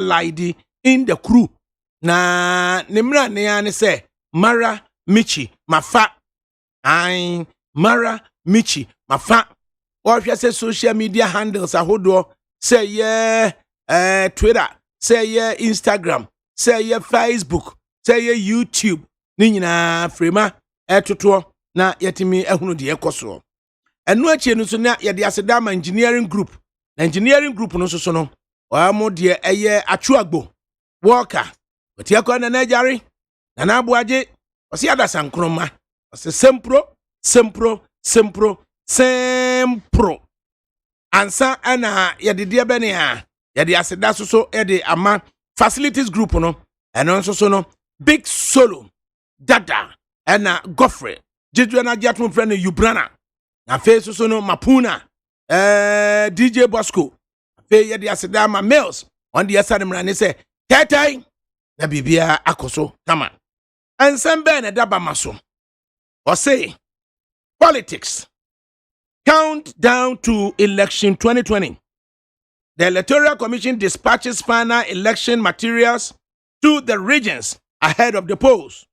allied in the crew. Na nimra ne ya say Mara Michi mafa. Ai Mara Michi mafa. Or say social media handles ahodo say Twitter, say Instagram, say Facebook, say YouTube. Ni nyina frema etoto na yetimi ehunu de ekoso. Enu achi no so na yede aseda ma engineering group. Na engineering group no so no wa mo de achuagbo worker. Oti akwa na najari na abuaje osi adasa nkroma. Osi sempro ansa ana yede de bene a yede aseda so yede ama facilities group no eno so no big solo dada ena Godfrey jeju na jatum friend Ubrana na face so no Mapuna DJ Bosco fe yede aseda ma mails on the asade mrane say tetai na bibia akoso kama ansembe na daba maso or say politics count down to election 2020. The Electoral Commission dispatches final election materials to the regions ahead of the polls.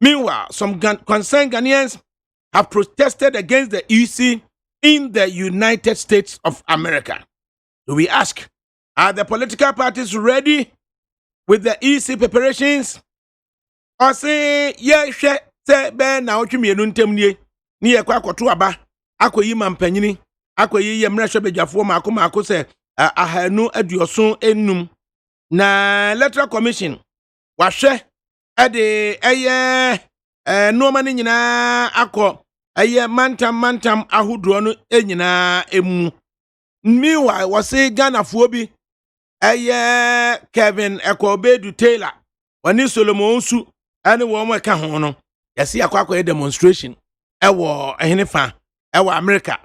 Meanwhile, some concerned Ghanaians have protested against the EC in the United States of America. So we ask, are the political parties ready with the EC preparations? Or say, yeah, say, ben, now, ni ye kwa kotu aba, akoyi mampanyini, akoyi ye mresho bejafo mako se, ahanu aduoson enum. Na Electoral Commission, washe, no mani nyina akọ mantam ahudro no enyina emu. Meanwhile wase Ghana fobi Kevin Ekobedu Taylor wani Solomon Nsu ane wo mo ka ho no yesi akwa demonstration ewo ehnefa ewo America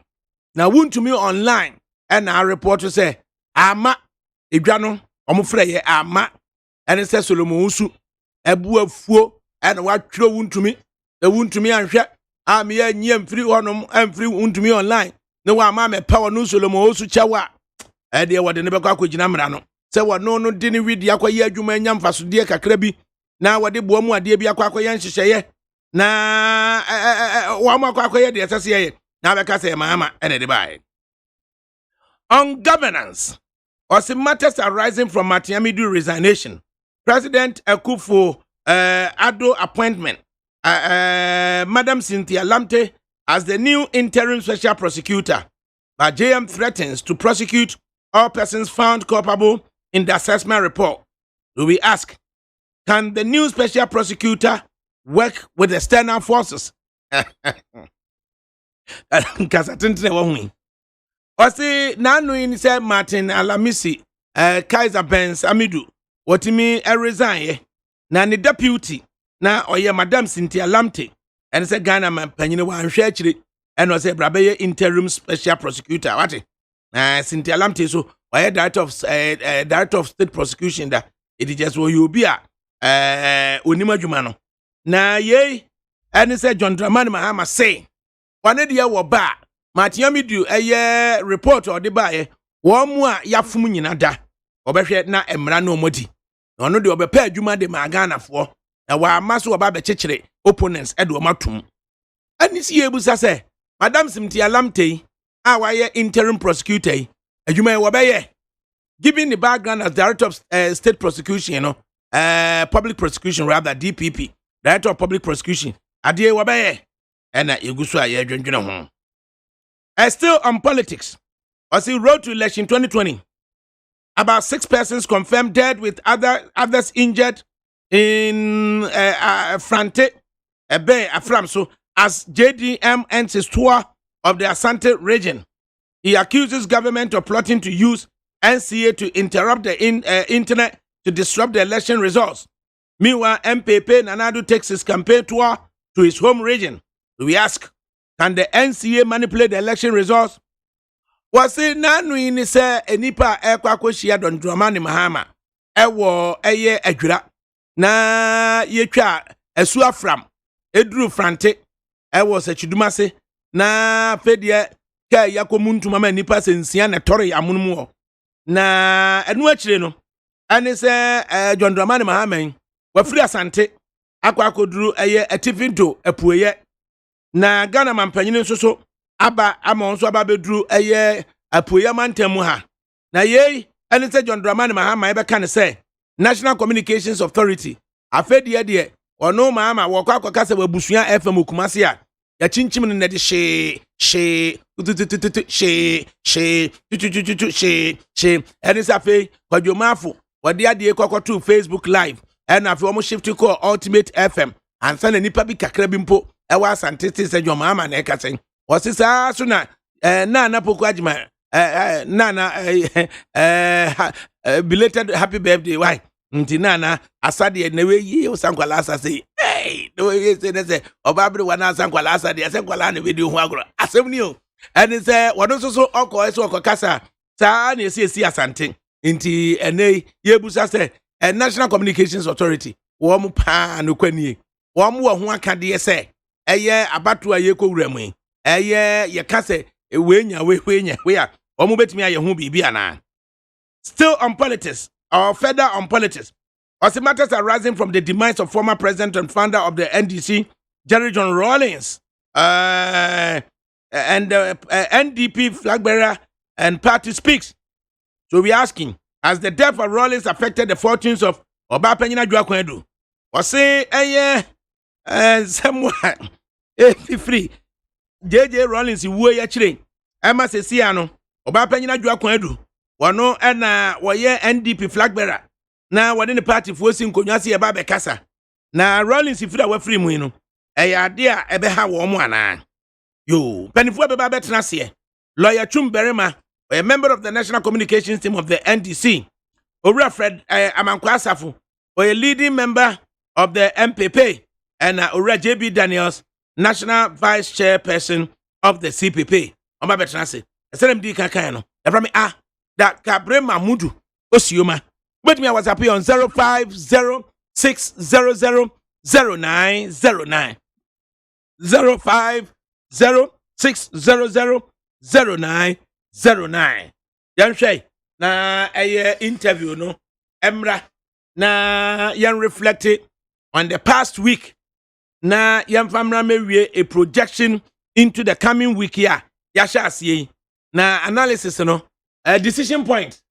na wuntumi online na report say ama edwa no omfre ye ama ene se Solomon Nsu ebu afuo ene watwero wuntumi anhwe me ya nyem free honom amfree wuntumi online ne wa ma me power no Solomon Nsu chewa de wode ne bekwa akogina mra no se wono no de ne widi akwaye adwuma nya mfasode kakra bi na wode boamu ade bi akwaye nhyehyeye na wa ma akwaye de seseye na beka se mama ene de bai. On governance, as matters arising from Matiamidu resignation, President Akufo Addo appointment Madam Cynthia Lamte as the new interim special prosecutor, but JM threatens to prosecute all persons found culpable in the assessment report. Do we ask, can the new special prosecutor work with external forces? Osi nanu in say Martin Alamisi Kaiser Benz Amidu wotimi resign na ni deputy na oye Madam Cynthia Lamte and say Ghana man panyine wa nhwe akire and o say brabaye interim special prosecutor wati Cynthia Lamte so oye director of state prosecution da it just wo you be a onima dwuma no na ye and say John Dramani Mahama say one dia wo ba Matiamidu report or the bae, one more yafum nyina da, obehwe na emra no modi. Ono de obepa adwuma de magana for, na wa maso oba be chechire opponents edo matum. Ani si ebusa se, Madam Cynthia Lamte, waye interim prosecutor, adwuma e wobeye. Given the background as director of state prosecution, public prosecution rather DPP, director of public prosecution, ade wobeye. Ena eguso aye dwendwene ho. Still on politics, as he road to election 2020, about 6 persons confirmed dead with others injured in Frante, Aframso, as JDM ends his tour of the Asante region. He accuses government of plotting to use NCA to interrupt the internet to disrupt the election results. Meanwhile, MPP Nanadu takes his campaign tour to his home region. We ask, can the NCA manipulate the election results? Was it nanu in say enipa ekwakoshia Don Dramani Mahama ewo eye adwira na yetwa esu afram eduru Frante ewo sechidumase na fedie ka yakomuntuma ma nipa sensia na tore amunumu na enu akire no ane se John Dramani Mahama wafiri asante akwa akoduru eye atifinto apueye na Ghana mampanyine nsoso aba ama nso aba beduru eye apueye mantamu ha na yei ane se John Dramani Mahama ebeka ne se National Communications Authority afedi de ono Mahama wokwa akwaka se wabusua FM Kumasi a ya chinchim ne de she ene se afi kwadwomafo wade ade kokoto Facebook live and afi omo shift call Ultimate FM and send nipa bi kakra bi mpo e wa asante se John Mahama na ekasen osisa so na na poku ajima belated happy birthday why nti na asade na we yi osankwala asase hey the way say obabere wana asankwala asade asankwala na video ho agro asem ni o and say wono so okokasa sa na esi asante nti ene yebusa say National Communications Authority wo mu pa no kwani wo mu ho akade say eye abato aye kowuramu eye ye kase wenya we a wo mu betimi aye ho bibi ana. Still on politics or further on politics, as matters arising from the demise of former president and founder of the NDC, Jerry John Rawlings, and NDP flag bearer and party speaks. So we're asking, has the death of Rawlings affected the fortunes of Obapenyina Dwakwedu? Or say, somewhat, free. JJ Rawlings, you were actually, Emma Sesiano, Obapenyina Dwakwedu. Wano ena woye NDP flag bearer na wade ne party fosi nkonwase ye ba be kasa na Rawlings fira wa free mu no ade a ebe ha wo mu ana yo panifu be ba betena se lawyer Chumberema a member of the National Communications team of the NDC Owura Fred Amankwa Asafo a leading member of the MPP and Owura JB Daniels national vice chairperson of the CPP oba betena se eselem di kankan no efra me ADAKABRI Mamudu Osioma. With me, I was happy on 050-600-0909. 050-600-0909. Yanshay, na a interview no Emra na yan reflected on the past week. Na yan famra me a projection into the coming week ya. Yasha siye na analysis no. A decision point.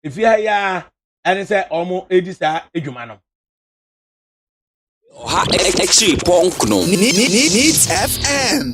If you are and it's almost edisa ejumano. Needs FM.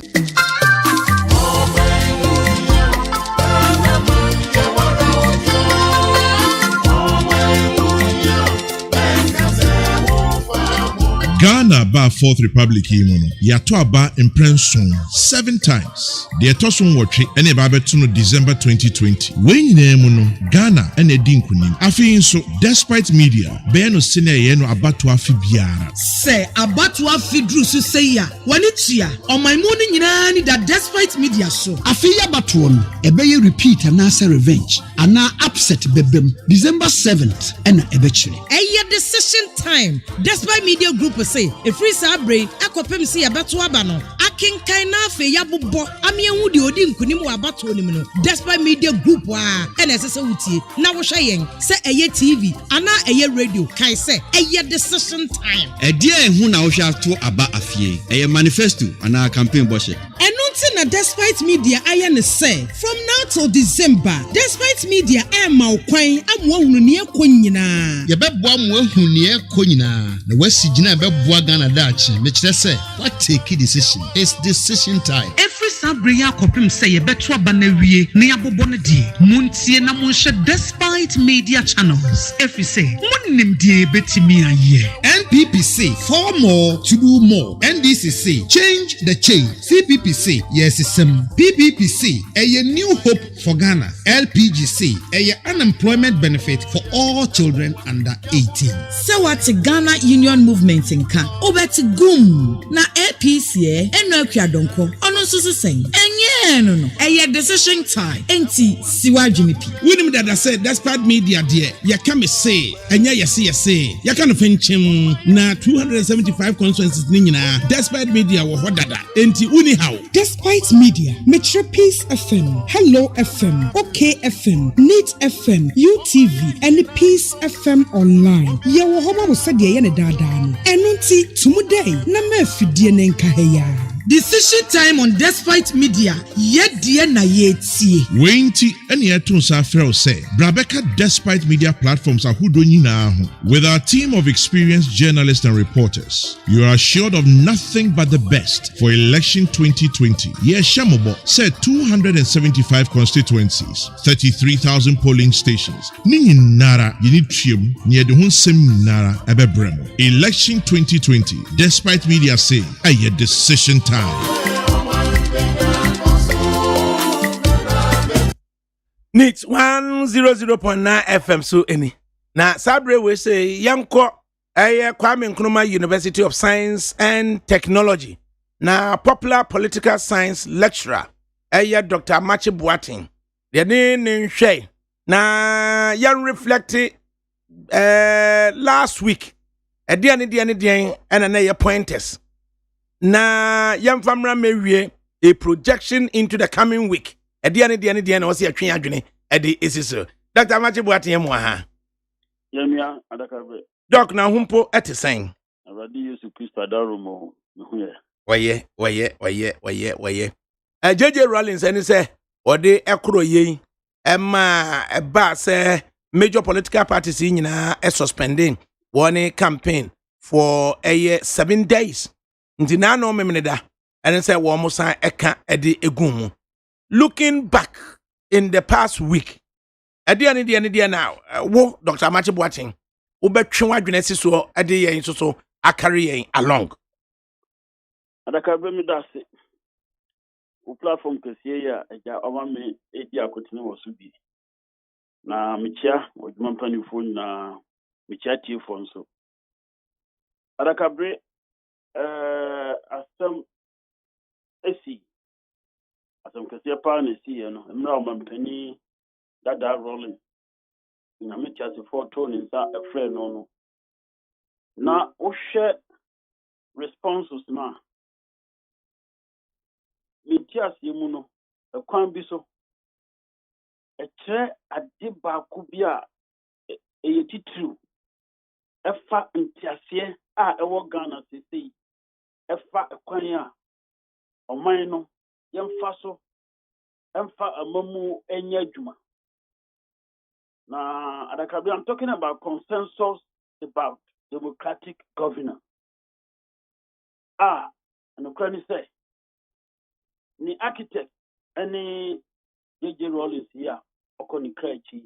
Ghana ba Fourth Republic imono yato aba imprenson 7 times. The etoson watche ene ba beto no December 2020. When nyina mu no Ghana ene di nkunim. Afi nso despite media be no sene ye no abato afi biara. Say abato afi dru so say ya. Wani tia on my morning nyina ni that despite media so. Afi ya bato no ebe ye repeat and answer revenge. Ana upset bebem December 7th ena ebe chire. Eye decision time. Despite media group say if free sabre akopem say abato aba no akenkan na afi ya bobbo amienwu de odi nkunim wa abato nim no despite media group a ena sese wutie na wo hwe yen say eye TV ana eye radio kai say eye decision time Edia ehu na wo hwe ato aba afie eye manifesto ana campaign boshe enunti na despite media aye ne say from now till December despite media ma okwan amwo hunu ne ekonyina ye beboa mo ehunu ne ekonyina na wasigina beboa Ghana dachi me kire say what take decision it's decision time every sabre ya kopim say ye beto aba na wie ne yabobo ne die muntie na monhwe despite media channels every say munnim die betimi aye NPPC for more to do more NDCC change the change CPPC yes sim PPPC a new hope for Ghana LPGC a unemployment benefit for all children under 18 so what Ghana Union Movement nka obeti gum na APC eno akwa donko ono susu sen enye no. A decision time. Enti siwa junipi. Winim that I said despite media dear, ya can me say, and ya say, ya can finchim na 275 constituencies nina, despite media wo hodada. Enti uni how. Despite media, Metro Peace FM, Hello FM, OK FM, Neat FM, UTV, and the Peace FM online. Ya wo homa mo sadia ye ne dada no. Enunti tumuday na me fidie ne nkaheya. Decision time on Despite Media. Yet dear na yeti. Wenti any etunsa frel say Brabeka Despite Media platforms are nyinaa. With our team of experienced journalists and reporters, you are assured of nothing but the best for election 2020. Yes, Shamobo said 275 constituencies, 33,000 polling stations. Nini nara yini trium near the hun nara ebebremo. Election 2020. Despite Media say a decision time. Neat 100.9 FM so any. Na Sabre we say yanko Kwame Nkrumah University of Science and Technology. Na popular political science lecturer Dr. Machi Boateng. The name share. Na yan reflected last week. Diani and another pointers. Na yam famra mewie a projection into the coming week. Diani was here twin adwene edi esiso. Dr. Machi Boateng mo ha. Yamia ADAKABRI. Doc na humpo etesen. Awadi Yesu Kristo adarumo nuye. Waye. JJ Rollins and say ode ekro yen ema eba say major political parties nyina suspending one campaign for 7 days. Nti na no memneda and say wo mo san eka ede egum. Looking back in the past week, ade now, wo Dr. Machi Boateng, ubetwe wadwene siso ade yen so akare yen along. ADAKABRI mi dase. U platform kesiye ya eja oma me edi akotene wosubi. Na michia odwuma mpanifo na michia tiefo nso. ADAKABRI asem esi asem kesiye pa na esi ye no emra oma mpani dada rolling na michia se photo ni sa efre no na ohwe responses na Mitias yemuno ekwan bi so eche ade ba ku bi a eyetitru efa ntiasie a ewo Ghana sisi efa ekwan a oman no yemfa so emfa amamu enya adwuma na ADAKABRI. I'm talking about consensus about democratic governance. And Ukraine say ni architect any JJ Rollins here okoni krechi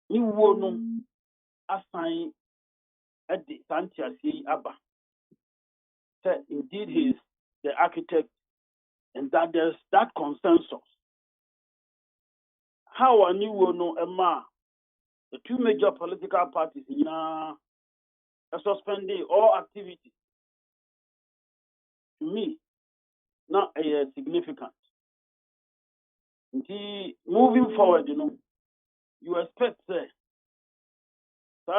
ni wo no assign at the Santiago Abba. Say indeed he is the architect and that there's that consensus. How are you no Emma the two major political parties are suspending all activities? To me, not a significant. Moving forward, you expect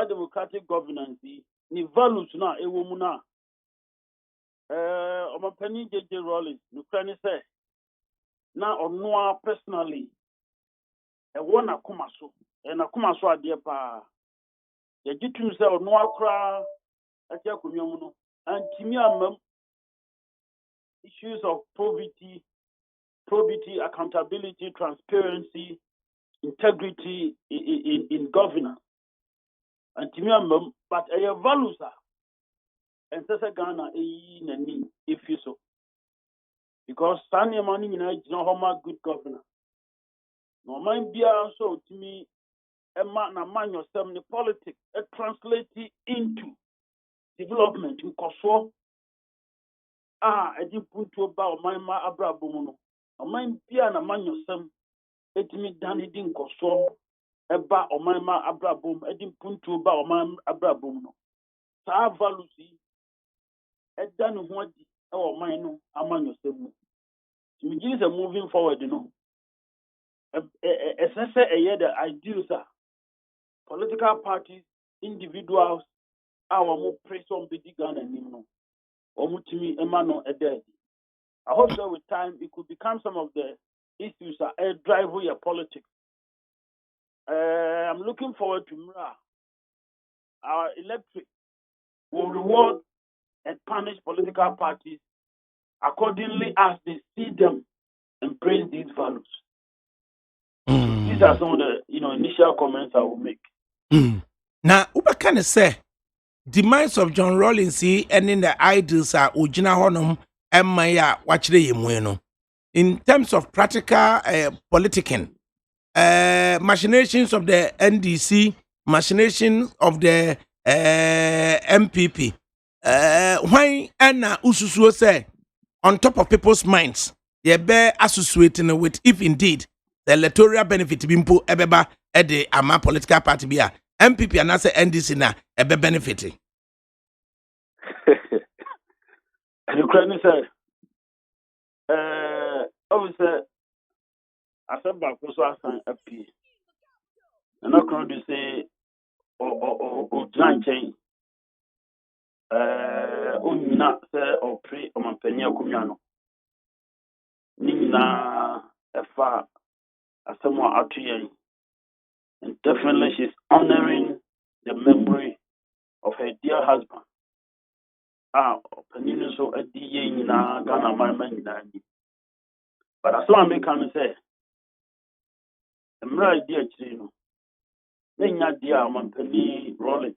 democratic governance, ni values na ewomuna. Omapani JJ Rollins, Ukraine say, na onwa personally, one akumaso, and akumaso adie pa. The jitu say onwa kra, atia kunyomuno, and timia issues of probity, accountability, transparency, integrity in governance. And to but a values are and Ghana if you so. Because Sanya money is not how good governance. No mind be also to me a man yourself the politics translate it into development because so I didn't put to about my abrabono. A mind pia na man yourself, let me done it in Koso, about or my abrabum, I didn't put to about my abrabono. Sa valusi, a done what our mine, a man yourself. begins moving forward, as I say, the ideals are political parties, individuals, our more praise on the Ghana and Omutimi Emano Ede. I hope that with time it could become some of the issues that drive your politics. I'm looking forward to Mra. Our electorate will reward and punish political parties accordingly as they see them embrace these values. These are some of the initial comments I will make. Now, Uba can say demise of John Rawlings and in the ideals are Ujina Honum and Maya watch the Yemueno. In terms of practical politicking, machinations of the NDC, machinations of the MPP. Why Anna Ususu say on top of people's minds, they bear associating with if indeed the electoral benefit bimpo ebeba at the ama political party be MPP and as NDC na ebe benefiting. And the Ukraine said, obviously, I said back also I signed a P. And I'm going to say, or giant chain. Not say or pre or my penny Kumiano. Nina, a far as someone out here. And definitely she's honoring the memory of her dear husband. Penino so a DA in Ghana, my man. But as long as I can say, I'm right, dear Chino. Then your dear man, penny rolling.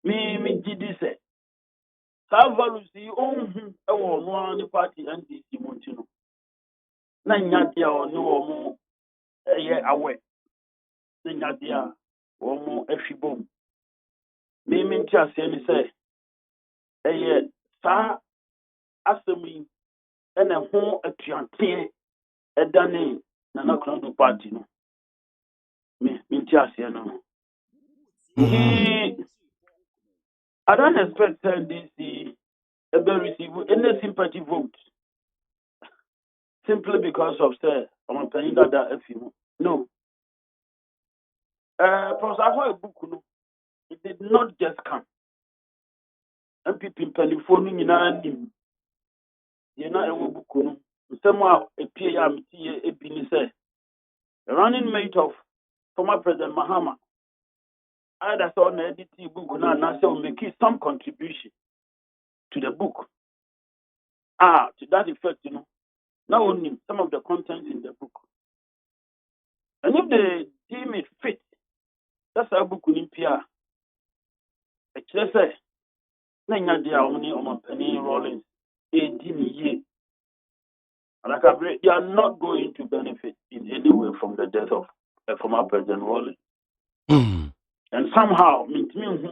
Me, did this say. Salvalu see, no party and this Montino. Nanya dear or no more a year away. Nanya dear or more a fibom. Me, just say. Sa asemi ene ho atuante edane na na krono party no me ntiase no I don't expect this ever receive any sympathy vote simply because of say I'm paying that afimu no Professor book no it did not just come MPP telephone nyina nim ye na ewo buku no nsem a epie ya mtie ebini say the running mate of former President Mahama either saw na edit book na say will make some contribution to the book to that effect not only some of the contents in the book and if they deem it fit that's a book in pia say Penny Rollins, ADAKABRI, they are not going to benefit in any way from the death of former President Rollins. And somehow,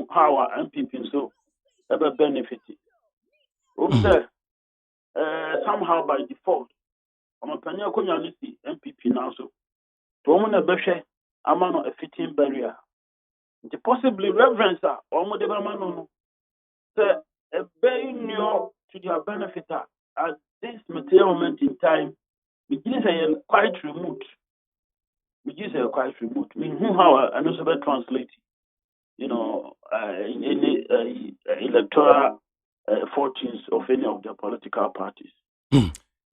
how our MPP so ever benefited. Somehow by default, I'm a Penny community MPP now so. To woman a beshe, I'm a fitting barrier. The possibly reverence or no. A very new to their benefit at this material moment in time, which is quite remote. How I also translate, in any electoral fortunes of any of the political parties.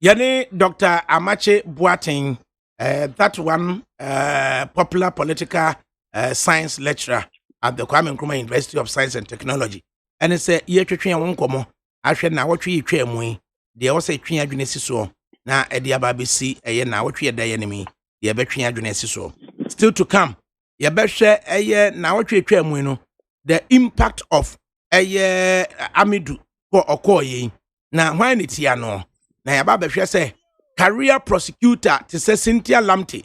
Yani Dr. Amache Boateng, that one popular political science lecturer at the Kwame Nkrumah University of Science and Technology. And it's a year to train one como. I should now what we train we. They also train adjudancy so. Now a dear baby see a year now what we are the enemy. The between adjudancy so. Still to come. Your best share a year now what we train we know. The impact of a year Amidu for Okoye. Now when it's here no. Now your baby say career prosecutor to say Cynthia Lamte.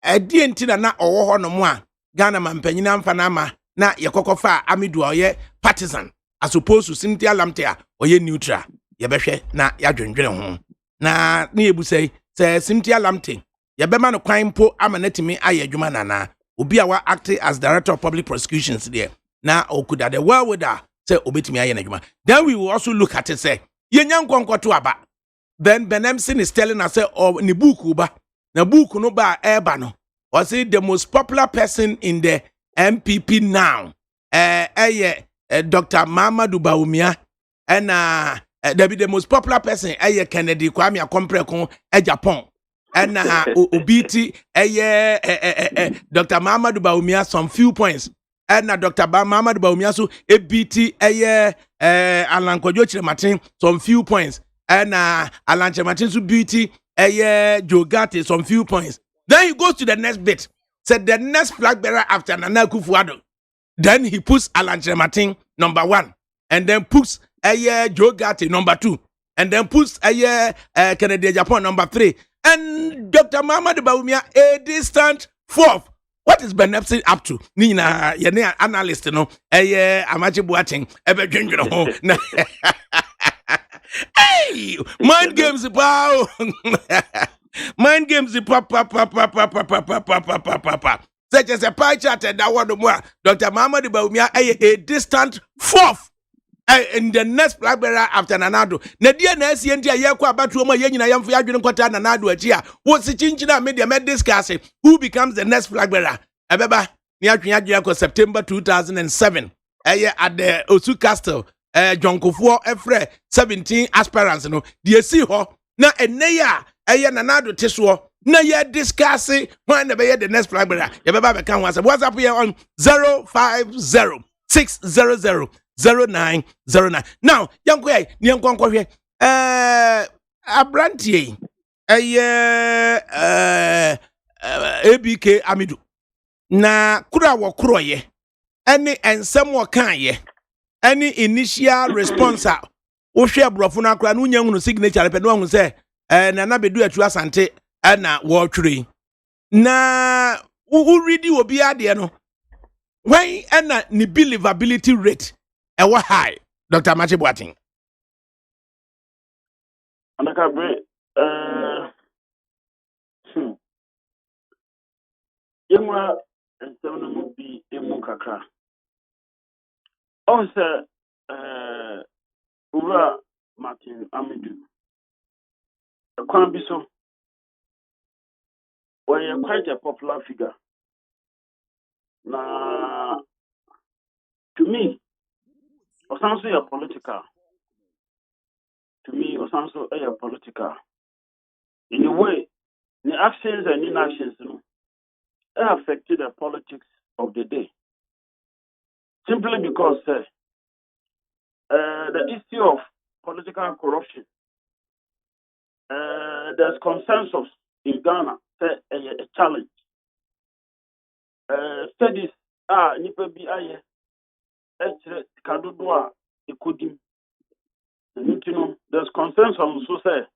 A DNT na or no more. Ghana man penyina mfanama. Na yekokofa Amidu oye partisan as opposed to Cynthia Lamte oye neutral yebehwe na yadwendwene ho na ebu say Cynthia Lamte yebema no kwan po amanatimi aye adwuma nana obi a wa act as director of public prosecutions there na okuda the well with her say obetimi aye na adwuma. Then we will also look at it say yenya nkonkoto aba then Benemsin is telling us, oh, ni book uba, na book no ba ebano. Or say the most popular person in the MPP now, Dr. Mamadou Bawumia, and there be the most popular person, Kennedy Kwame Akompreko, Japan, and Obiti, Dr. Mamadou Bawumia, some few points, and Dr. Mamadou Bawumia, so BT, Alan Kojochi Martin, some few points, and Alan Martin, so beauty, Joe Gatti, some few points. Then he goes to the next bit. Said the next flag bearer after Nana Akufo-Addo. Then he puts Alan Martin number 1, and then puts Joe Gatti number 2, and then puts Kennedy Japan number 3, and Dr. Mamadou Bawumia a distant 4th. What is Benepsi up to? Nina, yene analyst no. Amachi Boateng. Ebe dwendwene ho. Hey, mind games, pow. Mind games, papa. Such as a pie chart and that one more. Dr. Mamadou Bawumia a distant 4th. In the next flag bearer after Nanado. Nadia Nasi and Yakwa Batuma Yen I am for Yadun Kota Nanado Chia. What's the chinchina media med discussing who becomes the next flag bearer? Abeba, Nyako September 2007. At the Osu Castle, John Kufuor Efre 17 aspirants. No, the see ho na eneya Nanado Tiswo. Na ye discussing when the next flag bearer. Yababa can was what's up here on 050 600 0909. Now, young way, young conquer Abrantie, ABK Amidu. Na kura wo kroye. Any ensem wo kan ye. Any initial response wo hwe abrofo na kura no nyahunu signature pe no hu se na bedu atu asante na wo twere. Na wo ready obi ade no. When na ni believability rate what high, Dr. Machi Boateng? ADAKABRI, Yemwa and seven will be a mukaka. Also, Ura Martin Amidu. A Kwambiso, where you're quite a popular figure. Now, to me, Osanso are political. To me, Osanso are political. In a way, the actions and inactions affected the politics of the day. Simply because the issue of political corruption, there's consensus in Ghana, a challenge. Studies are nipa bi aye. Kadudwa ikudim. There's consensus on so say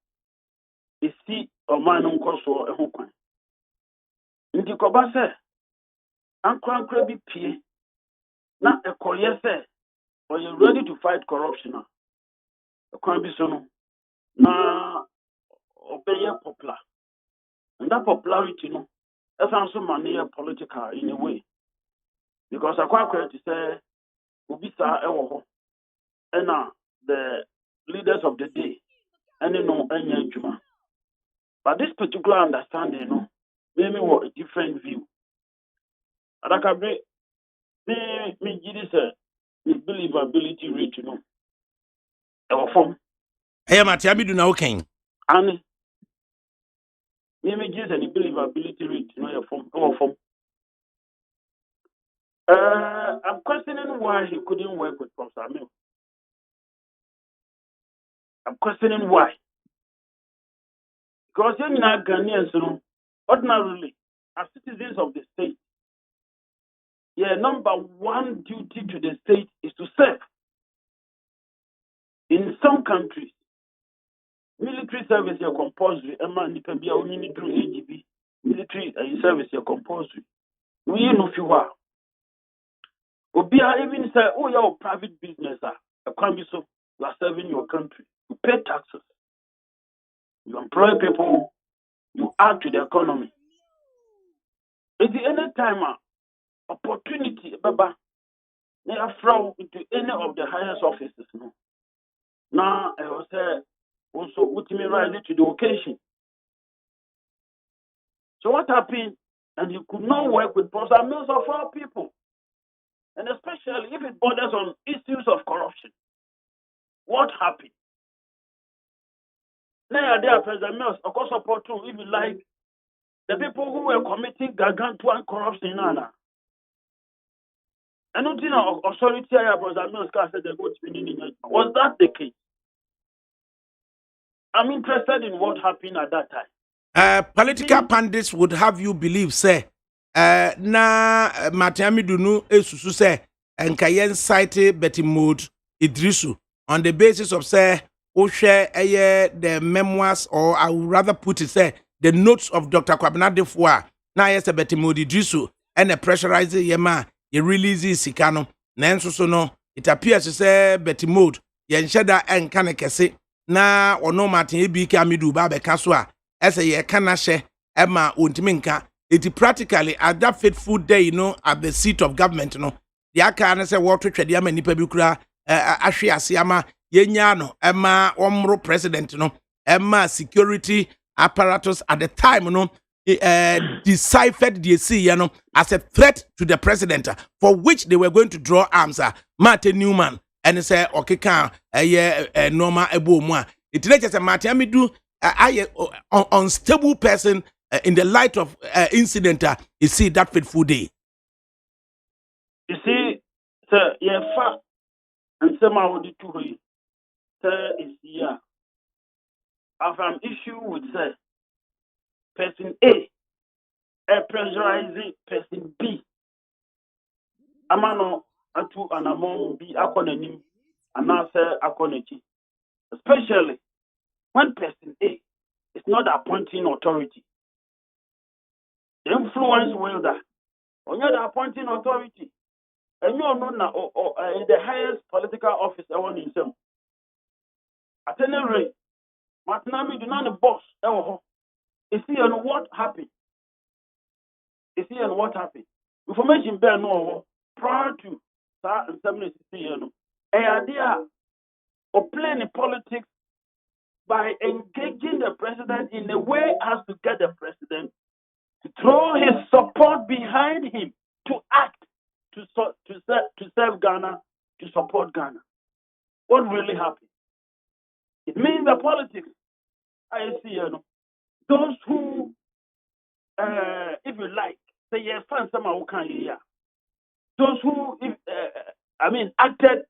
is see or man unkoso a hukwan. Nti koba say ankra bi pie na ekoye say or you ready to fight corruption. A kwan bi so no na obey popular. And that popularity no that's also money political in a way. Because I quite to say Ubisa Ewo and the leaders of the day and any juma. But this particular understanding, maybe what a different view. ADAKABRI, me give this believability rate, our form. Hey, Matiabi do now king. And me give any believability rate, your form, our form. I'm questioning why he couldn't work with Professor Amil. I'm questioning why. Because you're not Ghanaians, ordinarily, as citizens of the state, number one duty to the state is to serve. In some countries, military service is compulsory. AGB, military service is compulsory. We know if you are. Obia even say, oh, you're a private business, a crime so you are serving your country. You pay taxes. You employ people. You add to the economy. At the any time, opportunity, Baba, they are thrown into any of the highest offices. Now, I will say, also ultimately rising to the occasion. So what happened? And he could not work with Professor Mills of all people. And especially if it borders on issues of corruption. What happened? Now there President Mills, of course, support too, if you like, the people who were committing gargantuan corruption in Anna. And not in authority, President Mills said they go to be. Was that the case? I'm interested in what happened at that time. Political pundits would have you believe, say, na Matiamidu no esusu say, enkayen cite Betty Mood Idrisu on the basis of say, share the memoirs, or I would rather put it, say, the notes of Dr. Kwabena Defoe. Na yes, Betty Mood Idrisu, and the pressurize yema, ye release Sikano, Nanso so no, it appears to say Betty Mood, yen shada en kanekese. Na ono Martin Ebike Amidu ba beka so a ese ye kana hye ema ontimi nka it practically at that fateful day, you know, at the seat of government, you know, the aka na say what twede ama nipa bi kura ahwe ase ama yenya no ema omro president, you know, ema security apparatus at the time, you know, deciphered the see, you know, as a threat to the president, for which they were going to draw arms. Martin Newman and say okay can normal ebo mu a it just a Matiamidu unstable person in the light of incident you see that fateful day. You see, sir, fa and some of the two sir is here. I have an issue with sir person A pressurizing person B. Amano atu anamon B akonanim anase akonechi. Especially when person A is not appointing authority. The influence will that. When you're the appointing authority, and you are not the highest political office ever in some. At any rate, Martinami do not the boss ever. Is he and what happened? Is he and what happened? Information bear no prior to that and 760 an idea of playing in politics by engaging the president in a way as to get the president to throw his support behind him, to act, to serve Ghana, to support Ghana. What really happened? It means the politics. I see, those who, if you like, say yes, find someone who can hear. Those who, acted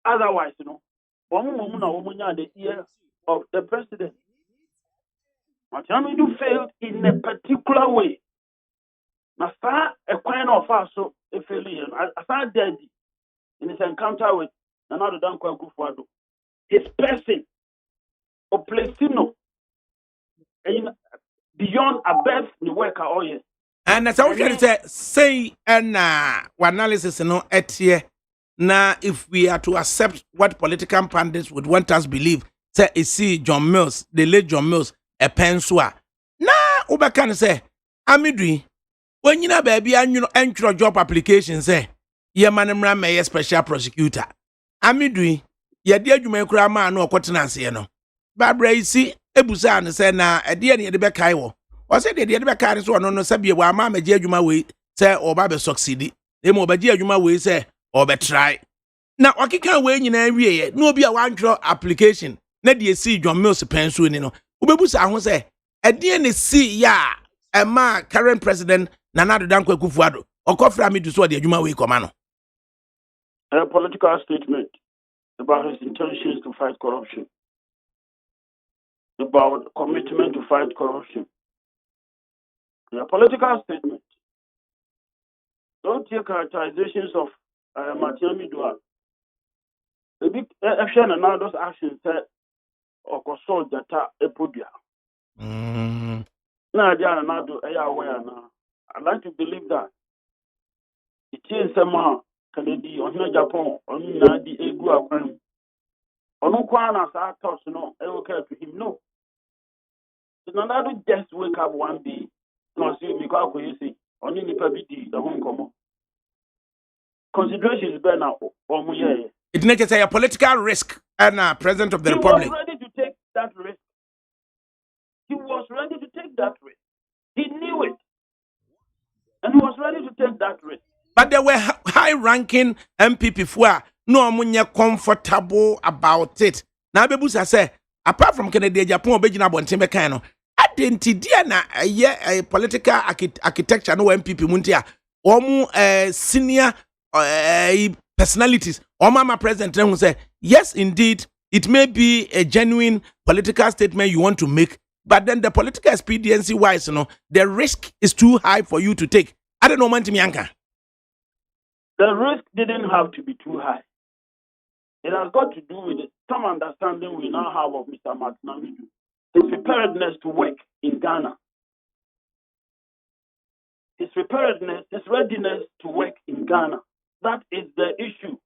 otherwise, the ear of the president. Matiamidu failed in a particular way. Now, a kind of also a failure. I started dead in his encounter with another Dankwa Gufwado. His person of Placino beyond above the worker all year. And as I was say, and analysis no etie. Now, if we are to accept what political pundits would want us believe, say, see John Mills, the late John Mills, a pensua. Na uba can say, Amidri, when you know, baby, and you know, enter job application, say, ye manamra may special prosecutor. Amidri, ye dear you may cry man or quatinancy, no. Barbara, you see, Ebusan say, na, a dear near the Becaiwo. Or say, the dear Beccaris or no Sabia, while mamma dear you my way, say, or Baba succeeded. They more by dear you my way, say, or be try. Now, I can't wait in every no be a one draw application. Let you see John Mills pencil, you know. Ubebusa, I want say, a DNC, ya, a man, current president, Nana Dankwa Kufuado, or Kofra me to sort the Juma way command. A political statement about his intentions to fight corruption, about commitment to fight corruption. A political statement. Don't take characterizations of Matiamidu. The big action and all those actions said, or consult data epodia. Now, I'd like to believe that it is some Canadian on Japan, on the Egu Aquarium. On Ukwana, I thought, no, I will care to him. No. It's not just wake up one day, no, see, because you see, only the PBD, the home common. Consideration is better now, or it makes a political risk and president of the republic. Was ready to take that he was ready to take that risk. He knew it. And he was ready to take that risk. But there were high-ranking MPP who are no comfortable about it. Now, Bebusa say, apart from Kennedy, Japan, Obejina Bontembe Kano, identity na a political architecture no MPP muntia, senior personalities. Mama president who say, yes, indeed, it may be a genuine political statement you want to make, but then the political expediency wise, the risk is too high for you to take. I don't know, Mantimianka. The risk didn't have to be too high. It has got to do with some understanding we now have of Mr. Martin, his preparedness to work in Ghana. His preparedness, his readiness to work in Ghana. That is the issue.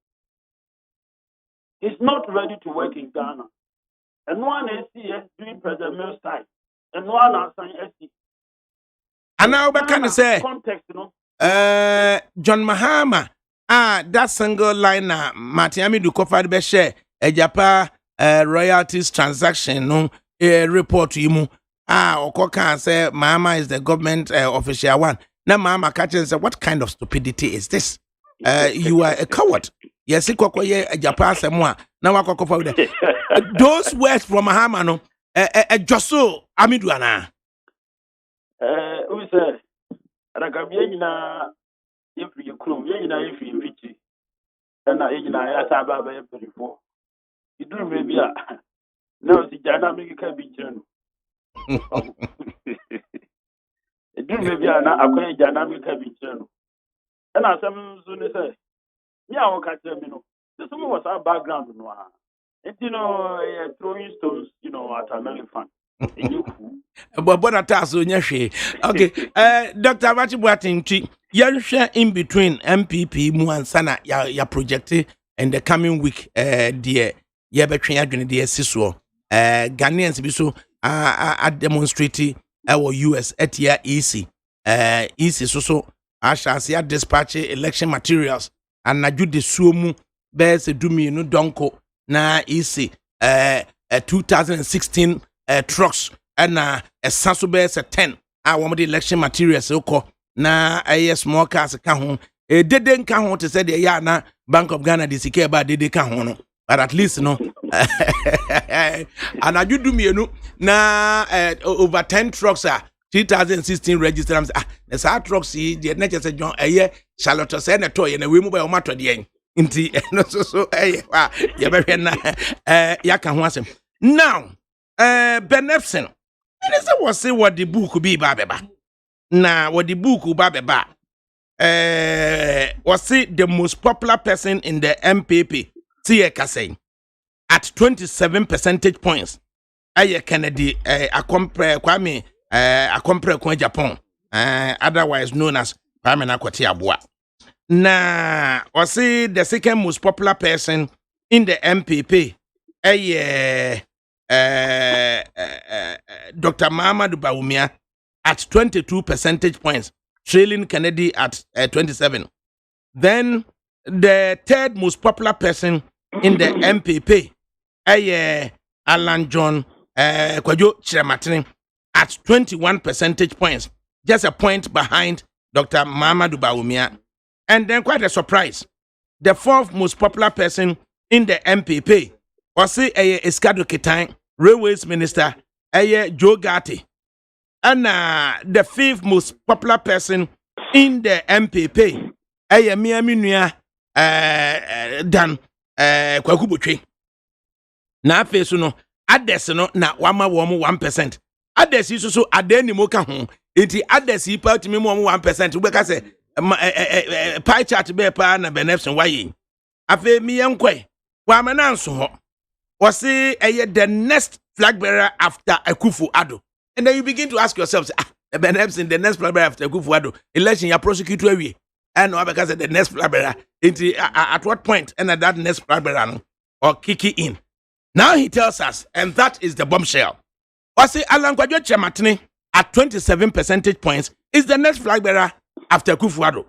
He's not ready to work in Ghana. And one SCS doing President Mills side. And one assigned SC. And now we can say context, John Mahama. That single line na Matiami du Kofad be share a Japa royalties transaction no report to you. Okoka say Mama is the government official one. Now Mama catches and say, what kind of stupidity is this? You are a coward. Yes, Kokoye a Japa semwa. Now Wakofa. Those words from Mahama no Josso Amiduana. Who said Adakabri if you come, you know, if you reach it, and I have a before. You do maybe no, the dynamic can be general. You do maybe a quite dynamic can be general. And as some soon say, yeah, I'll catch them, This was our background, and throwing stones, at an elephant. But okay, Dr. Machibuatin, you share in between MPP Muansana ya projected in the coming week, dear, ya between dear Siswo, Ghanaians be so demonstrating our US at ya easy, easy so I shall see dispatch election materials and na jude sumu bears do me no donko na easy 2016 trucks and a sanso bears 10 one of the election materials oko na small cars ka ho deden ka ho to say the ya na Bank of Ghana the secure ba dede ka ho no, but at least no and you do me no na over 10 trucks are 2016 registered. The sad trucks the nature say John Charlotte Senator and we move by matter the inti no so ya be na ya ka ho asem now Benefson this was say what the book be ba beba na what the book ba beba was say the most popular person in the MPP Tieka saying at 27 percentage points Kennedy a compare Kwame a compare Kwa Japan otherwise known as Kwame Nakwati Abua. Na was say the second most popular person in the MPP Dr. Muhammadu Bawumia at 22 percentage points, trailing Kennedy at 27. Then the third most popular person in the MPP, Alan John Kwajo Chiramatini at 21 percentage points, just a point behind Dr. Muhammadu Bawumia. And then quite a surprise, the fourth most popular person in the MPP was Eskado Ketain, Railways Minister, Joe Gatti. And the fifth most popular person in the MPP, Miaminia Dan Kwakubuchi. Na face no, others no na wama 1%. Others is so adeni moka ho. Iti others yi part me 1%. Ubeka say pie chart be pa na Benefson wayi. Afe mi yenkwe. Wa mananso ho. Was say the next flag bearer after Akufo-Addo. And then you begin to ask yourself, Benefson the next flag bearer after Akufo-Addo. Election ya prosecute we. And no because the next flag bearer at what point and at that next flag bearer or kicking in. Now he tells us, and that is the bombshell. Was say Alan Kwajo Chiramatini at 27 percentage points is the next flag bearer after Akufo-Addo.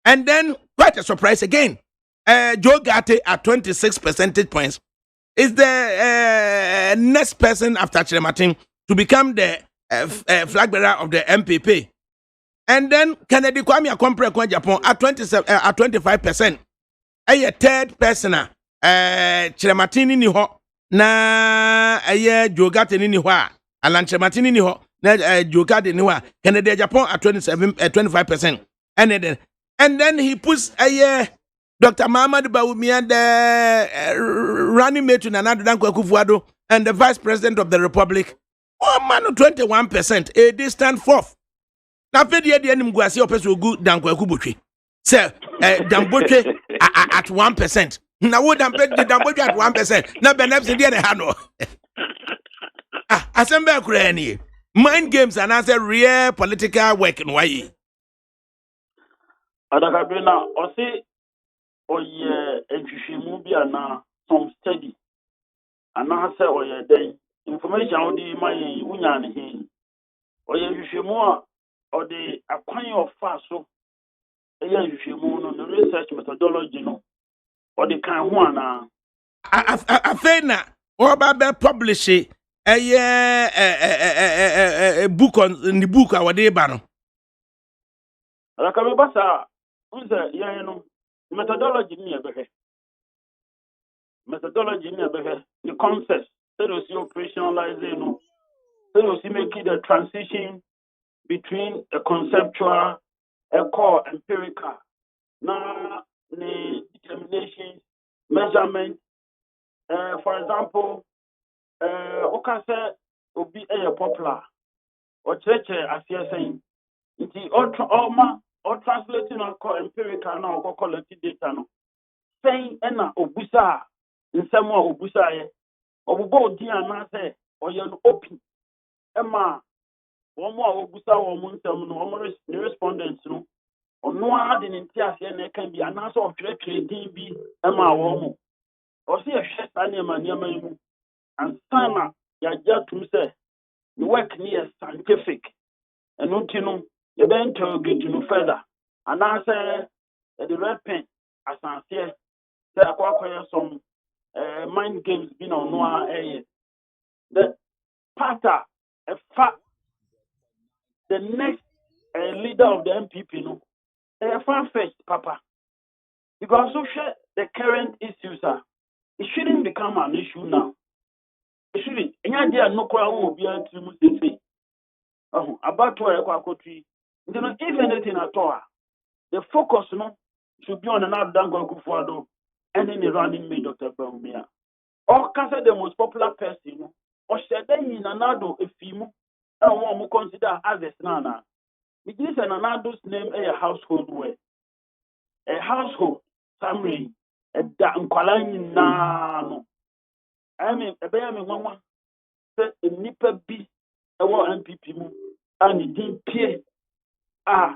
And then quite a surprise again. Joe Gatti at 26 percentage points is the next person after Chiramatini to become the flag bearer of the MPP. And then Kennedy Kwame Akompre kwa Japan at 25%. A third person Chiramatini ni ho na Jogate ni ho Alan Chiramatini ni ho na Jogate ni ho Kennedy Japan at 25%. And then he puts Dr. Muhammad Bawumia, the running mate to Nana Dankwa Akufo-Addo and the Vice President of the Republic. Oh man, 21%, a distant fourth. Now, Fedi Edi Mguasi Opesu Gu Dankwa Akufo-Addo. Sir, Damboche at 1%. Now, what Damboche at 1%? Now, Benepsi Indiana Hano. Assemble Kurani. Mind games and answer real political work in Hawaii. ADAKABRI na osi oye enhwehwemu bi ana some study ana say oye den information odi maye unya ne he oye enhwehwemu a odi akwan of so eye enhwehwemu no research methodology no odi kan ho ana afena oba be publish a book on the book awade ba no ADAKABRI basa unse no methodology ni ebehe the concept that was operationalizing no that was making the transition between a conceptual a core empirical na the determination measurement for example okase obi popular or church assessing nti or translating or empirical now or collective data no saying ena obusa nsemo obusa ye obugo di ana say oye no open ema omo obusa wo mu nsem no omo respondents no ono ade ne ntiase na kan bi ana so otwere din bi ema wo mo o se ehwe sane ma niam yimu and sana ya jatum say the work ni is scientific eno ntino you don't get no further. And I say the red pen, as I say, there are some mind games being on no area. The party, the next leader of the MPP, no, they are far-fetched, Papa. Because so the current issues are, it shouldn't become an issue now. It shouldn't. Any idea no crowd will be able to say, about to if anything at all, the focus should be on another Dankwa Akufo-Addo and then the running mate Dr. Bawumia. Or consider the most popular person, or said in another a female, and one who consider as a snana. It is an another's name a household word. A household summary, a Dankwalani no. I mean, a baby mama said a nipper be a war MPP and it didn't peer.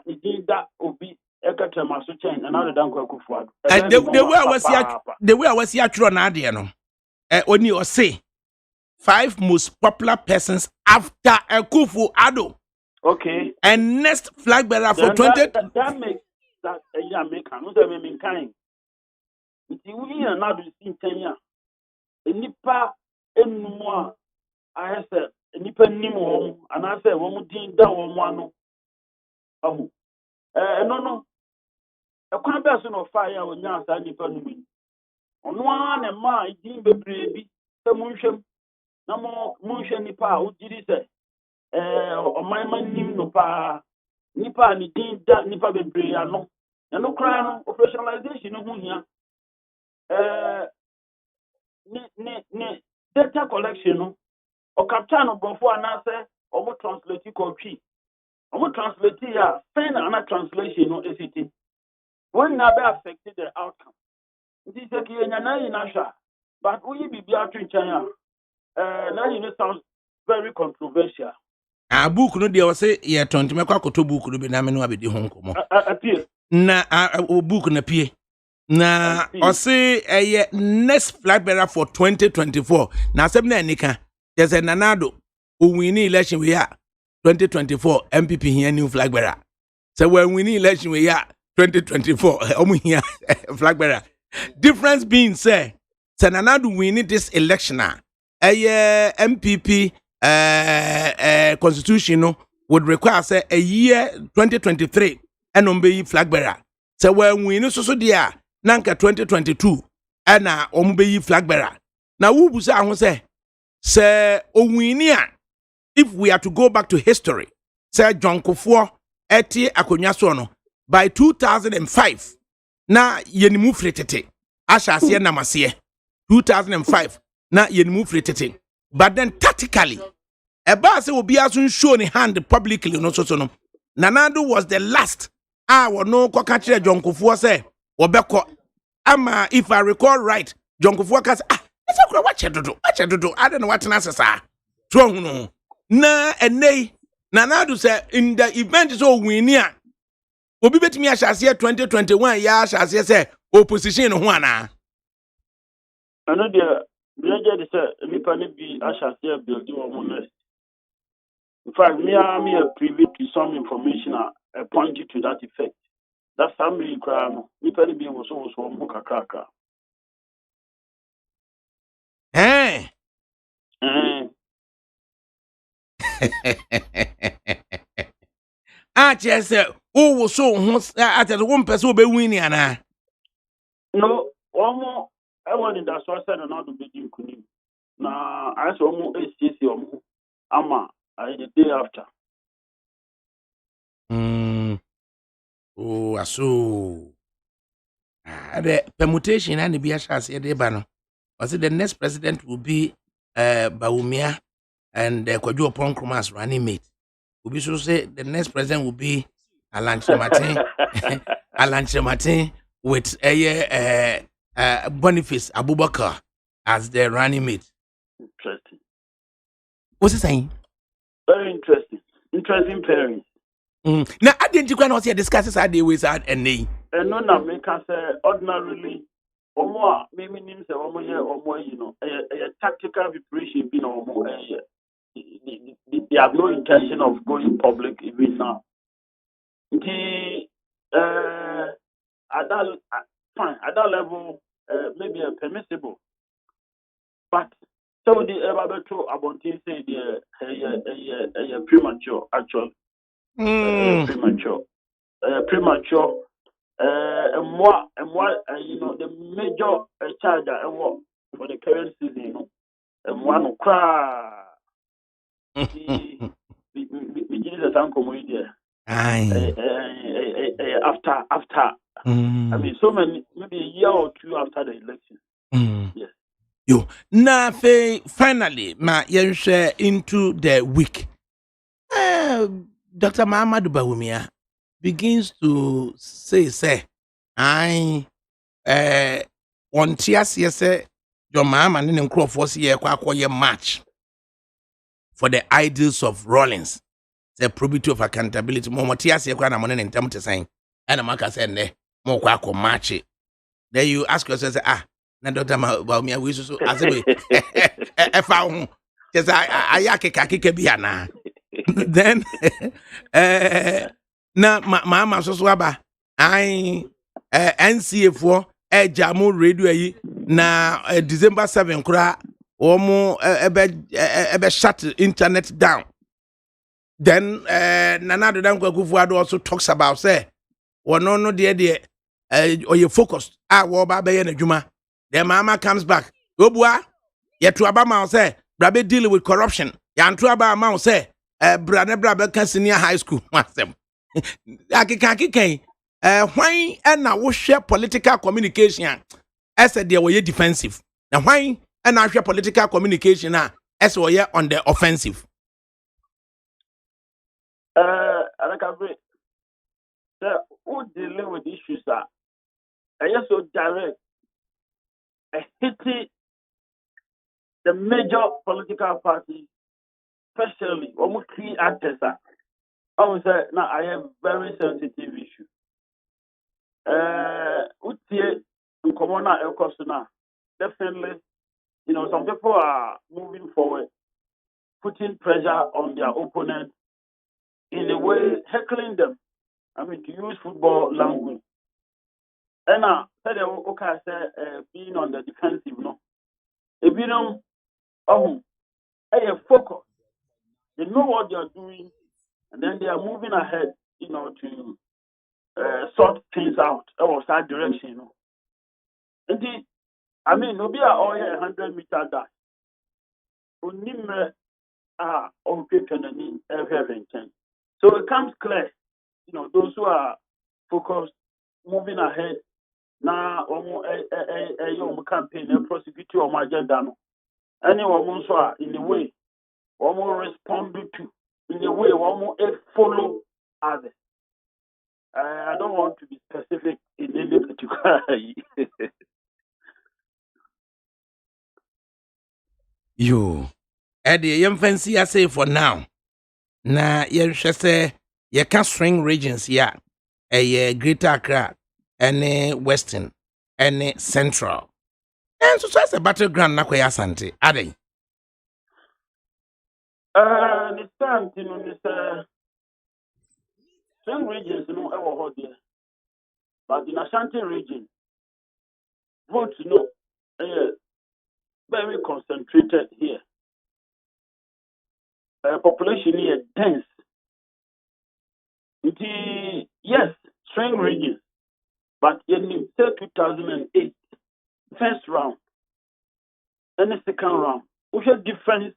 It did that obi ekatema so chain another Dankwa Akufo-Addo. And the way I was here through na dey no. Oni o say 5 most popular persons after Akufo-Addo. Okay. And next flag bearer for 20 that makes that American no say me kind. It we na do sin tanya. Enipa enum a ayese enipa nim wo ana say wo mu din da wo mu ano. No. A person of fire when you are standing for me. On one and my deem the baby, the motion, no more motion nipa, who did it? My man, Nipa, and deem that Nipa be no. And no crime, operationalization of Munia. Data collection, or captain of before an answer, or translating copy. I'm going to translate here. Find another translation of ACT. When never affected the outcome. This is a key in Nasha. But we be out in China. Now you sounds very controversial. A book no dey say ye tonto me kwa koto book no be na me no abedi ho nkomo. Appear. Na book na pie. Na o say next flag bearer for 2024. Na asem na nika. There's a Nanado who win election we are 2024 MPP here new flag bearer. So when we need election we are 2024 here flag bearer. Difference being say Nanado winning this election MPP constitution no would require say a year 2023 and be flag bearer. So when we know so dear nanka 2022 and be flag bearer. Now who was say Owinia, if we are to go back to history, say John Kufuor eti akonya so no by 2005 na yenimu fretete asha se na mase 2005 na yenimu fretete. But then tactically eba se obi aso show ni hand publicly no so no Nanado was the last no ko ka kire John Kufuor say obeko ama if I recall right John Kufuor ka watch it do I don't know what na sasa so no na enei Nanado say in the event so winia obi betimi ahase 2021 ya ahase say opposition ho ana ano dia Meja de say nipa ne bi ahase build one next. In fact, me are privy to some information pointing to that effect. That's how me cry. Nipa ne bi was also mo kakaka. Just oh so at the one person be winning ana. No, one more. I want that so said not to be kunim. Na I saw mo SCC omo ama the day after. Oh aso. The permutation and the biashas de bano. Was it the next president will be Baumia and Kwadwo Ponkrumah's running mate. Will be so say the next president will be Alan Chematin with Boniface Abubakar as the running mate. Interesting. What's he saying? Very interesting. Interesting pairing. Now, I didn't you can see discusses are the ways out and name. And no, na make us ordinarily. Omo maybe names omo you know a tactical preparation you know they have no intention of going public even now. At that level maybe permissible, but so the about about say the premature actually premature. And what you know the major charge for the current season, you know, and one cry. We Jesus and community. After. I mean, so many maybe a year or two after the election. Yes. Yo, na finally, ma share into the week. Dr. Mahamadou Bawumia begins to say, I on TSC say your mama and Crawford year match for the ideals of Rollins, the probability of accountability. More TSC kwa money in terms of saying, and a marker said, ne, more quack match it. Then you ask yourself, na Dr. Bawumia, we so as if I just I kake biana. Then na mama so aba I NCA for jamu radio yi na December 7 kura omo ebe shut internet down. Then Nana Adam Kwakufuado also talks about say no there or you focused wo ba be na dwuma. Then mama comes back obua ye to aba ma say brabe deal with corruption ya nto aba ma say brabe senior high school masem akikaki why na wo share political communication as they were defensive na why na share political communication as we on the offensive. ADAKABRI, who dealing with issues are so direct hitting the major political parties, especially almost key actors. I would say now I have very sensitive issue. Utie Nkomona Elkosuna, definitely, you know, some people are moving forward, putting pressure on their opponents in a way, heckling them. I mean, to use football language. And being on the defensive, no. If you know, focus They know what they are doing, and then they are moving ahead, to sort things out or that direction, Indeed, I mean, no be all 100-meter dash. So it comes clear, those who are focused, moving ahead, now campaign and prosecute your agenda. Anyone who in the way, respond to, in the way, follow others. I don't want to be specific in any particular. You, Eddie, young fancy I say for now. Na yen say ye can string regions ya. Greater Accra, any Western, any Central. And so as a battleground na kwaya sante. Ade. The time, this string regions, ever hold there. But in Ashanti region, votes, very concentrated here. Population here dense. Yes, string regions, but in 2008, first round, and the second round, we have difference.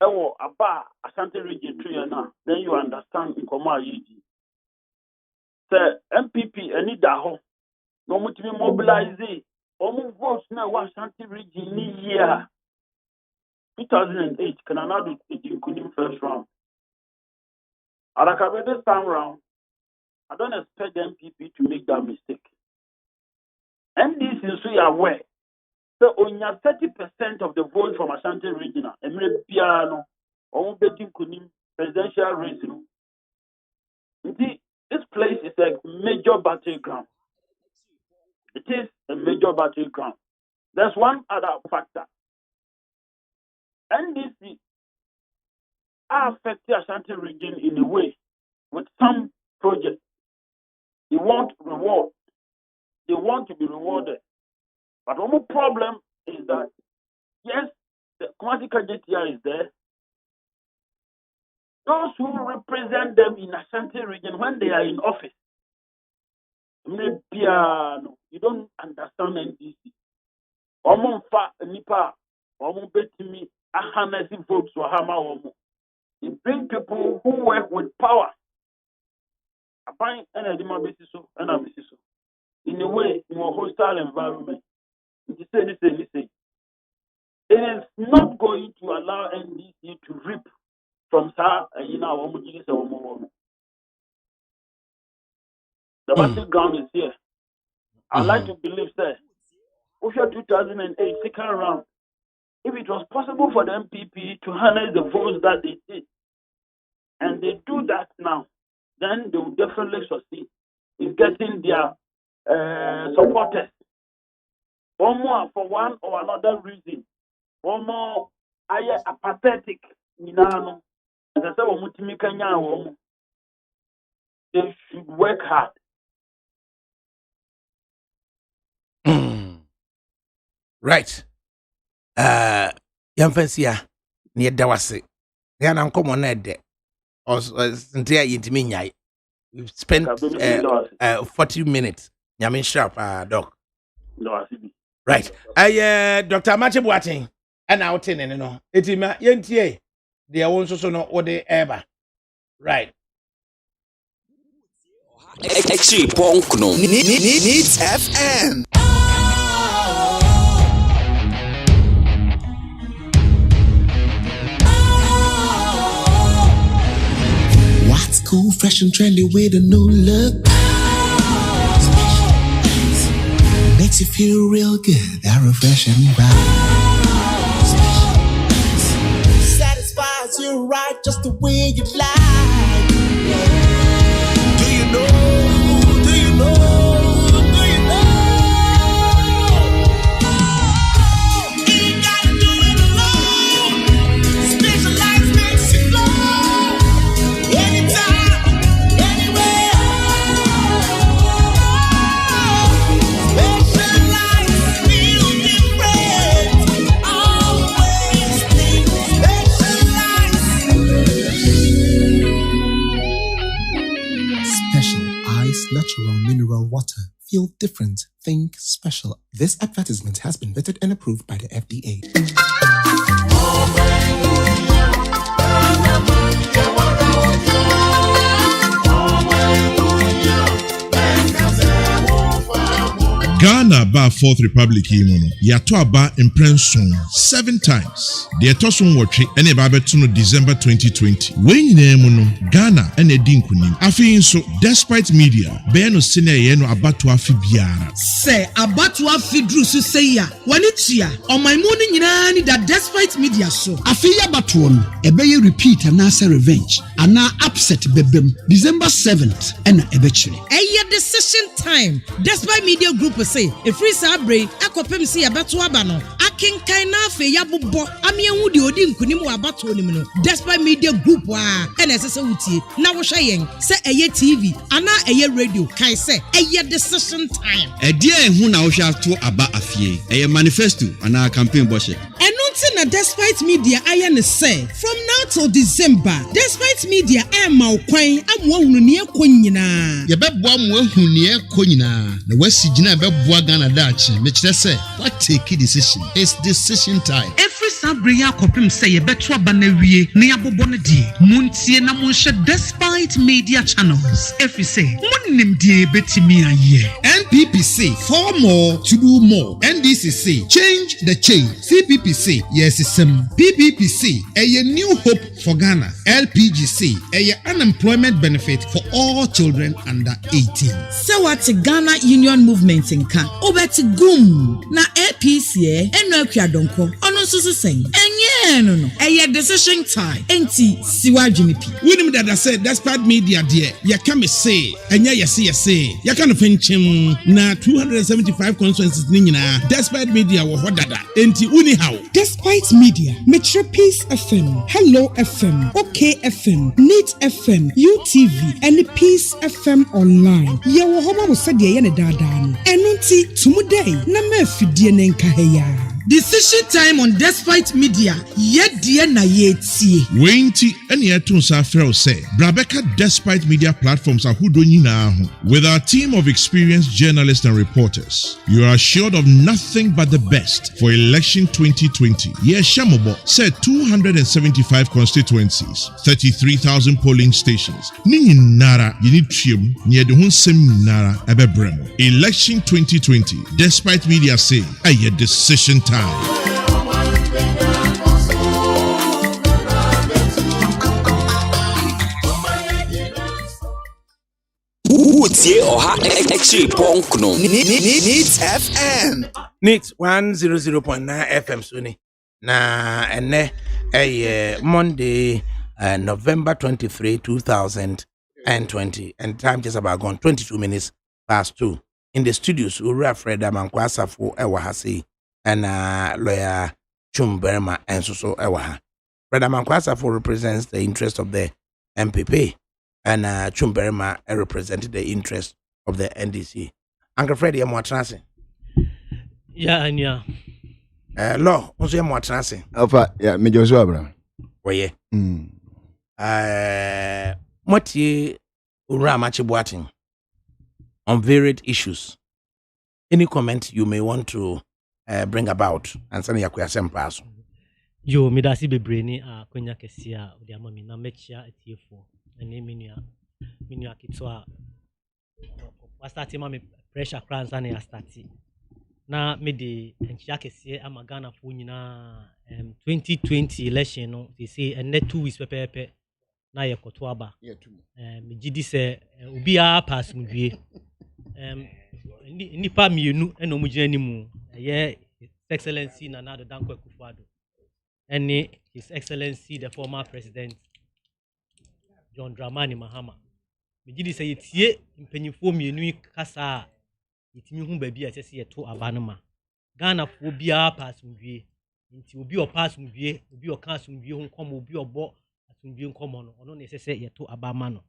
About Ashanti region to now, then you understand in Koma Yiji. The MPP and Idaho, no much be mobilized. Almost votes now Ashanti region year 2008. Can another including first round. ADAKABRI this time round, I don't expect the MPP to make that mistake. And this is so you're aware. So only 30% of the vote from Ashanti region, Emre Piano, or betting Kunim presidential race. This place is a major battleground. It is a major battleground. There's one other factor. NDC affects the Ashanti region in a way with some projects. They want reward. They want to be rewarded. But one more problem is that, yes, the Kumasi JTI is there. Those who represent them in Ashanti region when they are in office, you don't understand NDC. Omo fa nipa, omo betimi ahanesi votes wahama omo. They bring people who work with power. In a way, in a hostile environment. It is not going to allow NDC to reap from the battleground is here. I like to believe that over 2008 second round, if it was possible for the MPP to harness the votes that they did, and they do that now, then they will definitely succeed in getting their supporters. One more for one or another reason. One more apathetic. They should work hard. Right. Yamfansia near Dawasi. Yan uncle on that. We've spent 40 minutes. Yamin sharp, doc. Right. Dr. Machibuating, and out in no. Etima yentie. They are also no or the ever. Right. FRIMPONG no. Needs FM. What's cool, fresh and trendy with a new look? Makes you feel real good, that refreshing vibe. Satisfies you right just the way you like. Do you know? Do you know? Do you know? You ain't gotta do it alone. Specialized makes you glow. Anytime, anywhere. Specialized feel different. Always think specialized. feel different, think special. This advertisement has been vetted and approved by the FDA. Ghana ba Fourth Republic imono yato aba imprenson 7 times. The etoson watche ene ba beto no December 2020. When nyina no Ghana ene di nkunim. Afi nso despite media be no sene ye no abatu afi biara. Say abatu afi dru so say ya. Wani tia omanmu ni nyina ni that despite media so. Afi ya batuo no ebeye repeat and answer revenge. Ana upset bebem December 7th ena ebechire. Eye decision time. Despite media group say FRIMPONG akopem si abato aba no akenkan na afe yabobo amienwu de odi nkunim wa abato nim no despite media group a ena sese wutie na wo hwe yen se eye TV ana eye radio kai se eye decision time edi ehun na wo hwe ato aba afie eye manifesto ana campaign boshe enunti na despite media aye ne say from now till December despite media ma okwan amwo hunu ne ekonyina ye beboa mo ehun ne ekonyina na wasigina beboa Ghana dachi mekire say what take decision it's decision time. FRIMPONG akopem say ye beto aba na wie ne yabobo ne die muntie na monhye despite media channels say munnim die betimi aye. NPPC for more to do more. NDCC change the change. CPPC yes sim. PPPC a new hope for Ghana. LPGC a unemployment benefit for all children under 18. So what Ghana Union Movement nka obeti gum na APC eno akwa donko ono susu sen enye no eye decision time enti siwadwini pi Winim that I said despite media dear ya can say enye yesi ya kan finchim na 275 constituencies ni nyina despite media wo hodada enti uni how Despite media, Metro Peace FM, Hello FM, OK FM, Neat FM, UTV, and Peace FM Online. Yewo homa mo sadia ye ne dada no. Enunti tumuday na mafidie ne nkaheya. decision time on despite media ye die na ye tie Wenti ene eto sa frɛ say Brabeka despite media platforms ahodo nyinaa ho. With our team of experienced journalists and reporters, you are assured of nothing but the best for election 2020. Yes, Shamobo said 275 constituencies, 33,000 polling stations. Ni nyinara yini twiem nye de ho nsɛm nyinara ɛbɛbrɛ mo. Election 2020 despite media say a decision time. Utie oha extra punk no. Needs FM. Neat 100.9 FM Suni. Na ene Monday November 23 2020 and time just about gone 22 minutes past 2 in the studios Ura Freda Mankwasa for Ewahasi and lawyer Chumberma and so Ewaha. Freda Mankwasa for represents the interest of the MPP and Chumberma represented the interest of the NDC. Uncle Freddy Amwatrasi. Yeah, and yeah. Law, also Amwatrasi. Alpha, yeah, Major Swabra. Where Moti Ura Machibuating on varied issues. Any comment you may want to bring about and send your question pass. Yo, midasi bebreni a konya kesia odi amami na mechia etiefo ene minua kitwa wa start ma me pressure crans na ya start na me de enchia kesie ama Ghana fo nyina 2020 election no they say and 2 weeks pepepe na ye koto aba me gidi se obi a pass mudwie nipa mienu eno mu gina nimu ye excellency na Nana Danko Akufo-Addo and His Excellency the former president John Dramani Mahama. Me gidi say yetie mpanyimfo mienu kasa yetimi hu ba bia sese yeto abanoma Ghana fo bia pass mudwie nti obi o pass mudwie obi o kan mudwie hu nkomo obi obo asumdwie nkomo no ono ne sese yeto abama no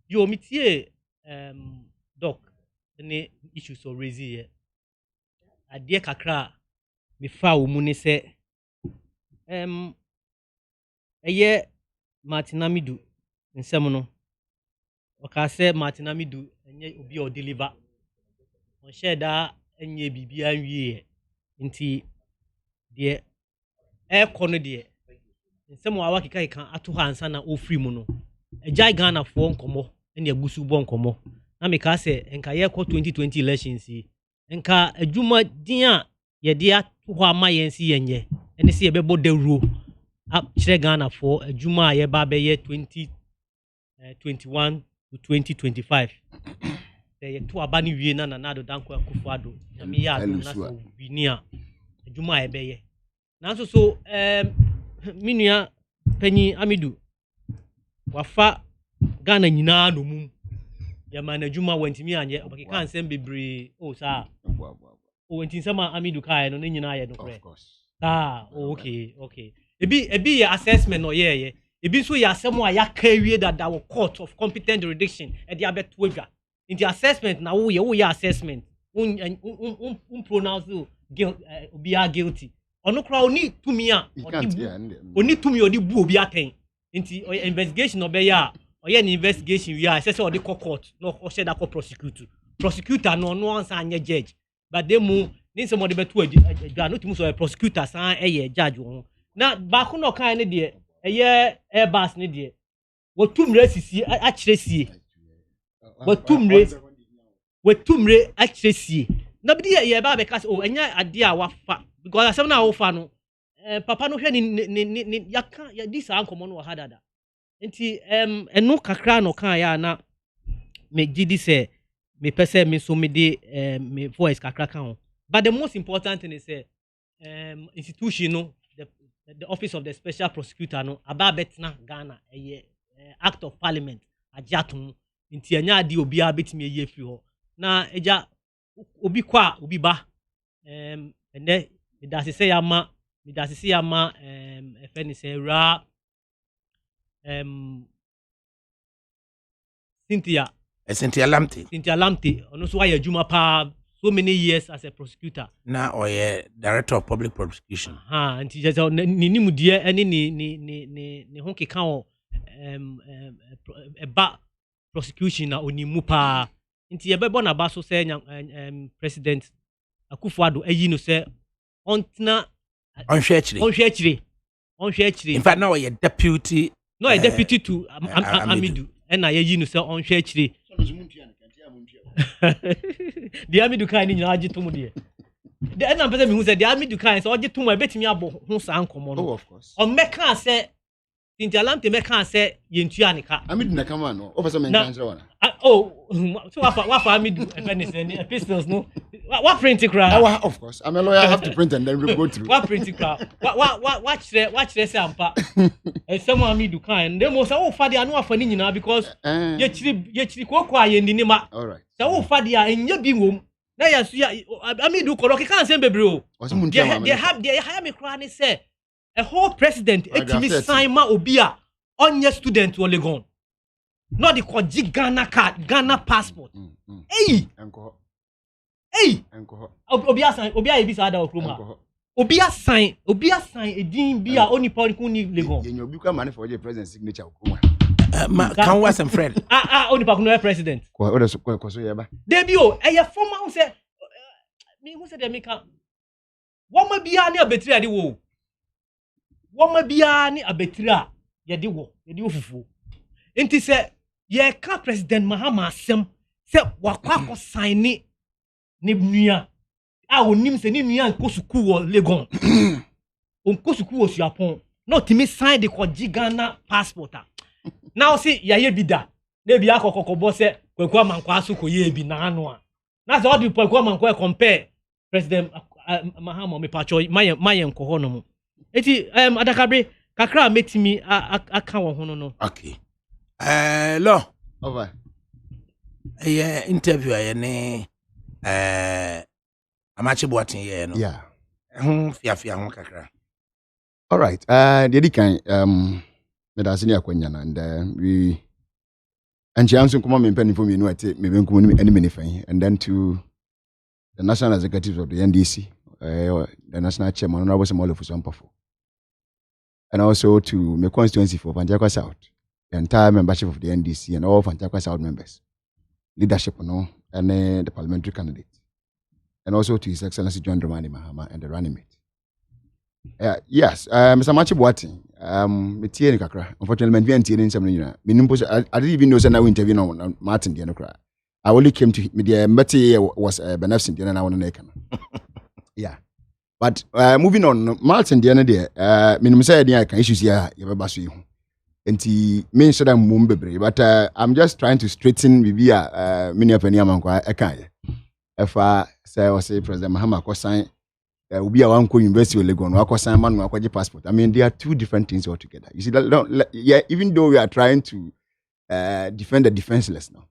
yo mitie doc ne issues so raise here adie kakra me fa wo mu ne se eye Martinamidu nsem no o ka se Martinamidu enye obi o deliver on share that enye bibia wie nti de e kono de nsem wa wakeka kan ato hansa na ofri mu no ejai Ghana fo nkomo ene agusu bo nkomo na me ka se enka ye ko 2020 elections yi enka adwuma din a ye de ato ama yensi yenye ene se ye bebo dawro kire Ghana fo adwuma a ye ba be ye 2021 to 2025 ye to aba ni wie na Nana Dankwa Akufo-Addo na me ya adum na so wini a adwuma a ye be ye nanso so minua panyi Amidu wafa Ghana nyina no mum ya manajuma wantimi anye obakeka ansem bebre sa wantinsama Amidu kai no nyina ye no kre okay ebi ya assessment no ye ebi so ya asem a ya kawie that our court of competent jurisdiction e dia beto adwa into assessment na wo ye assessment pronounce obi are guilty ono kra oni tumi a oni tumi odi bu obi aten nti investigation no be ya oye an investigation we are say odi court no o say that prosecutor no answer anya judge but dem mu ni se mo de betu adwa no tumi so prosecutor san eye judge wo na ba ko no kan ne de eye airbus ne de wotumre sisi akyeresie wotumre akyeresie na bi ye ba be ka enya ade a wafa because asem na wo fa no papa no hwe ni yaka ya disa ankomo no hadada nti eno kakra no kan ya na me gidi se me pese me so me de me voice kakra kan ho but the most important thing is institution no the office of the special prosecutor no aba betna Ghana act of parliament ajatum nti anya ade obi a betimi eye firi ho na eja obi kwa obi ba ene midasise yama efenise ra Cynthia Lamte ono so why adwuma pa so many years as a prosecutor na oye director of public prosecution nti je ni nimudie ene ni ho keka o ba prosecution na onimu pa nti ye bebo na ba so say president Akufo-Addo ayi no say ontna onhwe akire in fact now oye deputy deputy to Amidu and I you know say onhwe akire the Amidu kan ni nyina agitum de the na person me hu say the Amidu kan say ogitum e betimi abo ho san komo no of course o meka say Cynthia Lamte meka say yentu anika Amidu na kama no o person me kan say wana so what Amidu efenise epistles no what print cra of course I'm a lawyer I have to print and then we go through what print cra what say ampa some Amidu kan dem say wo fa dia no afa ni nyina because ye chiri kokko ayendi ni ma all right say wo fa dia enya bi wom na ya so ya Amidu ko loki kan say bebre o they hire me cra ni say a whole president etimi sign ma obi a onye student wo Legon not the koji Ghana card Ghana passport hey obi a ebi sa ada okroma obi a sign edin bi a oni pon ni Legon ye obi kwa man for the president signature okroma can was some friend oni pa no president ko so ye ba debi o eye former who say me who say dem ka wo ma bia ni abetiri ade wo wo ma bia ni abetiri a ye de wo fufu enti se ye ka president Mahama asem se wakwa sign ni nua a onim se ni nua nkosuku wo Legon onkosuku wo Suapon not me sign the koji Ghana passport now see ye bida na bi akokoko se kwaku amankwa so koye bi na anu a na so odi kwaku amankwa compare president Mahama me pacho maye nkoho no mu eti adakabri kakra metimi aka wo ho no okay lo over interview aye ne amache boatin ye no yeah fiafia ho kakra all right the kan me da senior kwanya na and we and she answer come me pen for me no ate me ben come any many fan and then to the national executives of the NDC the national chairman honorable Samuel Ofusu-Ampofo and also to my constituency for Fanjakwa South the entire membership of the NDC and all Fanjakwa South members leadership no and the parliamentary candidate and also to His Excellency John Dramani Mahama and the running mate. Yes, Mr. Machi Boating, unfortunately, I didn't even know that I interviewed on Martin Dianocra. I only came to media, Matty was beneficent, and I want to yeah. But moving on, Martin Diana, minimum say I can issues here, you have a basu. And he mentioned that Mumbebre, but I'm just trying to straighten Vivia, many of any amount. I can't. If I say President Mahama ko sign, will be a one university with Legon, or sign man, or passport. I mean, there are two different things altogether. You see, yeah, even though we are trying to defend the defenseless now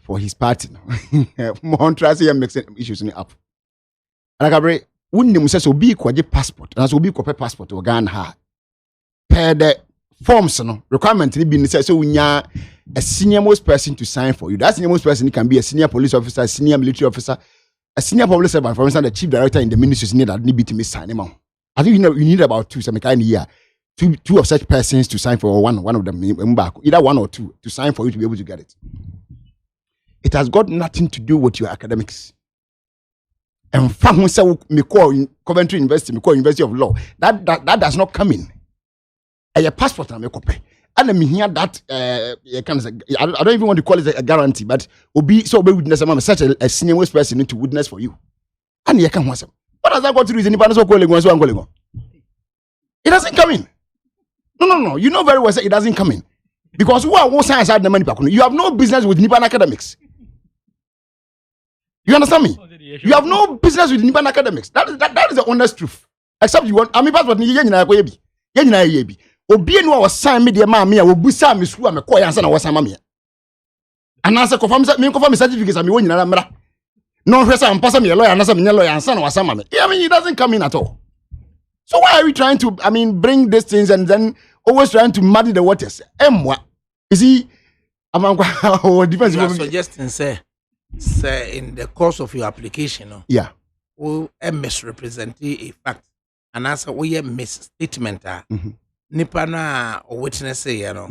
for his party, Montrasi and mixing issues in up. ADAKABRI, wouldn't say so be quite passport, and as will be copy passport or Ghana ha. Per the forms, no requirement to be necessary. So we are a senior most person to sign for you. That senior most person can be a senior police officer, a senior military officer, a senior public servant, for instance, the chief director in the ministry need that need to be sign him out. I think you need about two some kind of year, two of such persons to sign for one of them either one or two to sign for you to be able to get it. It has got nothing to do with your academics. And from who say me call Coventry University, me call University of Law. That does not come in. A passport and a copy. And I mean here that I don't even want to call it a guarantee, but be witness such a senior most person to witness for you. And you can want some. What does that got to do with anybody so calling one so I'm calling on? It doesn't come in. No. You know very well it doesn't come in. Because who are science had the money back? You have no business with Nipan academics. You understand me? You have no business with Nipan academics. That is the honest truth. Except you want passport ni yebi. Obi enu was sign me the man me will be sign me school me call answer na was sama me. And answer confirm me certificates am won nyina mra. No hwesa am pass me lawyer answer me lawyer answer na was sama me. I mean it doesn't come in at all. So why are we trying to bring these things and then always trying to muddy the waters? Emwa. You see difference you are suggesting say in the course of your application yeah we misrepresent a fact and answer we misstatement nipa na witness say or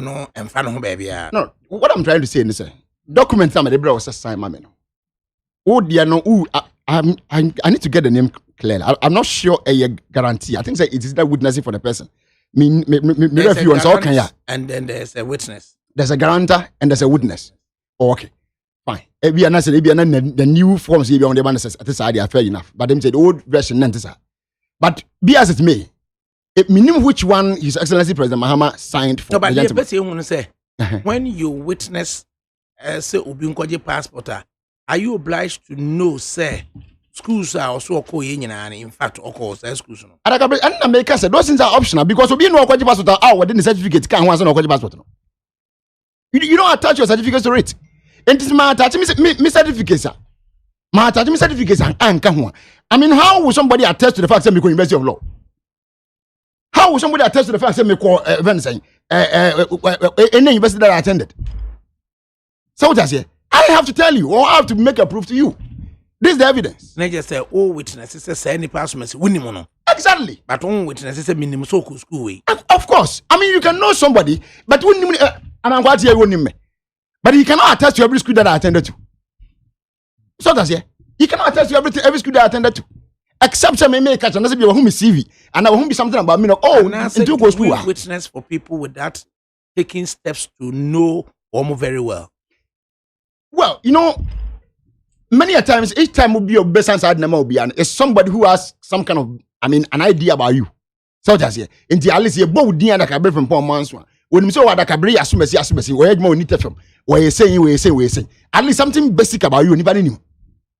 no emfa no baby. No, what I'm trying to say is document some the was sign mama no. Oh dear no I need to get the name clear. I'm not sure a guarantee. I think say it is that witnessing for the person. Me review on so can ya. And then there's a witness. There's a guarantor and there's a witness. Oh, okay. Fine. The new forms on the man says this idea fair enough. But them said the old version none. But be as it may, it meaning which one His Excellency President Mahama signed for. No, but the best you want to say when you witness say Obinkwaje passport, are you obliged to know say schools are also in fact schools no? ADAKABRI and America said those things are optional because Obi no Okwaje passport within the certificate can once no Okwaje passport no. You don't attach your certificates to it. And this my attach me certificates. My attach me certificates and can one. I mean, how will somebody attest to the fact that me go University of Law? How will somebody attest to the fact that me call any university that I attended? So what I say, I have to tell you, or I have to make a proof to you. This is the evidence. They just say, oh, witnesses say any person winning mono. Exactly. But one witnesses say minimum so school way. Of course. I mean, you can know somebody, but when and I'm going to hear me. But he cannot attest to every school that I attended to. So that's it. He cannot attest to every school that I attended to. Except some may catch another people whom is CV and I won't be something about me. Into go school. Witness for people with that taking steps to know Omo very well. Well, you know, many a times each time will be your best answer is somebody who has some kind of an idea about you. So that's it. In the Alice, you both dear ADAKABRI from Paul Manso. When you say ADAKABRI, assume where more need to from where you say at least something basic about you, anybody knew.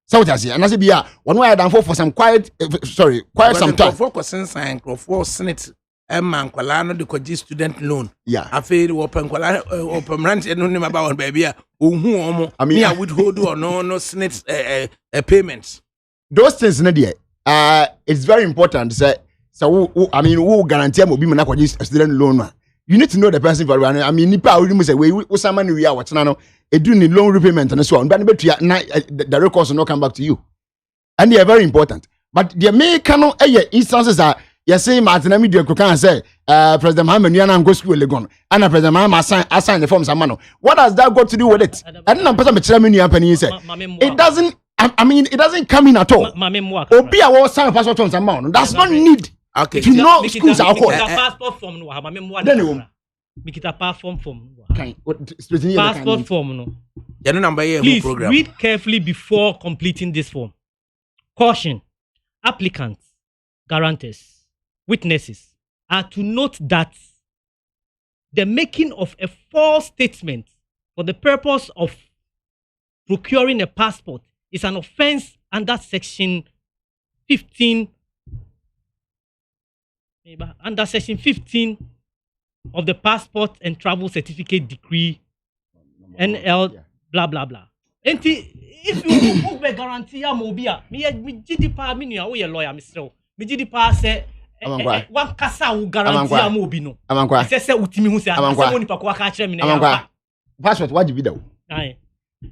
So that's it. And I say, yeah, one way I done for some quiet some time. Focus sign for Senate. Man, Kwalano the Koji student loan. Yeah. I feel open branch and no about baby. I mean, I would hold or no Senate payments. Those things, Nadia, it's very important. So, who guarantee will be a student loan? You need to know the person very well. I mean, Nipa will say, we someone we are what's now a doing loan repayment and so on. But the records will not come back to you. And they are very important. But the American instances are. Yes, say Martin Amidio can say, President Mahama Niana go school Legon, and President Mahama assign the forms Amano. What has that got to do with it? I don't know, person it I mean, it doesn't come in at all. Obi a was sign passport on some amount. That's not need. Okay. To know schools are called. Passport form no. Mikita passport form. Passport form no. Please read carefully before completing this form. Caution: applicants, guarantors, witnesses are to note that the making of a false statement for the purpose of procuring a passport is an offense under section 15 of the Passport and Travel Certificate Decree NL blah blah blah. And if you book a guarantee, me GD pa me nua we lawyer Mr. Me GD pa say one kasa wo guarantee amobi no. Say utimi hu say woni pa ko aka kire me na. Passport what be that?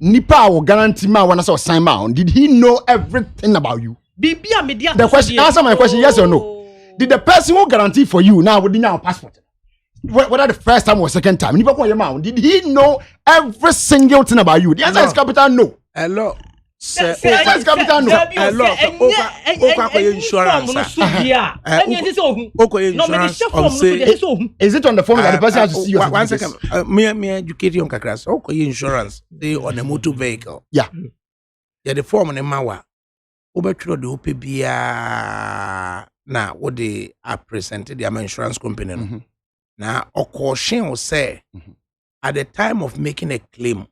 Nipa will guarantee ma when I saw sign ma. Did he know everything about you? The question, answer my question, yes or no. Did the person who guarantee for you now within your passport? Whether the first time or second time, did he know every single thing about you? The answer is capital no. Hello. Is it on the phone that the person has to see you? 1 second. Me educate you on kakras. Insurance. They on a motor vehicle. Yeah. Yeah, the form on the mawa. Obetro de opebia na what they are presented the insurance company. Now, caution will say at the time of making a claim.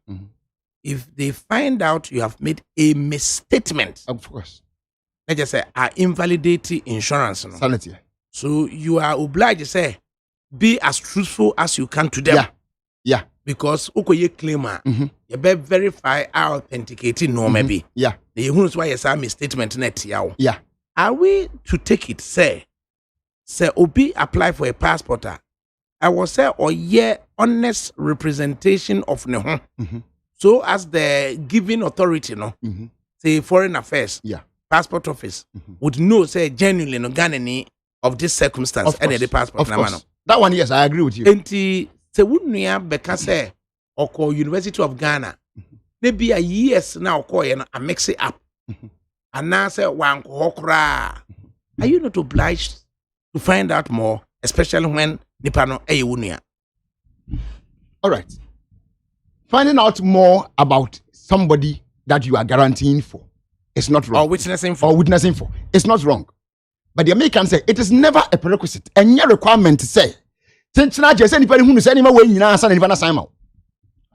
If they find out you have made a misstatement, of course, let's just say, invalidating insurance. No? Sanity. So you are obliged to say, be as truthful as you can to them. Yeah. Because you claimer, you better verify our authenticating no maybe. Yeah. The who's why you say misstatement net yaw. Yeah. Are we to take it? Say, Obi apply for a passport. I will say, honest representation of no. So as the giving authority, say Foreign Affairs, Passport Office, would know, say genuinely no Ghanaian of this circumstance and the passport. Of course. That one, yes, I agree with you. And say wouldn't you beka say or call University of Ghana, maybe a years now call and mix it up. And now say one kokra. Are you not obliged to find out more, especially when Nipano Ayunia? All right. Finding out more about somebody that you are guaranteeing for is not wrong. Or witnessing for. It's not wrong. But the Americans say it is never a prerequisite. And your requirement to say, since I just anybody who is anywhere when you know, son, if I'm not I'm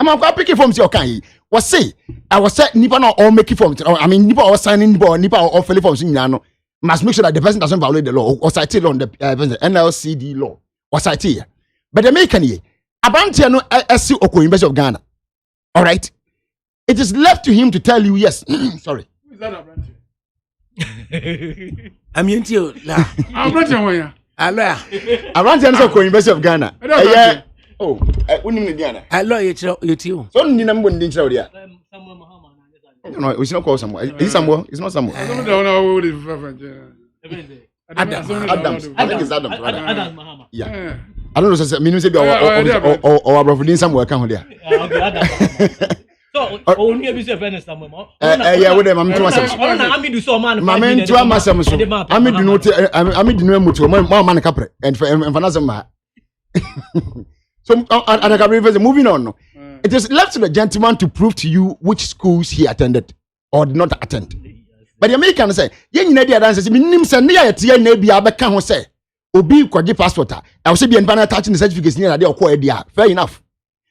going to pick it from your kind. Was say, I was saying, Nipa or make it from, I mean, Nipa or signing Nipa or filling from Signano must make sure that the person doesn't violate the law or cite it on the NLCD law or cite here. But the American here, Abantiano SC Oko University of Ghana. All right. It is left to him to tell you, yes. Sorry. Who is that Abranti? I'm into Abranti. Abranti is Oko University of Ghana. Oh, we need Ghana. Hello, you too. So, you know, we didn't show you. No, it's not called somewhere. It's somewhere. It's not somewhere. I don't know who Adams. I think it's Adams. Adams Mahama. Yeah. I don't know. So, meaning say or brother somewhere come there. Okay, Adams. So, only be friend somewhere. Yeah, with them. I'm too much. I'm do so man. I'm too much. I'm do not. I'm do no mutual. My man capre and for Vanazama. So, ADAKABRI, moving on. It is left to the gentleman to prove to you which schools he attended or did not attend. But the Americans say, "Yen na dia dance me nim se na ya tie na bia be ka ho say obi kwaje passport I will say be en attaching the certificates near dey call dia. Fair enough.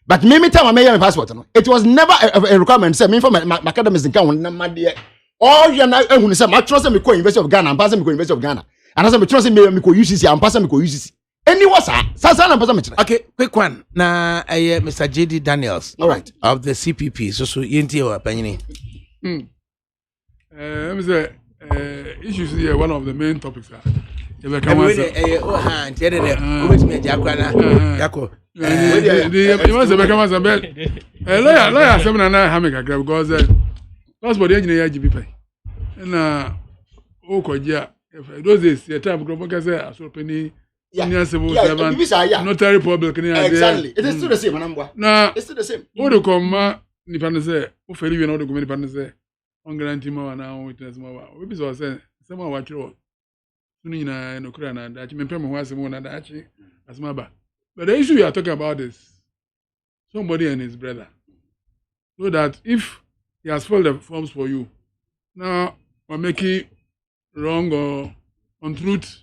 But me time I my passport no. It was never a requirement say me for my academics in kan na ma dey. All you na ehunu say ma trust me go University of Ghana, pass me go University of Ghana. And I say me trust me go UCC, and pass me go UCC. Anyway, sir. Okay, quick one. Now, Mr. J.D. Daniels. All right. Of the CPP. So yenti or penny. Issues here. One of the main topics. The passport engineer GP. And those days, the time of say so penny. Notary public. Exactly. It is still the same number. Nah, it's still the same. What do come? Nipane say, who fail you know the government say. on guarantee more now witness more. We be so say someone watch you. Soon no kura na that me pay me ho asem na that as my ba. But the issue we are talking about is somebody and his brother. So that if he has filled the forms for you, now we're making wrong or untruth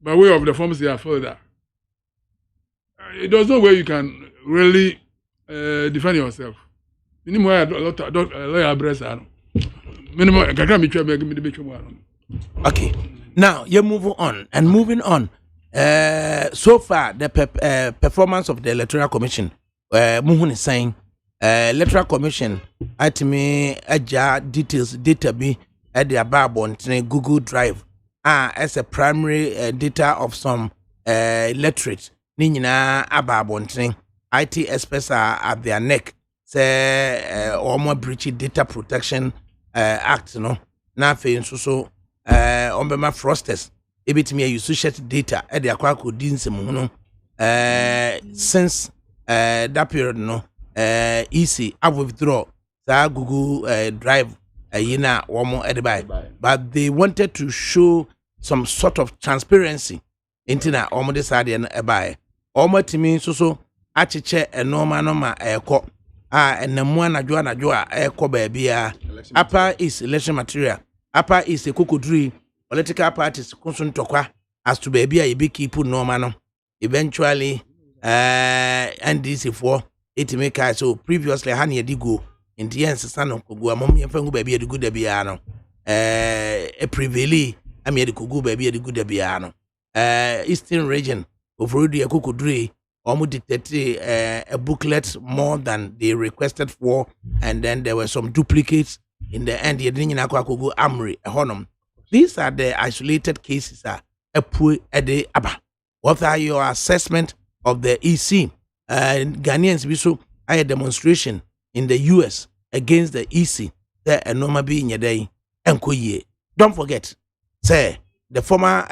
by way of the forms they have filled out. There's no way you can really defend yourself. Minimum lawyer address. Okay. Now you move on and moving on. So far the performance of the Electoral Commission, Muhun is saying, Electoral Commission at me details data be at the above on Google Drive as a primary data of some electorate. Nina ababonting IT experts are at their neck. Say or more breach data protection act no na fe so ombema frosters ebitimi use share data e de akwa ko dinsem no since that period no easy have withdraw that Google Drive yina womo edibai, but they wanted to show some sort of transparency into na omo decide na ebai omo timi so achiche enoma eko enamu anadwo eko ba bia upper is election material, upper is a kokodri political parties kunsun tokwa as to baby a be keep normal no eventually NDC for it make so previously hani edigo in the end sano kogu amom yemfangu baby edigo da bia no e prevailing am yedikogu baby edigo da bia no eastern region of Rudy Kokudri almost dictated a booklet more than they requested for, and then there were some duplicates in the end. Amri honum. These are the isolated cases. What are your assessment of the EC? Ghanaians we saw a demonstration in the US against the EC. There and no be in your day. Don't forget, say the former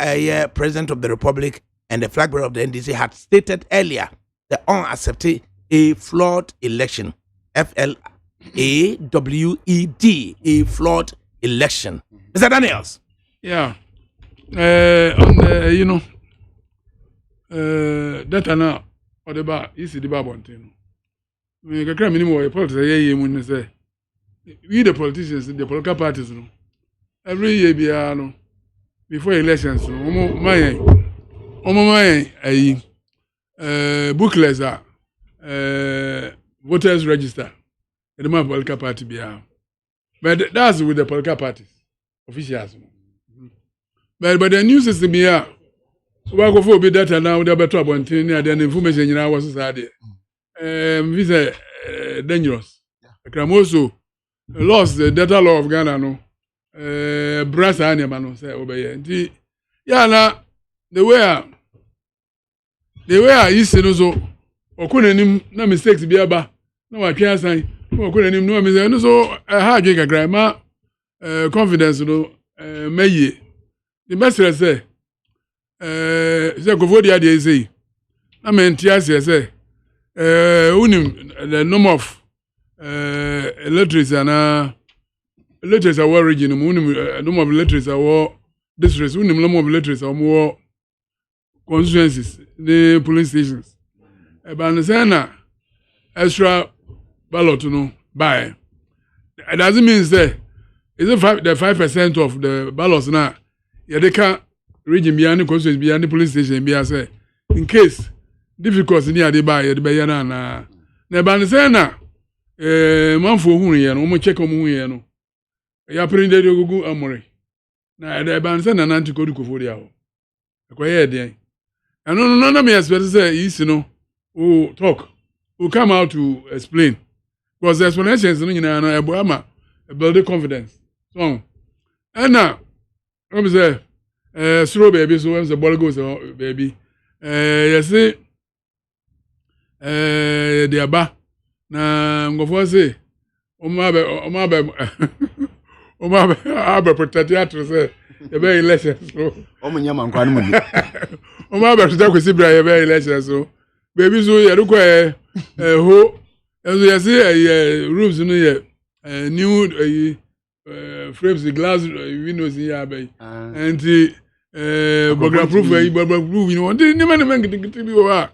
president of the Republic and the flag bearer of the NDC had stated earlier the unaccepted a flawed election. FLAWED, a flawed election. Mr. Daniels. Yeah. On the, that now, or the bar, is the bar one thing. We can cram anymore. Politics, when say we the politicians, the political parties, every year, before elections, booklets are voters register in the political party behind. But that's with the political parties, officials. But the new system here, we go for bit data now, the better about the information in our society. This is dangerous. I'm also lost the data law of Ghana, no. Brass animal, say, obey. Yeah, now, the way I used to know so, or couldn't no mistakes be about no, I can't say, or couldn't know me. No, so I had a grandma confidence, may the best say, go for the idea, say, I mean, TS say, the number of literacy and literacy are origin, number of literacy are districts, number of literacy are more constituencies, the police stations. But the extra ballot, buy. It doesn't mean say it's the 5% of the ballots now. Yeah, they can't region beyond the constituency, beyond the police station. Be say in case difficulty near the buy, the buyer na. The banana, man for who you know, check on who you know. You are printing the Google Amory. Now the banana and anti code for the hour. Quiet, dear. And none of me expect to say, who talk, who come out to explain. Because the explanations, build confidence. So, and now, I'm say, slow baby, so when the ball goes, baby, you see, the Abba, now, go for say, Omabe protect to say, the very elections. Omunyaman kwanu Omabe to say, the very elections. So, baby, so you require who, as we see, rooms in the new frames the glass windows here by and the burger proof you know the man get be wa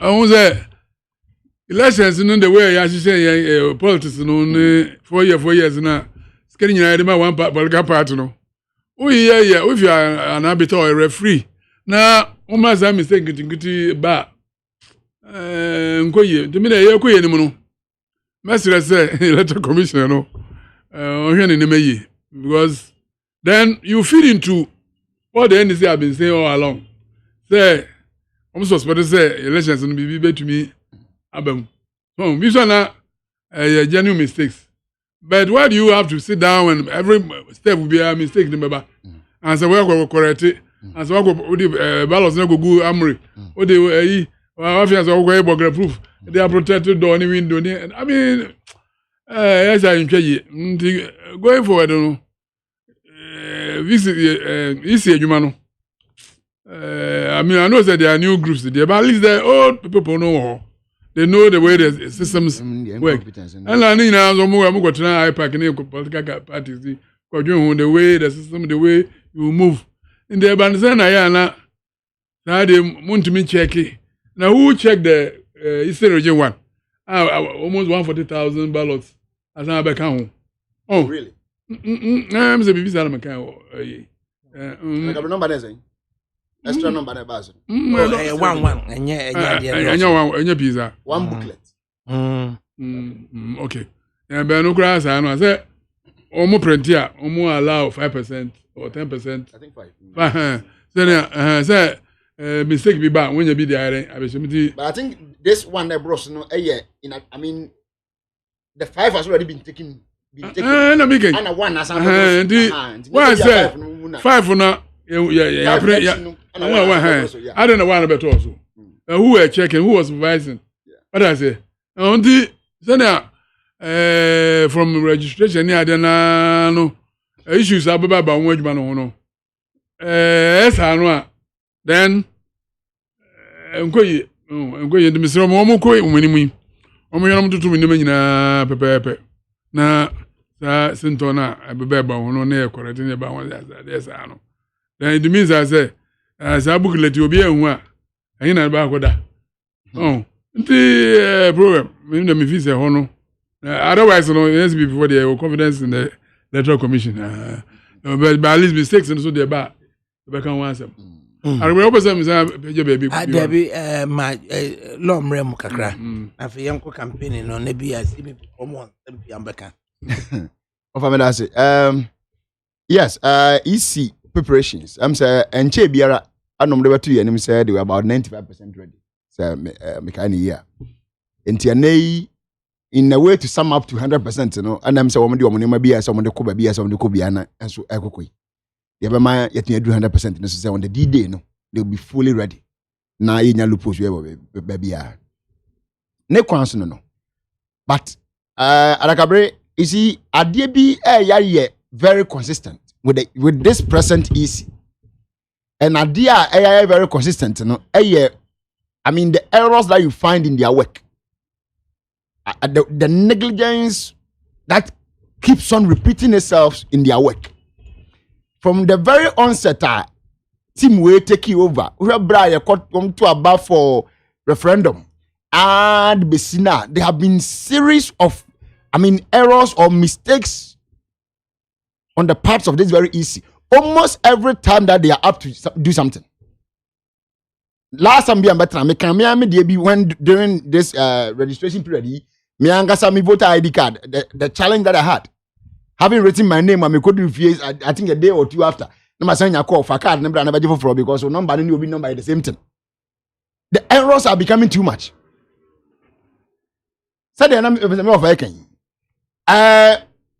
I won say elections no the way ya say politics no 4 years na skeri nyina dey ma one political party no oh yeah if you are an arbiter or a referee na o ma say mistake ngiti ba nkoye to me na ye koye ni mu no mesre say electoral commission no because then you feed into what the NDC have been saying all along. Say, I'm suspected say elections will be to me. Abem. So these are not genuine mistakes. But why do you have to sit down and every step will be a mistake? Remember, and so we will correct it. And so we will balance no go amri. What they after so we go proof. They are protected door any window. I mean. Yes, I enjoy going forward. This is human. I mean, I know that there are new groups there, but at least the old people know. They know the way the systems work. And I need now some more. I'm going to try political parties. The way the system, the way you move. In the Banzana, now they want to me check it. Now who check the Eastern region one? Almost 140,000 ballots. As I back home. Oh, really? I'm the baby Salama. Number extra number na base. One and yeah pizza. One booklet. Okay. And be no grass I know say omo print here, omo allow 5% or 10%. I think 5. Say mistake be bad when you be there. But I think this one that bros no I mean the 5 has already been taken. And one as why I say 5 now. Yeah. I don't know why about also. Who were checking? Who was supervising? What I say? On the from registration, no issues about one man. Yes, I know. Then I'm going to Miss Romo winning. I'm to me pepe. Na Sintona, I be no near correcting about one. Yes, I know. Then it means I say, as I book let you be a one. I ain't about that. Oh, the program, when the fees are honor. Otherwise, no, it has to be before they have confidence in the electoral commission. But at least mistakes and so they're bad. They can answer. I remember some baby. My long rem kakra. I feel young campaigning on maybe I see me come on Ambeka. Yes, EC preparations. I'm saying, and Che Biara, I know they 2 years, and said they were about 95% ready. So, Mekani year. And TNA, in a way to sum up to 100%, you know, and I'm saying, woman, maybe as someone the Kobe, be as someone the Kobiana, and so Ekokoi. The Bama yet do 100% necessary on the D-Day, no, they'll be fully ready. Now, in your lupus, baby. No question, no. But, ADAKABRI, you see, ADABI very consistent with this present EC. And ADA very consistent, you know. I mean, the errors that you find in their work, the negligence that keeps on repeating itself in their work. From the very onset, team will take you over. We have come to about for referendum and Besina. There have been series of, errors or mistakes on the parts of this very easy. Almost every time that they are up to do something. Last time, when during this registration period, me voter ID card. The challenge that I had. Having written my name, I could refuse. I think a day or two after. No, my son, you call for card number never give for because so number will be number the same thing. The errors are becoming too much. So the number of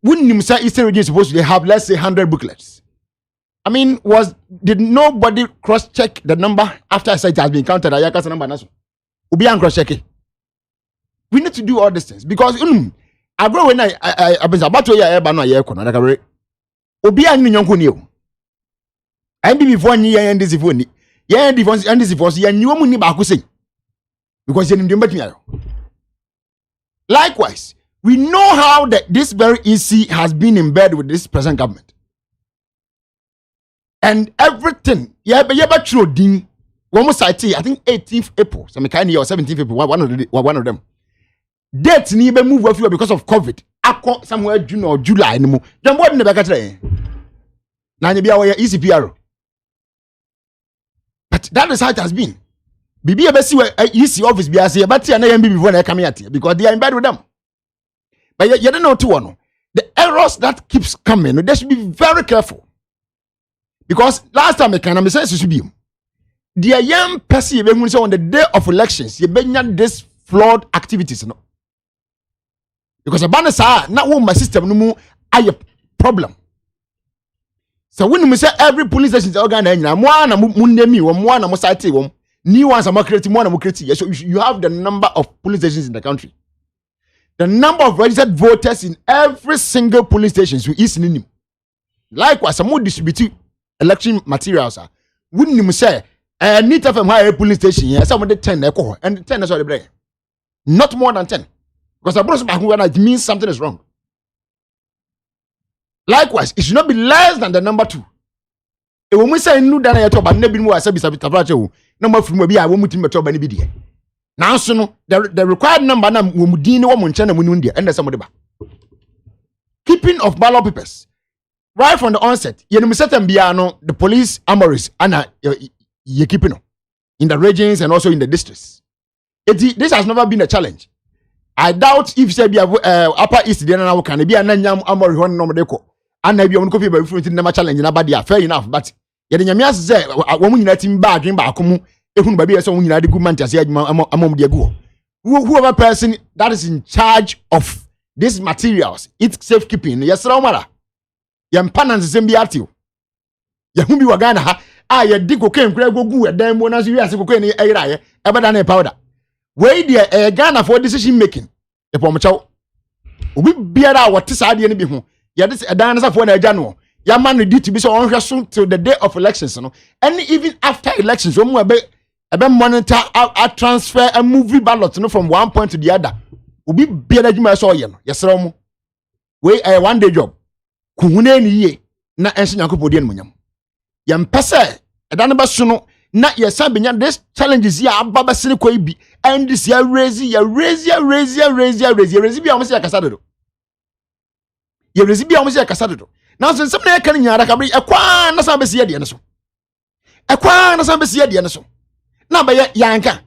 wouldn't you say Eastern region supposed to have, let's say, 100 booklets? Did nobody cross check the number after a site has been counted? Ayaka's number naso. Ubi cross check it. We need to do all these things because I go when I was about to hear about my ADAKABRI. Obi ani nyonko ni o. I be before ni yan this phone ni. Yan divorce and this divorce yan you mu ni ba ko say. Because you need to bet me. Likewise, We know how this very EC has been in bed with this present government. And everything, true ding. One site, I think 18th April, some kind of 17th April, one of them. Dates need to move off because of COVID. I somewhere June or July anymore. Then what in the back of the now you be our ECPR. But that is how it has been. BB EC office be as but and MB before they come here because they are in bed with them. But you don't know too one. The errors that keeps coming, they should be very careful. Because last time I can say should be the young person on the day of elections, you bring this flawed activities. No? Because a banner sa not one my system no more a problem. So when we say every police station is organized, one mundemi, one mosati, one new ones are creating one creating. So you have the number of police stations in the country. The number of registered voters in every single police station is in him. Likewise, some more distribute election materials. Wouldn't you say need to have a police station? Yes, some of the 10 and 10 is all the brain. Not more than 10. Because I brought back when it means something is wrong. Likewise, it should not be less than the number 2. When we say no dana yato ba nebi mu asabi sabi tafrache wo number from bi a wo mutim beto ba ne bi de. Now so no the required number na wo mudin ne wo mo nche na munu ndia enda some de ba. Keeping of ballot papers. Right from the onset, you certain no the police armories and you keeping in the regions and also in the districts. This has never been a challenge. I doubt if say be upper east there now can be an armory one no deko. And maybe on coffee by different number challenge na bad fair enough, but yet the nyamia say when you team bag dream back come ehun baby so when you the good man to say among the go. Whoever person that is in charge of these materials, it's safekeeping. Yes, Ramara. Yampa nsem bi atio ya hu bi wagana ha ya di cocaine kura gogu edan mo na so wi ase cocaine eyira ye ebeda na powder we dey Ghana for decision making e pom chaw obi biara what sa ade ne bi ho ya dis edan na safo na agya no ya man duty bi so on hwe so till the day of elections no and even after elections we mo ebe monitor a transfer a movie ballot no from one point to the other obi biara djuma so ye no yesra mo we one day job kuhune ni ye na enso nyakopo die nmunyam ya mpese eda ne beso no na ye san benya this challenges ya ababa sene koi bi and this ya raise bi amse ya kasa dodo ya raise bi amse ya kasa dodo na so nsem na ya kan nyaara kabri ekwa na san besi ye de ne so ekwa na san besi ye de ne so na ba ye yanka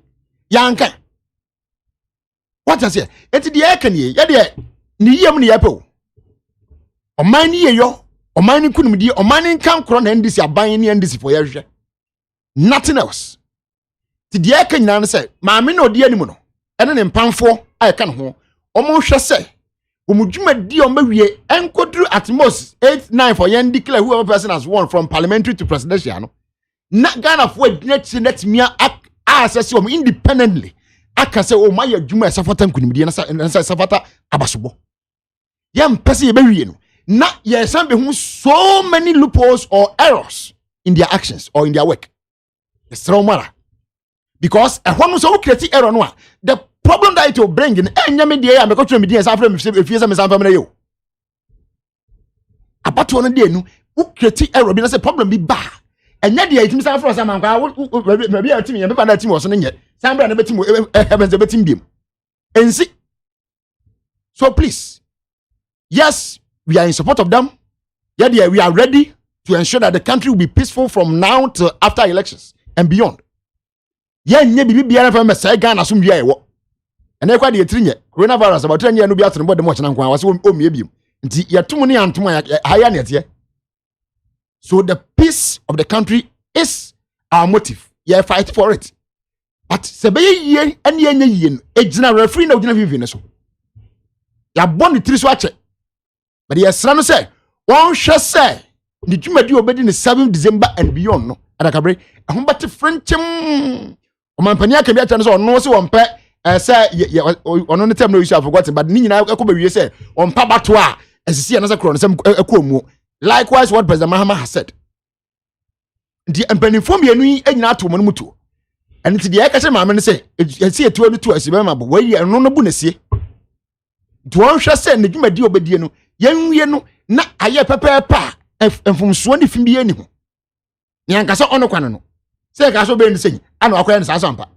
what I say enti de ya kan ye de ni yem ni ya pe Oman ni yo, oman ni kunumdi, oman ni kan kro na ndisi aban ni ndisi for yehwe. Nothing else. Ti de aka nyina say, maame na odi animu no. Ene ne mpanfo ay kan ho. Omo hwe say, omudwuma di o mawie enkodru at most 8-9 for yen declare whoever person has won from parliamentary to presidential no. Na Ghana for net mia access o independently. Aka say o maye adwuma esafata kunumdi na safata abasobo. Yam pese ye bewie no. Na yes, some so many loopholes or errors in their actions or in their work. It's wrong matter. Because a one so create error no. The problem that it will bring in any media am go media after if you say family you. About one day no, who create error be na say problem be bad. And yet the team say for some maybe a team you be na team was no yet. Some brand be team heavens be team dem. And see. So please. Yes, we are in support of them. Yeah, we are ready to ensure that the country will be peaceful from now till after elections and beyond. Yeah, bibi biara fa mesa Ghana so mwie ewo. Ene kwa de etrinye coronavirus about 10 years no bi atene bode mo chena nkwa wase o mie biem. Nti yetum ne antom haya ne tie. So the peace of the country is our motive. Yeah, fight for it. But sebeye ye ene yenye ye no ejina referee na ojina vivi ne so. Ya bon ni tri so ache. But yes, no say, one shall say, the Jumadi obedi the 7th December and beyond. No, ADAKABRI, a humbati French. Omampania can be at or no so on pet, say, on the term no you have forgotten, but Nina Kobe say, on Pabatua, as you see another crown, some Kumu. Likewise, what President Mahama has said. The Empenifom Yanu and not to Manutu. And it's the Akasha Mamma say, it's here 22 as you remember, where you are no bonus. to one shall send the Juma Dio Bediano, young na aye papa and from Swanny Fimbiani. Yankasa on a canano. Say Casso Ben sing, and Aquan Sasampa.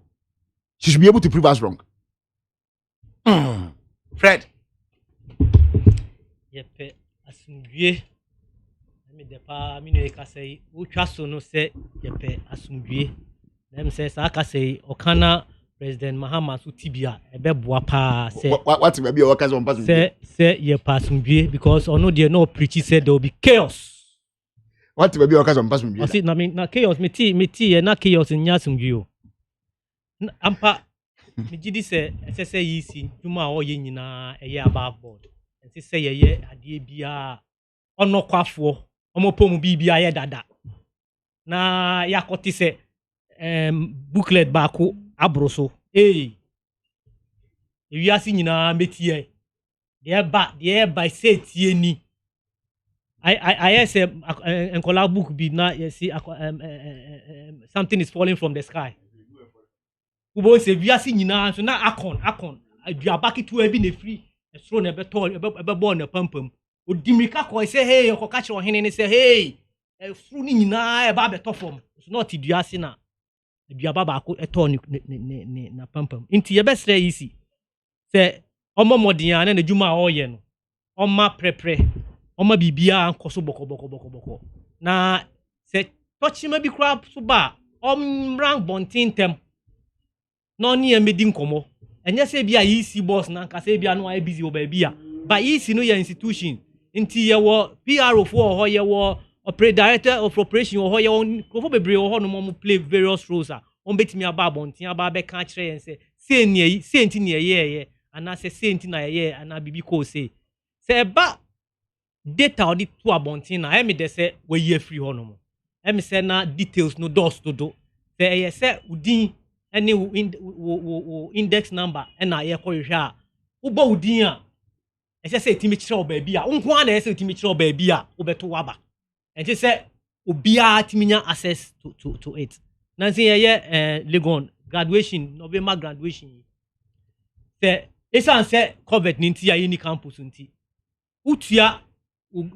She should be able to prove us wrong. Fred. Yepe asumdue. Me depa me no ka say utwa so no say yepe asumdue. Dem say sa ka say okana President Mahama so tibia ebeboa pa say what be be workers on pass say yepe asumdue because ono dey no preach said there will be chaos. What be workers on pass me? See na chaos me ti na chaos nya asumdue o. Ampa me gidi say yisi juma o ye nyina eye above board. Nti say ye ade bia ono kwafo omopom bibia ye dada na yakoti say booklet baako abroso ewiase nyina metie de ba say tie ni I say enkola book bi na you see something is falling from the sky ubo say wiase nyina so na akon aduabaki to ebi na free esro na ebe born na pampam odimika ko say hey okoka kire ohene ni say hey esro ni nyina e ba beto form so not duase na aduaba ba ko eto ni na pampam nti ye besre yisi say omo modin na juma oye no oma prepre oma bibia ankoso boko na say tochima bi kra so ba omran bontin tem no ni emedi nkomo enye say bia yisi boss na nka say bia no ay busy oba bia ba yisi no ya institution nti ye wo PRO for ho ye wo operate director of operation ho ye wo kofo bebre ho no mo play various roles on betimi aba bontin aba be ka kire yen say nti ne ye ana say nti na ye ana bibi ko say ba data audit to abontin na emi de say we ye free ho no mo emi say na details no dos do say ye say udin any index number and I hwa ubo udin a e say timi kire o ba bia unko ana say timi kire o ba bia ubeto waba and say obia timi nya access to it na say ye Legon graduation November graduation say esan say covid ninti ya ni campus nti utua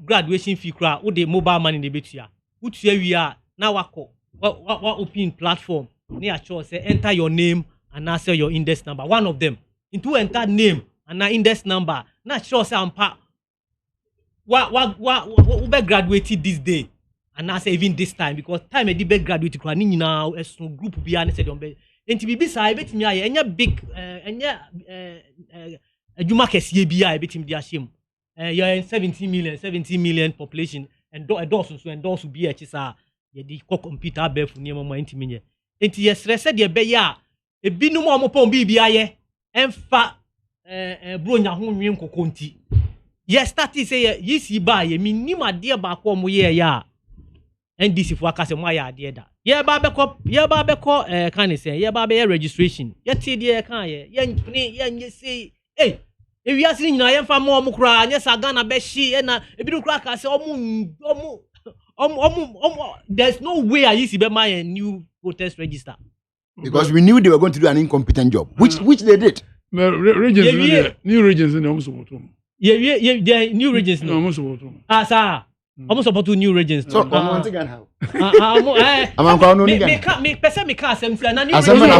graduation fee kra wo de mobile money de betua utua wi a na wako wa open platform ni a choose say enter your name and answer your index number one of them into enter name and index number na sure say ampa wa be graduated this day and now say even this time because time e di be graduate kra ni nyina esun group bia ne say don be enti bibi sai betimi aye enya big enya adwuma kese bia e betimi di ahyem you are 17 million population and endorse be chisa ye di computer abefu ni mama enti menye enti yesre se de be ya ebinum omopon bibia ye emfa bronya ho nwen kokonti ye start say yisi ba ye minim ade ba ko mo ye ya NDC for akase mo ya ade da ye ba be ko kan say ye ba be registration ye ti de kan ye nye say ewiase ni nyina yemfa mo omukura anya sagana be hye na ebidu kura ka se omu there's no way I used to be my new protest register because we knew they were going to do an incompetent job which they did new regions in almost the new regions no almost sir almost about new regions so once again how me person me can say na new everything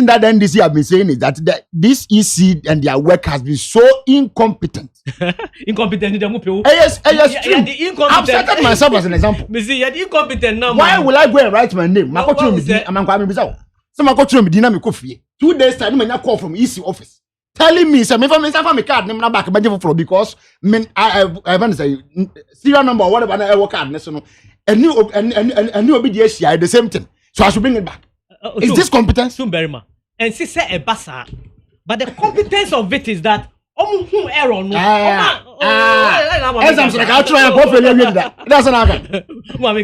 that NDC have been saying is that this EC and their work has been so incompetent them people yes I've set myself as an example me see you incompetent now why will I go and write my name makotu me di amankwa me bisa so makotu me di na me kofie 2 days time me call from EC office telling me say me for card name na back benje for because I want to say serial number or whatever na card ne so no and new obi dey share the same thing so I should bring it back is this competence soon very ma and see say e basa but the competence of it is that omu error no exams like I try and go failure that that's not mama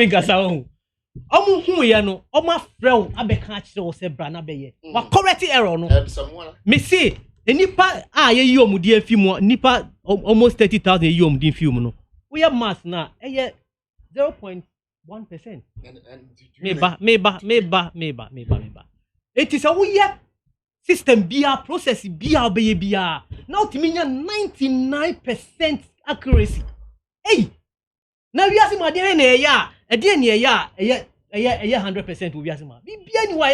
gasa o omu ye no oma frɛw abɛka kyerɛ wo sɛ bra na bɛyɛ wa correct error no me see enipa a ye yi omudi afi mu nipa almost 30,000 yi omudi afi mu no we have mass na eye 0.1% me ba it is a we system bia process bia obeye bia now timinya 99% accuracy hey na we asima de na eya e de na eya eye 100% we asima bia ni wa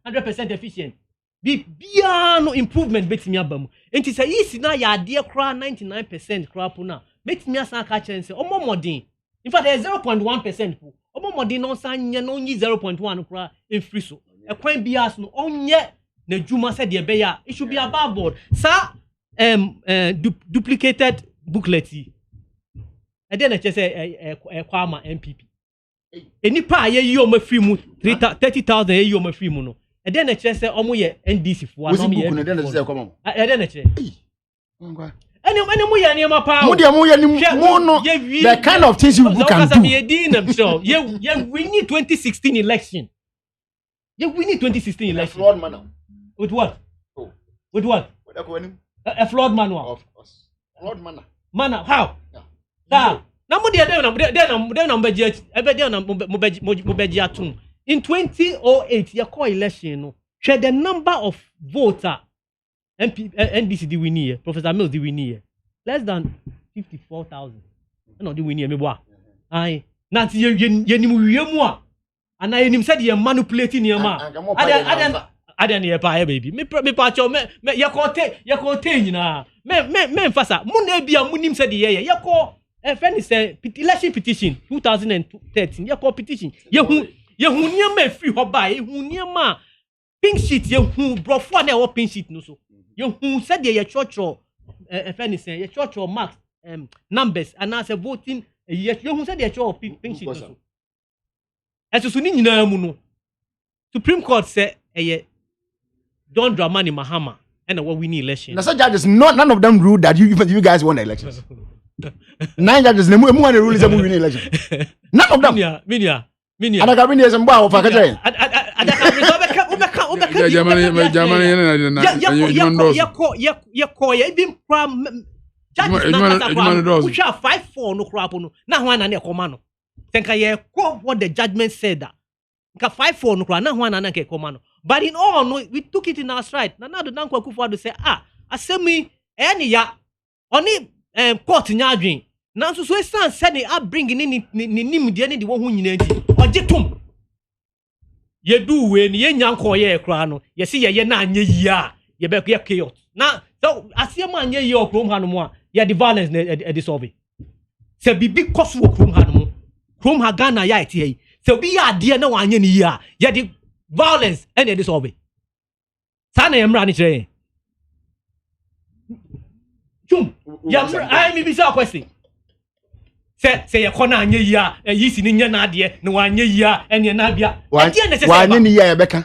100% efficient bia no improvement betimi abamu enti say isi na ya de kra 99% kra po na betimi asan ka chense omo modern in fact there 0.1% po omo modern no san nye no nyi 0.1 kra en free so e kwan bia so no onye na juma said the beya it should be above board sir duplicated booklet e then I say kwama MPP eni pa ye yi o ma free mu 30,000 ye yi o ma free mu no e then I say omo ye NDC fo na me book na say kwama e then I say eni mu ye ni ma pa mu de mu ye ni mu no the kind of things you can do we need 2016 election we need 2016 election fraud manner. With what? Oh. With what? A flawed manual. Of course. Flawed manner. Manner? How? Yeah. In 2008, your core election, share the number of voter NDC the winner, Professor Mills the winner, less than 54,000. No, the winner, me boy. Aye. Nanti ye ni mu and I him said ye manipulating your man. I don't hear pa baby. Me pacho me ya kote nyina. Me mfasa. Mu na bia munim said ye ya ko friend say election petition 2013. Ya ko petition. Ye hu niam free ho ba. Ye hu niam pink sheet ye hu brofo na wo pink sheet no so. Ye hu said ye church friend say ye church marks numbers and as a voting ye hu said ye church pink sheet no so. Esusu ni nyina mu no. Supreme Court say John Dramani Mahama and what we need election. Now, judges, none of them ruled that you guys won the elections. 9 judges, the rule is a winning election. None of them. Minia. ADAKABRI is a bar of a what the judgment said that. 5-4 no kra na ho anana ke koma no but in all no we took it in our stride na the Dankwa Akufo-Addo say asemi eni ya oni court nya adwen na so esan say ni bring ni nim de ni de wo ho nyina nti ojetom ye du we ni ye nyanko ye kra no ye se ye na anya yi a ye be ye chaos na so asem anya yi okrom ha no mo a ye the violence na dissolve se bibi koso okrom ha no mo krom ha Ghana ya eti so be ya dear no one year, yet the violence and it is over. Sana Emra ni chere. Chum, I may be so question. Say a corner nye ya, a yeast in your nadia, no one year, and your nabia. Why any year, Becca?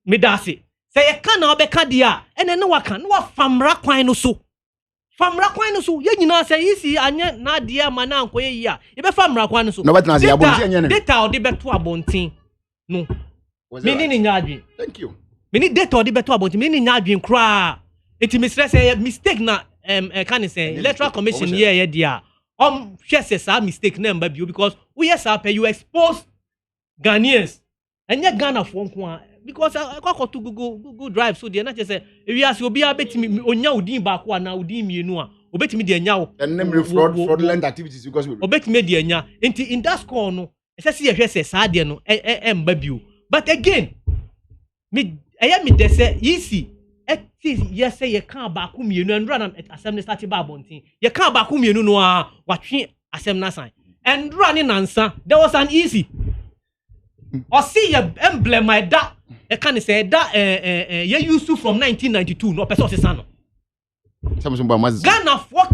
Medasi. Say a canna becca dia, and then no can, no famra quino so. Famra kwanu so ye nyina say isi anya na dia mana anko ye ya ye be famra kwanu so no bet na say abontin anya data odi beto abontin no me ni nya adwen thank you me ni data odi beto abontin me ni nya adwen kra eti me stress say mistake na can say electoral commission ye dia hwese sa mistake na mba bio because we yes pay you expose Ghanaians anya Ghana for nko because I to Google Drive so dey na say we as obi abetimi onya odin ba ko na odin mienu a obetimi dey anya wo and name fraudulent activities because we obetimi dey anya in that score no say ye hwese sa dey no mba bio but again me dey say easy yes say ye kan ba ko mienu and run assembly start ba bontin ye kan ba ko mienu no a watwe assembly na sign and running answer there was an easy or see your emblem my that can say that you used to from 1992 no person say no Samson Bamaz Ghana for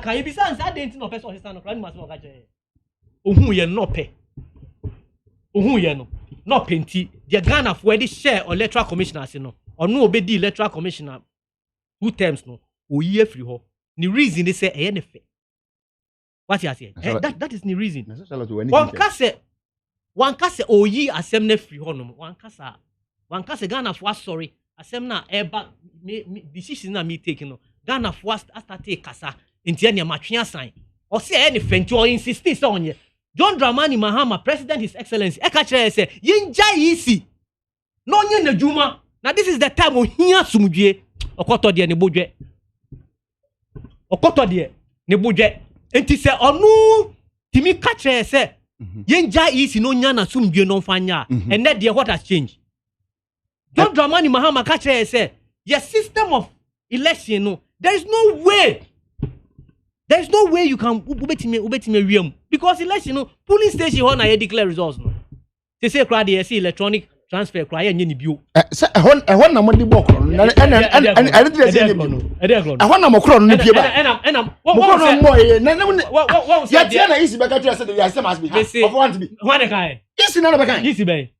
ka you be say I didn't no person say no crowd must no ka je ohun ye no pe ohun ye no penti the Ghana for the share electoral commissioner say no or no obedi electoral commissioner 2 terms no oyi free ho the reason they say e ne fe what you say that is the reason one kase oyi asem na free honom one kase Ghana for sorry asem na eba decision na me take no Ghana for start take kasa enti ene matwe asan o se ene fenti o insist say onye John Dramani Mahama president his excellency e ka kire say yinja yisi no nye na juma Now this is the time when here sumdwe okoto de ne bodwe. Okoto de ne bodwe. Enti se onu timi ka kire se yenja isi no nya na sumdwe no fanya. And that what has changed. John Dramani Mahama ka kire se your system of election no there is no way you can ubetime wiem because election no polling station ho na declare results no. Say crowd dey see electronic transfer cry enye ni bio say ehon na mo di bokro na I didn't say ehon na mo kro no pie ba what ya tia na isi beka tia say the system has been of want to be one kai isi na beka isi be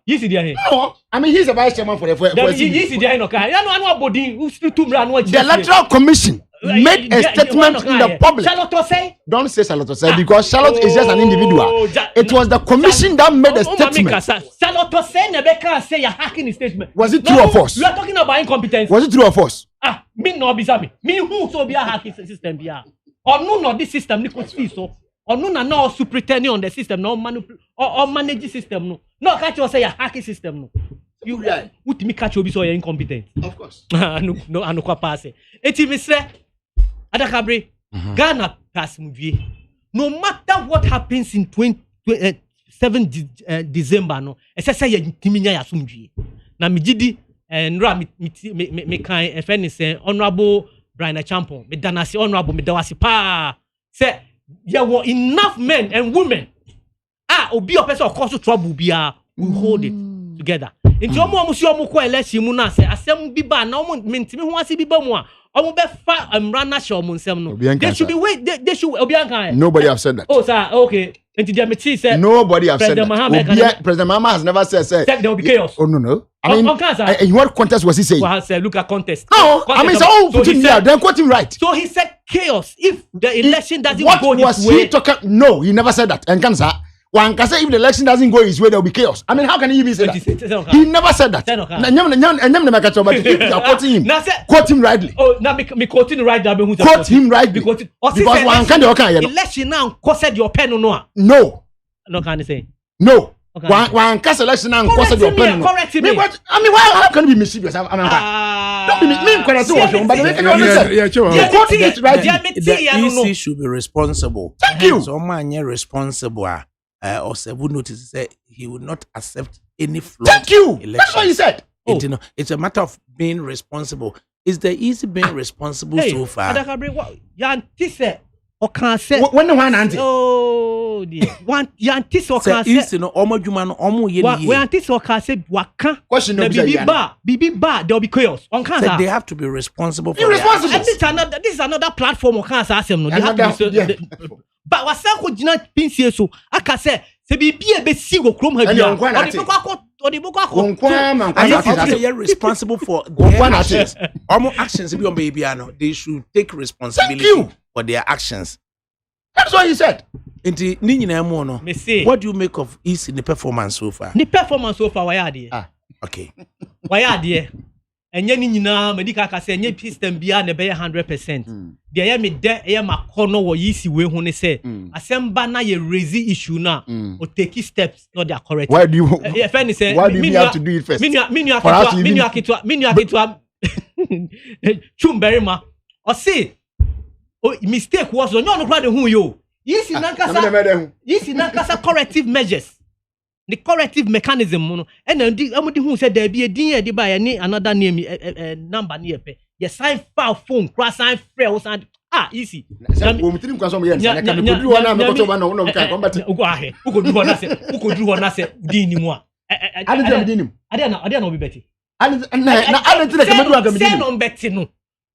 isi dia he no I mean he's a vice chairman for isi dia no kai ya no anu abodin ustu mra no the electoral commission made a statement in the public. Charlotte say? Don't say Charlotte say because Charlotte is just an individual. It was the commission that made a statement. Charlotte say Nebeka say you're hacking the statement. Was it true or false? You are talking about incompetence. Was it true or false? Me no bizarre. Me who so be a hacking system be or no this system ni could so or no superintending on the system no or manage system no catch you say you're hacking system no. You would me catch you so you're incompetent. Of course. No kwa pass. Eti misre ADAKABRI, Ghana pass movie. No matter what happens in 7 December, no, say ya timinya ya sumdwie. Na mijidi nra me kan efeni say honorable Brian Champon, me danasi honorable me dawasi pa. Say there were enough men and women. Obi opese okoso trouble bia we hold it together. Nti omo amusi omo ko election mu na say asem bi ba na omo mentimi ho ase bi ba mu a omo be fa amrana show mu nsem no they should be wait they should obianka. Nobody have said that. Oh sir, okay. Nti dia me see say nobody have said that. President Mahama has never said there will be chaos. Oh no. I mean, in what context was he saying? Well, say look at context. No, context I mean, so put him there. Then quote him right. So he said chaos if the election doesn't go his way. What was he talking? No, he never said that. And cancer. One can say if the election doesn't go his way, there will be chaos. I mean, how can he even say that? He never said that. But if you are quoting him, quote him rightly. Oh, now me quoting right there. Quote him rightly. Because one can election now caused your pen no. No. No can say. No. One can election now caused your pen no. Correct me. I mean, how can you be mischievous? I mean, don't be me correct. The EC should be responsible. Thank you. So man, responsible. Or would notice that he would not accept any flawed Thank you. Elections. That's what he said. It's a matter of being responsible. Is the EC being responsible so far? ADAKABRI, what Yantise or can say when the one anti? Oh dear, one Yantis or can say no Omojuman Omo Yeni. We Yantis or can say Waka. Question no BB bar, there'll be chaos. On can they have to be responsible for it. This is another platform or can say no. They have to be but was so jina pinsie so aka say se bibia be si go krom ha bia they are responsible for their actions. Almost actions be on baby no they should take responsibility for their actions. That's what he said. Enti ni nyina mo no what do you make of is in the performance so far? The performance so far why are there? Okay. Why are there? Enye ni nyina medical ka say enye system bia na be 100%. There ya me de ya makono wo yisi we hu ne say asemba na ye raise issue na o take steps not they are correct. Why do you say why do you have to do it first? Minu akitwa chumberima o say mistake was on no crowd hu yo. Yisi nankasa corrective measures. The corrective mechanism no and amudi hu say there be a din e dey buy any another name number near pe you sign file phone cross sign free o sign easy wo mutiri kwa so mo yen na kan ko duru wana me ko to ba na no kan combat ugo ahe ugo duru wana se din ni mu a ade na obi beti na tire ka meduru aga me say no beti no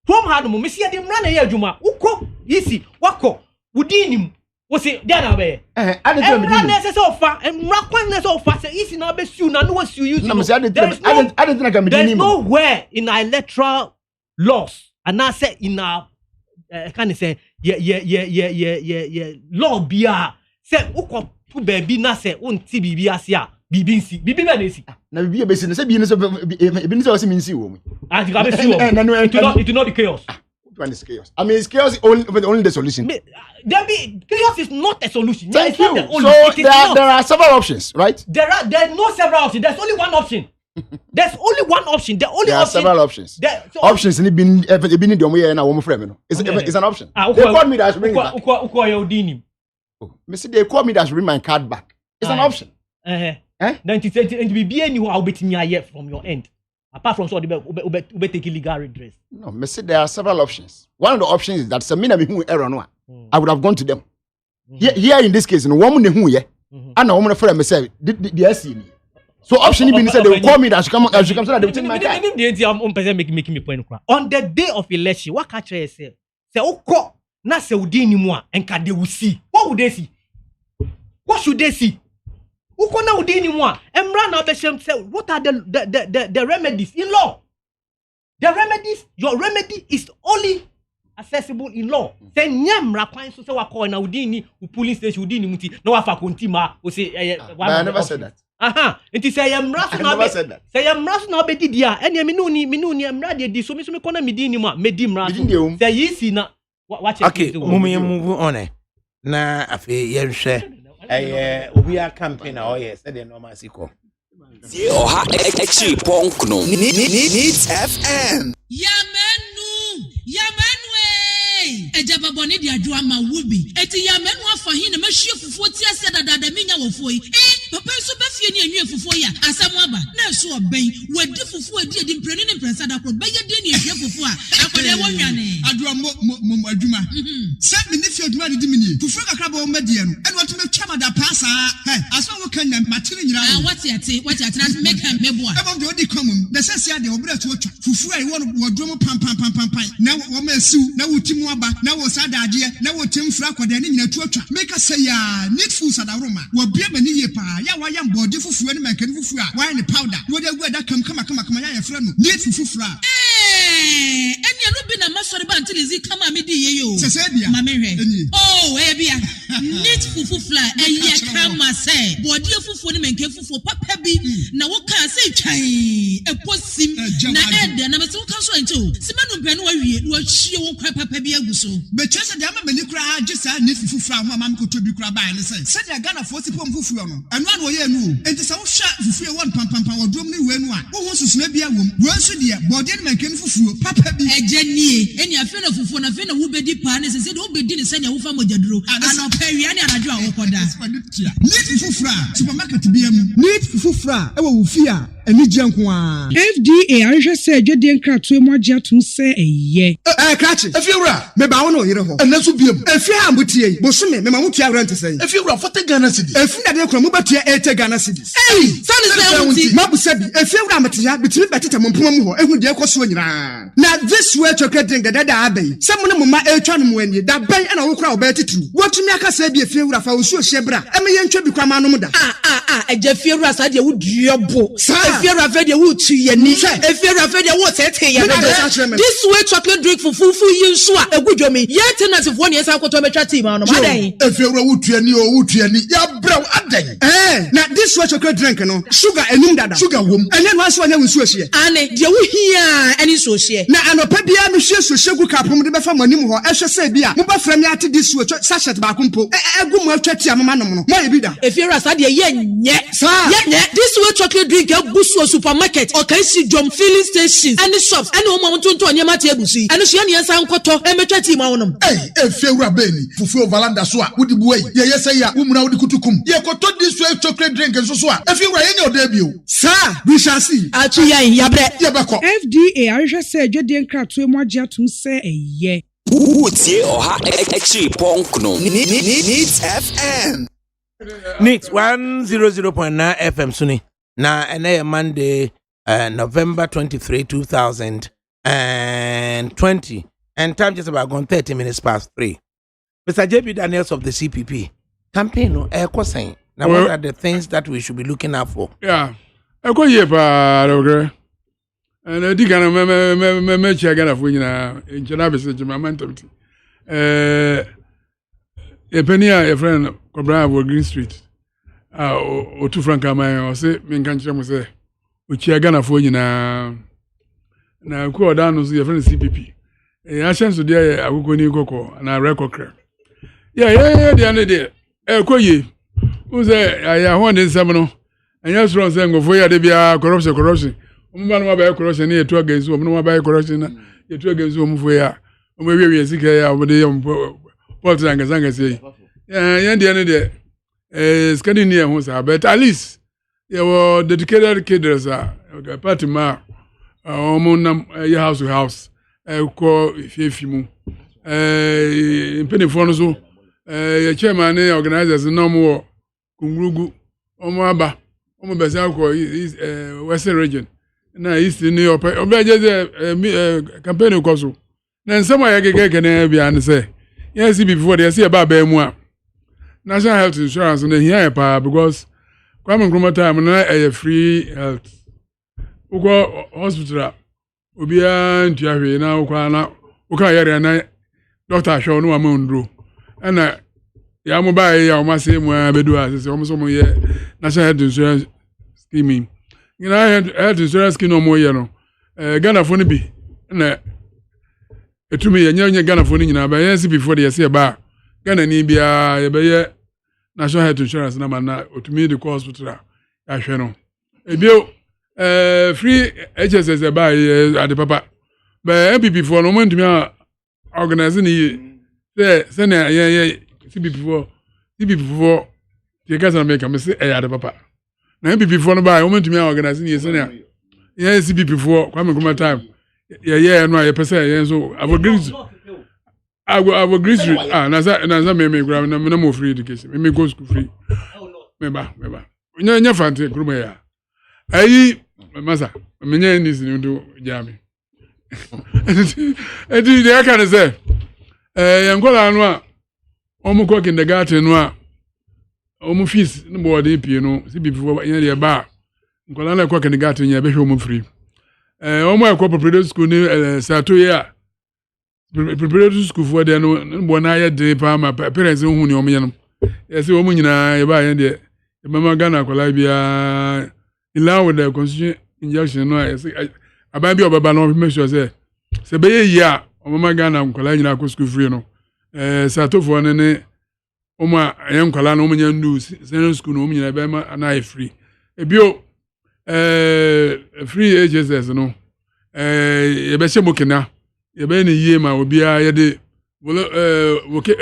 from hard mo me see ade mra na ye adwuma uko easy wako udin ni mu wo se dia na be ade tire me din na se so fa mra kwan na so fa say easy na be sue na no was sue you na me say ade tire ka me din ni mu there's nowhere in our electoral laws and I say in our can say law bia say ukọ pu baby na say unti bibi ase a bibi nsi bibi na nsi na bibi be si na say bi ni so bi ni so se mi nsi wo mu anti ka be si wo it will not be chaos. When it's chaos. I mean, it's chaos only the solution. Chaos is not a solution. Thank you. So there are several options, right? There's no several options. There's only one option. There's only one option. The only there are option. Several options. Options in been in the way and a woman friend. It's an option. They called me that I should bring it back. They called me that I should bring my card back. It's an option. Then to be any I'll be from your end. Apart from so the take illegal redress. No, there are several options. One of the options is that I would have gone to them. Here in this case, no woman who ye, and a woman friend me say the SC. So option means they will call me that she come so that they will take my car. Making me point. On the day of election, what catch say? Say oko na se udi ni mu a enka they will see. What would they see? What should they see? Oko na udi ni mu a emra na obeshem say what are the remedies in law? The remedies, your remedy is only accessible in law. Say nyamra kwan so say wa call na udi ni police station udi ni muti na wa fa kontima o say I never said that. It is say emra na be say emra na be di dia ene me no ni emra de di so me kona me di ni ma me di emra so say yisi na watch okay move on na afi yenhwe obi campaign na oyes say the normal siko Oha Exi Ponkno Needs FM Ejaba boni di adwa ma wubi eti ya menu afa hin na mahwie fufuo ti ase dada menya wofo yi papa so ba fie ni anwie fufuo ya asam aba na so oben wadi fufuo edi mpreni ne mpresa da kro beye de ni ahwie fufuo a akode wo nwane adwa mo adwuma se me ni fie adwuma di mini fufuo kakra ba o medie no ene wato metwa mada paasa aso wo kan na matire nyira wati ate na make am meboa eba de odi komum na sese ade obra to otwa fufuo ai wo wodwo pam na wo ma asiu na wotimu aba na wo sadade na wo temfra akoda ne nyina tu atwa make say ya need food sadaroma wo bia mani ye pa ya wa ya mbode fufuo ne mankani fufuo a wine powder wo de guada kama ya fra no need fufuo eni anu bi na masori ba antilizi kama me di ye yo sese bia mama hwe bia need fufuo eye kama say bode fufuo ne mankani fufuo papa bi na wo ka say twan eposim na ede na me so kan so ento simanu mpɛ no wawie no ahie wo kwa papa bi agu so betwese de ama mani kura agye saa ne fufuo a mama ko to bi kura ba ne se se de Ghana fo si pom fufuo no anu an wo ye nu enti se wo hwa fufuo won pam wodom ne wenu a wo ho susuna bi awom wo nso de bode ne mankan fufuo papa bi eje nie eni afi na fufuo na afi na wo bedi pa ne se de wo bedi ne se ne wo fa mojaduro ana pawia ne anadwo a wo koda ne fufuo supermarket bi am ne fufuo e wo fi a eni gyenko a FDA anhwɛ sɛ adwadie nkratoe mu agye atom sɛ ɛyɛ krachi efiewura me ba wo no yire ho enaso biem efi a motie bosome me ma mutua rent sɛ efiewura 40 Ghana cedis efi na de kro mo batua 80 Ghana cedis sani sɛ unti mabusa bi efiewura metia bitimi betete mo mpoma mu ho ehu de ekoso nyira na this way chocolate drink da abai sɛ mo ne mo ma etwa no mo ani da ban na wo kura wo ba titru wotumi aka sɛ bi efiewura fa wo so hye bra eme ye ntwa bi kwa ma no mu da eje efiewura sa de wo duobo efiewura fa de wo tu yani efiewura fa de wo tete yani this way chocolate drink for fufu yin so a egudwomi ye tenant for ne yesa akoto betwa team no madan efiewura wo tuani ya braw adan na this way chocolate drink no sugar enum dada sugar wom ene no aso anya nsu ahie ane de wo hia ene so ahie na anopa bia me hwie so hyegu kapom de befa manim ho ehwe sɛ bia mo ba fra me ate this way sachet ba kompo egu mo atwa tia mama nom no mo ye bi da efiewura sa de ye nye this way chocolate drink egu so supermarket o kan si jom filling stations and shops and o mo tonto onyema te egusi and so ne yesa nkoto emetwa team awonum efiewura beni fufu valanda so a wudi buwe ye yesa ya umuna wudi kutukum ye koto this way chocolate drink nso so a efiewura ye nya odebio sir we shall see atu yan yabre ye beko FDA anhwɛ sɛ adwadie nkratoe mu agye atom sɛ ɛyɛ Utie Oha Exi Ponkno Needs FM Needs 100.9 FM Suni na ene Monday November 23 2020 and time just about gone 30 minutes past 3. Mr. JB Daniels of the CPP campaign no saying now what are the things that we should be looking out for? Yeah. Eko ye pa okay. And di kana me Ghana for nyina enchena bese jema mentality. E penia e friend Kobra of Green Street. O tu franka man o se me nkan kire mo se o chia Ghana for nyina na ku oda no so ye friend CPP. A chance to there agogo ni koko na record crack. Yeah, the other day. Eko ye. Who say I want this no. and yes from saying go for ya de bia corruption umba no ba corruption na yetu against um no ba corruption na yetu against um for ya um we sika ya um de politics zanga say yeah de de skadi ni ho sa but at least you were dedicated cadres party ma nam ya house to house ko fimu penny for so your chairman and organizers no more kungurugu aba besa ko western region na east New York just campaign ko so na nsema ya gege na bia ne say yes before they see about ba mu a national health insurance na here pa because kwame nkrumah time na free health uko hospital obia ntiahwe na uko na uka yare na doctor show no amondro ana ya mo ba ya o ma se mu abedu a se o mo so mo ye national health insurance scheme health insurance scheme no mo ye no Ghana fo ni bi na etumi ye nya Ghana fo ni nyina ba yes before the year ba Ghana ni bia ye be ye national health insurance na ma na otumi the hospital ya hwe no ebio free HSS ba ade papa ba MPP for no mo ntumi organize ni se na ye CBP for the guys na make am say ade papa na MPP for no ba o mo ntumi organize ni se na ye CBP for kwame nkrumah time ye no ye pese ye so avo grease na me grab na mo free education me go school free me ba nya fante nkrumah ya ayi masa me nya ni sin do jami edi de aka ne say yankola no a omo ko kindergarten no a omo fees no board pie no CBP for nya de ba nkola na ko kindergarten nya be hwe omo free omo akọ preparatory school ni sato ya preparatory school for there no bo na ya de pa ma parents hu ni omo ye no yesi omo nyina ye ba ye de mama Ghana akola bia in line with the constitution injection no yesi aban bi obaba no make sure say be ye ya mama Ghana akola nyina ko school free no sato for ne omo ayen akola no omo nya ndu senior school no omo nyina be ma na free ebio free HSS no ye be se mokena ye be ne yie ma obia ye de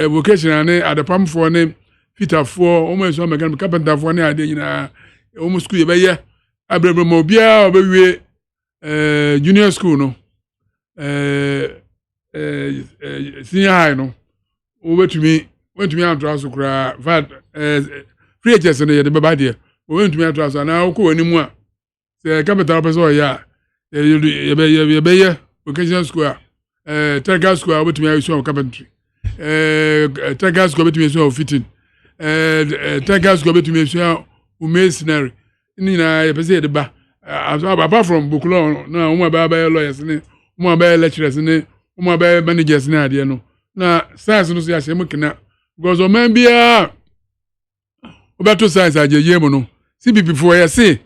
vocational ne adapam for ne fitter for almost so mechanic carpenter for ne ade nyina almost school ye be ye abrabra ma obia obewie junior school no senior high no wetumi antraso kra vat free HSS ne ye de baba de wetumi antraso na okọ animu a the capital person ya ye vocational school technical school with me so carpentry technical school with me so fitting technical school with me so masonry ni na ye pese de ba apart from bukulo na umu ba lawyers ni umu ba lecturers ni umu ba managers ni ade no na science no so ya shemu kina because o man bia obato science ajeje mu no CBP for ya say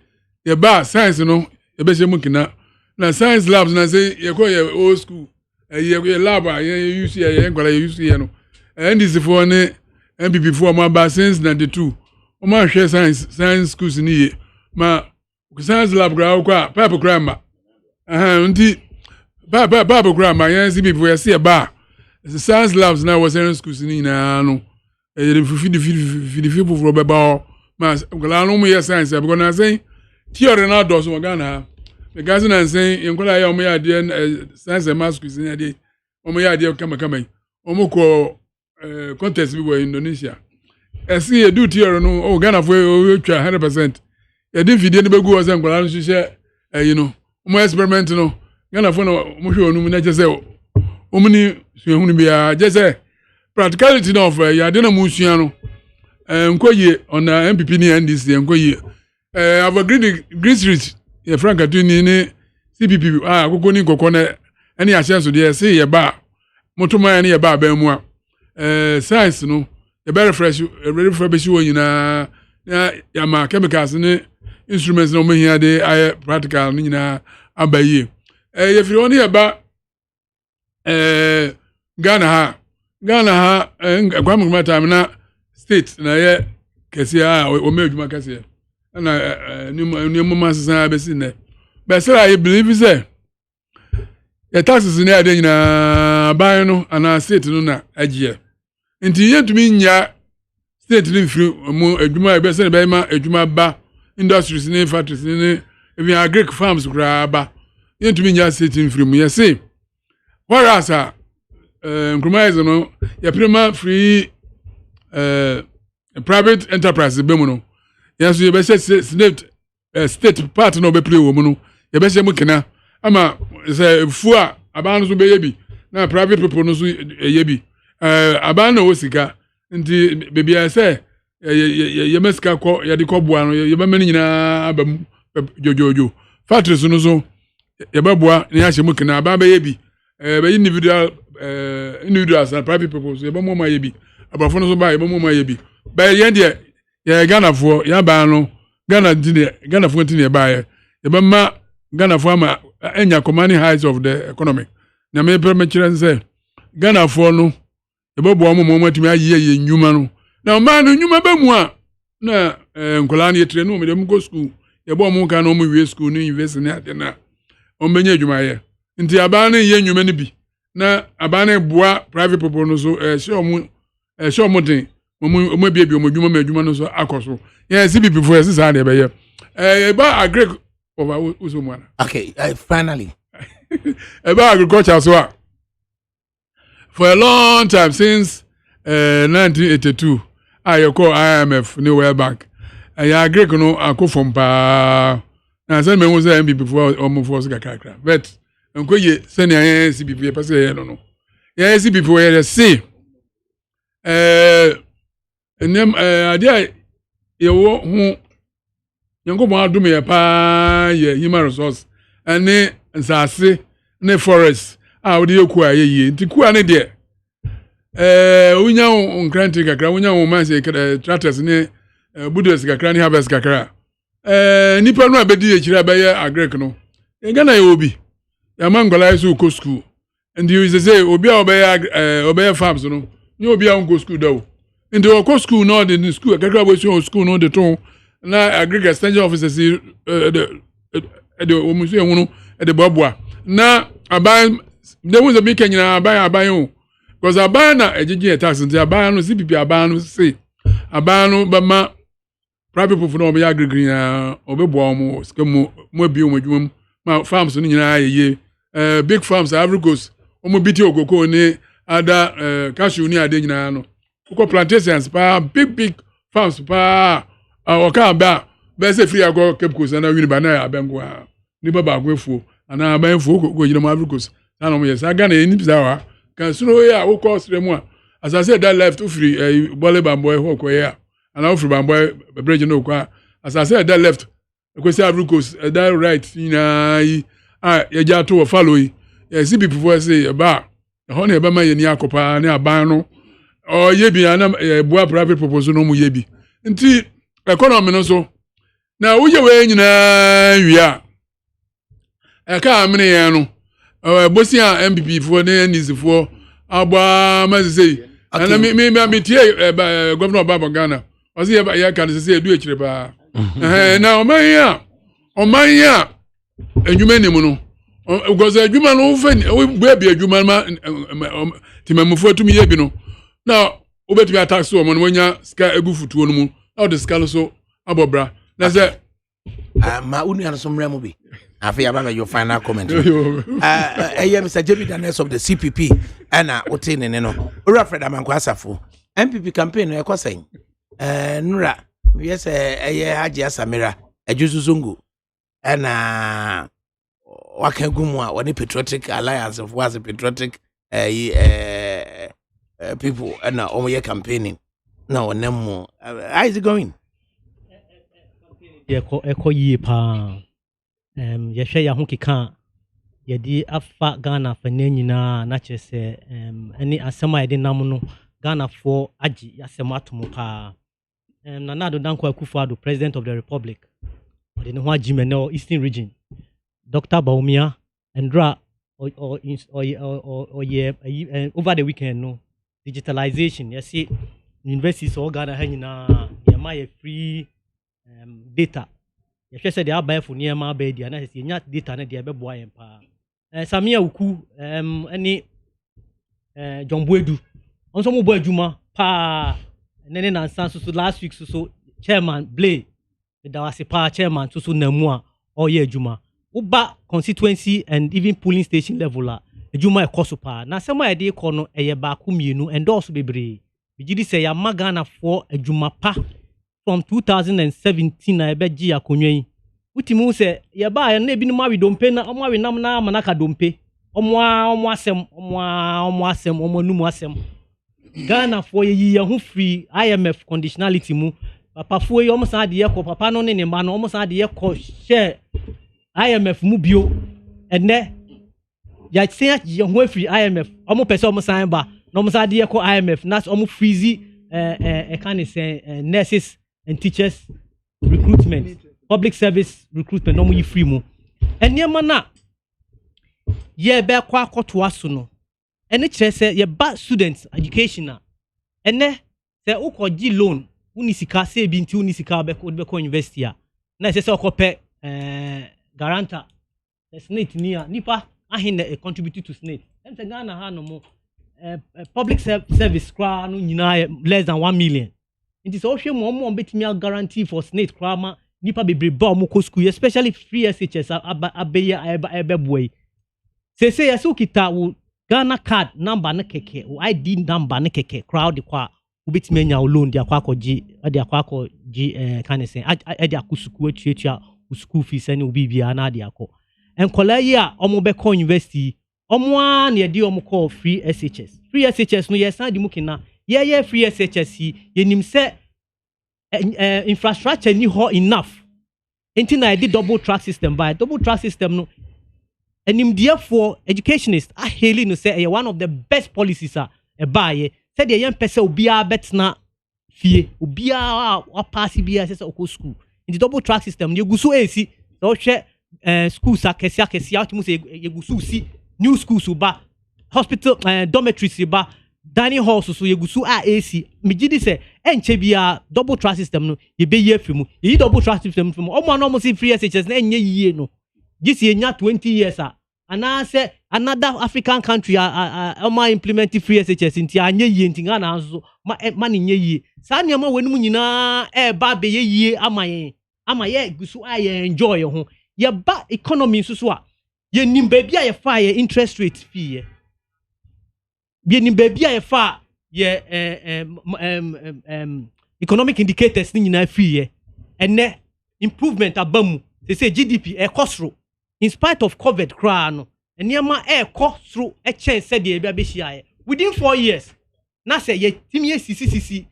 ye ba science no ye be shemu kina na science labs na say ye ko ye old school ye lab ye use ye ngwala ye use ye no NDC for ne MPP for ma ba since 92 o ma hwe science schools ni ye ma science lab gra ko pipe grammar nti pipe grammar ye CBP for ye say ba science labs na was science schools ni na no ye fi for be ba ma ngwala no mo ye science because na say theory na do so Ghana because na say yenkola ya omo ya de science and math quiz na de omo ya de kama omo ko contest bi wo Indonesia esi ye do theory no Ghana for twa 100% ye de video ne begu wo say nkola no hye omo experiment no Ghana for no omo hwe onum na je say omo ni suehunu bia je say practicality of ya de na mu sua no nkoye on MPP ni NDC nkoye ava green street ye franka tuni ni CPP akoko ni kokko na ene ya so de say ye ba motoma ya ni ye ba ba mu a science no ye be refresh be shi wonyina ya ma chemicals ni instruments no mehia de practical ni nyina abaye ye firi oni ye ba Ghana ha kwa mkuma time na state na ye kesi o me adwuma kesi na new mama san be si ne be say I believe say the taxes in there na buy no and state no na agye nti yetumi nya state ni free mu adwuma be say be ma adwuma ba industries ni factories ni even agric farms kura ba yetumi nya state ni free mu ye say whereas compromise no ya prima free private enterprise be mu no yes you be say state part no be play wo mu no you be say mu kena ama say fu a aban so be yebi na private people no so yebi aban na wo sika nti bebia say ye mesika ko ye de ko boa no ye be mani nyina abam jojojo factories no so ye be boa ni ahye mu kena aban be yebi be individuals and private people so ye be mo ma yebi abafo no so ba ye be mo ma yebi ba ye de ye Ghana fo ya ba no Ghana fo ntine ba ye be ma Ghana fo ama enya commanding heights of the economy na me permechire say Ghana fo no ye be bo mo matumi aye nyuma no na ma no nyuma ba mu a na nkola na yetre no me dem go school ye bo mo ka no mo wie school no university na ade na o menye adwuma ye nti aba na ye nyuma no bi na aba na boa private people no so show mo den mo bia mo adwuma no so akoso ye CBP for yes sa de be ye ba agric over usumana. Okay, finally. About agriculture so for a long time since 1982 I call IMF New World Bank. I agree no akọ from pa na say me won say MPP for almost for kakra but nko ye say na CBP pass ye no ye CBP for ye say enem ade ye wo hu yango mo adum ye pa ye human resource ane nsase ne forest wo de yeku aye nti ku ane de unya nkranti kakra unya wo man say tractors ne budos kakra ne harvest kakra nipa no abedi ekira be ye agric no Ghana ye obi ya mangwala so ko school and you say obi a obey farms no ni obi a go school dawo nti o ko school no de school kakra bo so school no de ton na agric extension officers de o musu ehunu de boboa na aban de wo ze bi kanyina aban o because aban na ejeje tax nti aban no CPP aban no say aban no ba ma private people no be agric na obeboa mo skemu mo bi o madwum ma farms no nyina ye big farms Africos omo biti ogoko ni ada cashew ni ade nyina no ko plantations pa big farms pa oka ba be se free ago Cape Coast na win ba na abengo ni baba agwefu ana abenfu ko yina mo Africos na no yes aga na ni pisa wa kan suro ya wo ko sire mu a as I said that left to free bole bamboy ho ko ya ana free bamboy bridge no kwa as I said that left ko say Africos that right na ye ja to follow yi CBP before say ba ho na e ba ma ye ni akopa ni aban no o ye bi ana boa private proposal no mu ye bi nti economy no so na wo ye we nyina wia ka amene ye no bosi a MPP for ne NDC for agba ma say ana me tie governor Baba Ghana o say ya kan say edu ekire ba na o man ya enwuma ni mu no because adwuma no wo be bi adwuma ma timamufo atumi ye bi no na obetumi attack wo mo no wonya ska egu futuo no mu na the ska so abobra na say ma unu an so mremo bi afi ababa your final comment Mr. JB Daniels of the CPP ana otene ne no ora Fred Amanko Asafo MPP campaign no ekosen nura yes Haji Asamira ejuzuzungu ana wakagumu a wani patriotic alliance of was patriotic people ana omoye campaigning na onemo how is it going eko yi pa ye hwe ya ho keka ye di afa Ghana fa nyina na chese ani asema ye di nam no Ghana for agi asema atomo pa Nana Danko Akufo-Addo, President of the Republic the ho agi me no Eastern Region Dr. Baumia and Dra or over the weekend no digitalization you see universities all Ghana ha nyina ye ma ye free data. Yɛhwɛ sɛ deɛ aba ɛfo nneɛma aba di ana sɛ yɛnya data no deɛ ɛbɛboa yɛn paa. Samia Uku ɛne John Boedu ɔnso mo bɔ adwuma paa ne nansa so last week so chairman Blay da wase paa chairman so namu a ɔyɛ adwuma. Uba constituency and even polling station level a adwuma ɛkɔ so paa. Na sɛm a yɛde kɔ no ɛyɛ baako mmienu endorse bebree. Bigidi sɛ yɛama Ghanafoɔ adwuma pa from 2017 na ɛbɛgye akonnwa yi. Utimu se yeba na ebi no mawi dompe na omo awi nam na manaka dompe omo asem omo numu asem Ghana for ye ho free IMF conditionality mu papa fo ye omo san de ye ko papa no ne ma no omo san de ye ko share IMF mu bio ene ya say ye ho free IMF omo pese omo san ba na omo san de ye ko IMF na omo freeze can say nurses and teachers recruitment public service recruitment no mu free mu enema na ye be kwa akoto aso no ene kire se ye ba students education na ene se ukogi loan uni sika se bi nti uni sika be ko university a na se okope guarantor SNATE nipa ahin na contribute to SNATE ente Ghana ha no mo public service kwa no nyina less than 1 million nti so hwe mo mo betimi guarantee for SNATE kwa ma nipa bebre ba omo ko school especially free SHS abeya ebeboy say yasu kita wo Ghana card number na keke wo ID number na keke crowd kwa ubetime anya loan dia kwa akọji kan say ade akusuku atuatua school fees ani obibia na ade akọ enkola yi a omo be ko university omo a na ye omo call free SHS no yes and di mukina ye free SHS ye nim se infrastructure ni ho enough enti na di double track system no enim for educationists a hailing no say one of the best policies e buy said the young person obia betna fie obia a pass bia say okọ school in the double track system you gusu AC so hwe schools akesi atimu say you gusu si new schools ba hospital dormitories ba dining halls so yegusu AC mejidi se enche bia double track system no ye be ye afimu yi double track system from omo na omo si free SHS na enye yie no gisi enya 20 years ana say another African country omo implement free SHS nti anye yie nti Ghana anso ma ne nye yie sa ne ma wenum nyina ba be ye yie ama ye gusu ye enjoy ho ye ba economy so a ye nim ba bia ye fa ye interest rate fee bi ni baby a fa ye economic indicators ni nyina free ye ene improvement abamu say GDP e kosro in spite of COVID cra no eniema e kosro e chen se de bia be hia within 4 years na say ye timi sisi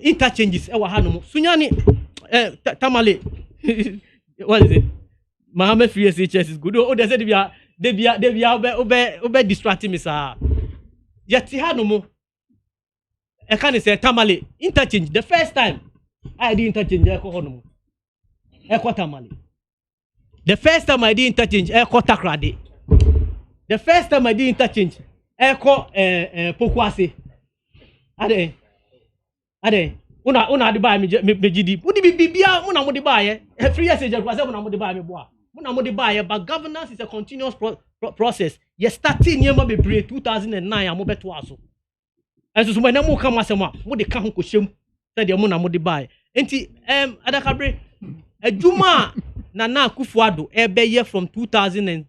interchanges e wa hanom sunyani tamale what is it Mohammed free SHS is good o they say they be obe distracting me sir yeti hanom e can say tamale interchange the first time I did interchange e ko honom e ko tamale the first time I did interchange e ko takrade the first time I did interchange e ko pokuase ade una de ba me gidi udi bibia una mo de ba ye free SHS kwa say una mo de ba me boa una mo de ba ye but governance is a continuous process ye starting niema bebre 2009 amobeto aso enso so na mo ka masema mo de ka ho kohyem say de mo na mo de ba ye enti adakabri adwuma na Akufo-Addo ebe ye from 2021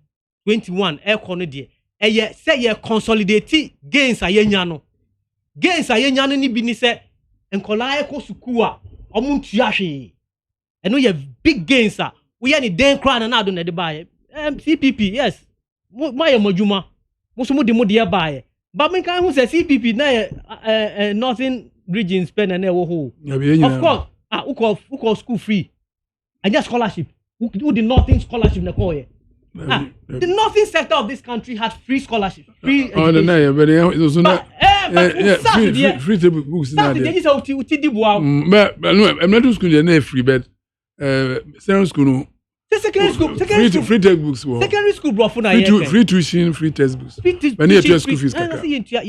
kono de eye say ye consolidate gains ayenya no ni bi ni say enkola e ko suku a omuntua hwe eno ye big gains we ye ni den kra na ado na de ba ye CPP yes mo ye modwuma mo so mo de ba ye ba men kan hu say CPP na northern regions pen na e wo ho of course uko school free and just scholarship who the northern scholarship na call ye the northern sector of this country had free scholarship free education. Free books na dey say uti di boa but no I'm school dey na free but secondary school no secondary school free textbooks secondary school bro for na free tuition free textbooks when you school fees kakra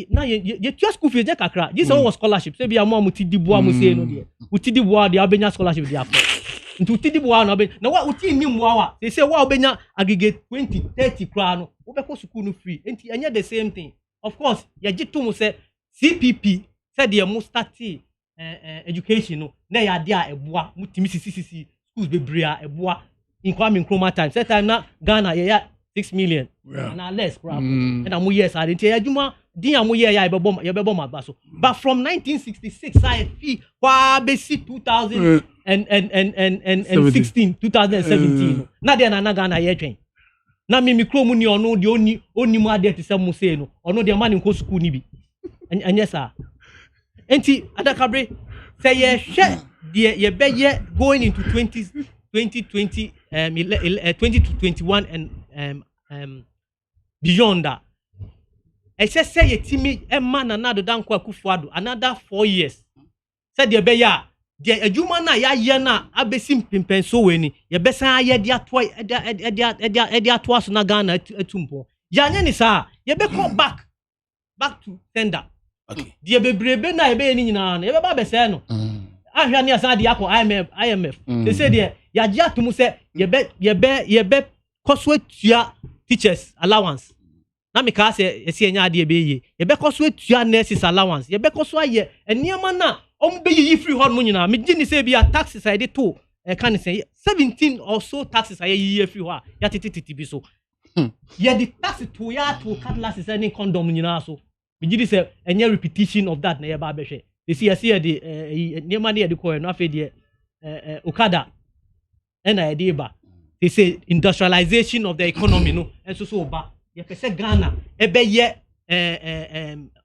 na you school fees je kakra this one was scholarship say be am uti di boa mo say no dey uti di boa dey abenya scholarship dey after nti utidi bua na be na wa uti ni mwa they say wa obenya aggregate 20-30 kra no wo be ko school no free nti enye the same thing of course ya gitum say CPP said the mo start education no na ya de a eboa mutimi sisi schools bebre a eboa in Kwame Nkrumah time set time na Ghana ya 6 million na less crap and amu years are nti adwuma din amu ye ya bebo mabaso but from 1966 I fee kwa besi 2017 na de na Ghana ye twen na mi krom ni ono de oni mu ade te sem say no ono de man nko school ni bi anya sa enti Adakabri say ye hwe de ye be ye going into 2020 20 to 21 and beyond that. I say ye timi man another Danko Akufo-Addo another 4 years. Said the beya the adwuma na ya ye na abesim pimpenso we ni ye besa ye de atwa e atwa so na Ghana atumpo. Ya nya ni sa ye be call back to sender. Okay. The bebrebe na ye be ni nyina na ye be ba besa no. Ahwa ni asa de akọ IMF. They say there ya gya to mu say ye be koswe tua teachers allowance. Na me ka say esi enya ade be ye. Ye be koswe tua nurses allowance. Ye be koswe aye eniema na be yi free hall mu nyina. Me gini say be taxes I dey to can say 17 or so taxes I yi free hall. Ya tititi bi so. Ye the tax to ya to cutlasses any condom nyina so. Me gini say enya repetition of that na ye ba be hwe. They see the eniema na ye dey ko no afi de Okada and idea. They say industrialization of the economy no and so ba ye pese Ghana e be ye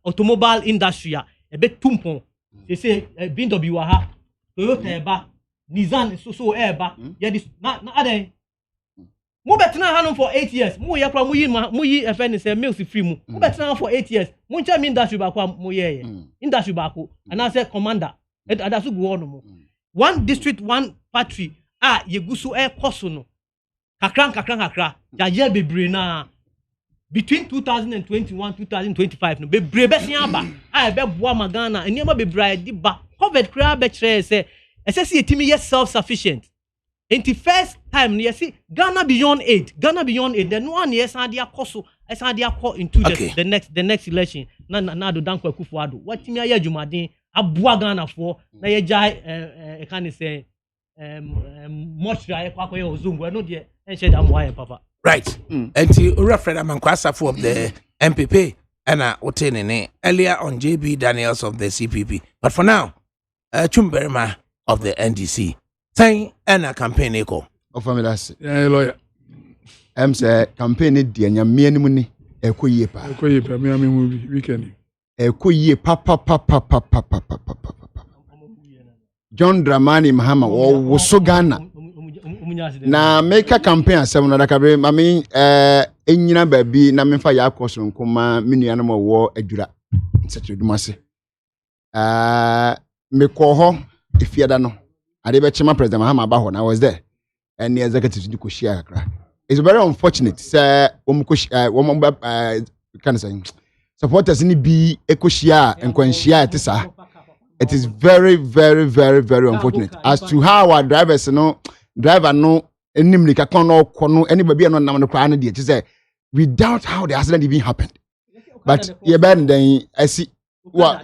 automobile industry e be tumpon. They say BMW ha Toyota eba Nissan so eba ye this na aden mo betena hanom for 8 years mo ye pra mo yi FN say mills free mo betena for 8 years mo ncha mi industry ba kwa mo ye industry ba ko and I say commander adasu go on mo one district one factory yegusu koso no kakra ya ye bebre na between 2021 2025 no bebre be sian ba be boa magana eniema bebre di ba covid kra be kire say se etimi ye self sufficient enti first time no see Ghana beyond aid the one yes and dia koso and dia call into the next election na do Danko Akufo-Addo watimi aye adwumaden aboa Ghana for na ye jai can say much I kwakoye ozungu no de enche da moye papa right enti Fred Amankwasafo of the MPP and Otenene earlier on JB Daniels of the CPP but for now Chumberma of the NDC saying and campaign echo of familias lawyer say campaign di anya mianimu ni ekoye pa me am weekend ekoye papa John Dramani Mahama wo so Ghana na make campaign asem na Adakabri mami enyina baabi na memfa ya akoso nkoma menua no wo adura setredumase me ko ho efiada no ade be chema president Mahama abaho na I was there and the executive di ko share kakra. It's very unfortunate say can say supporters ni bi ekoshia enkwanhia etisa. It is very unfortunate as to how our driver no enimli ka kono anybody no nam no kwa na de say we doubt how the accident even happened. But then I see well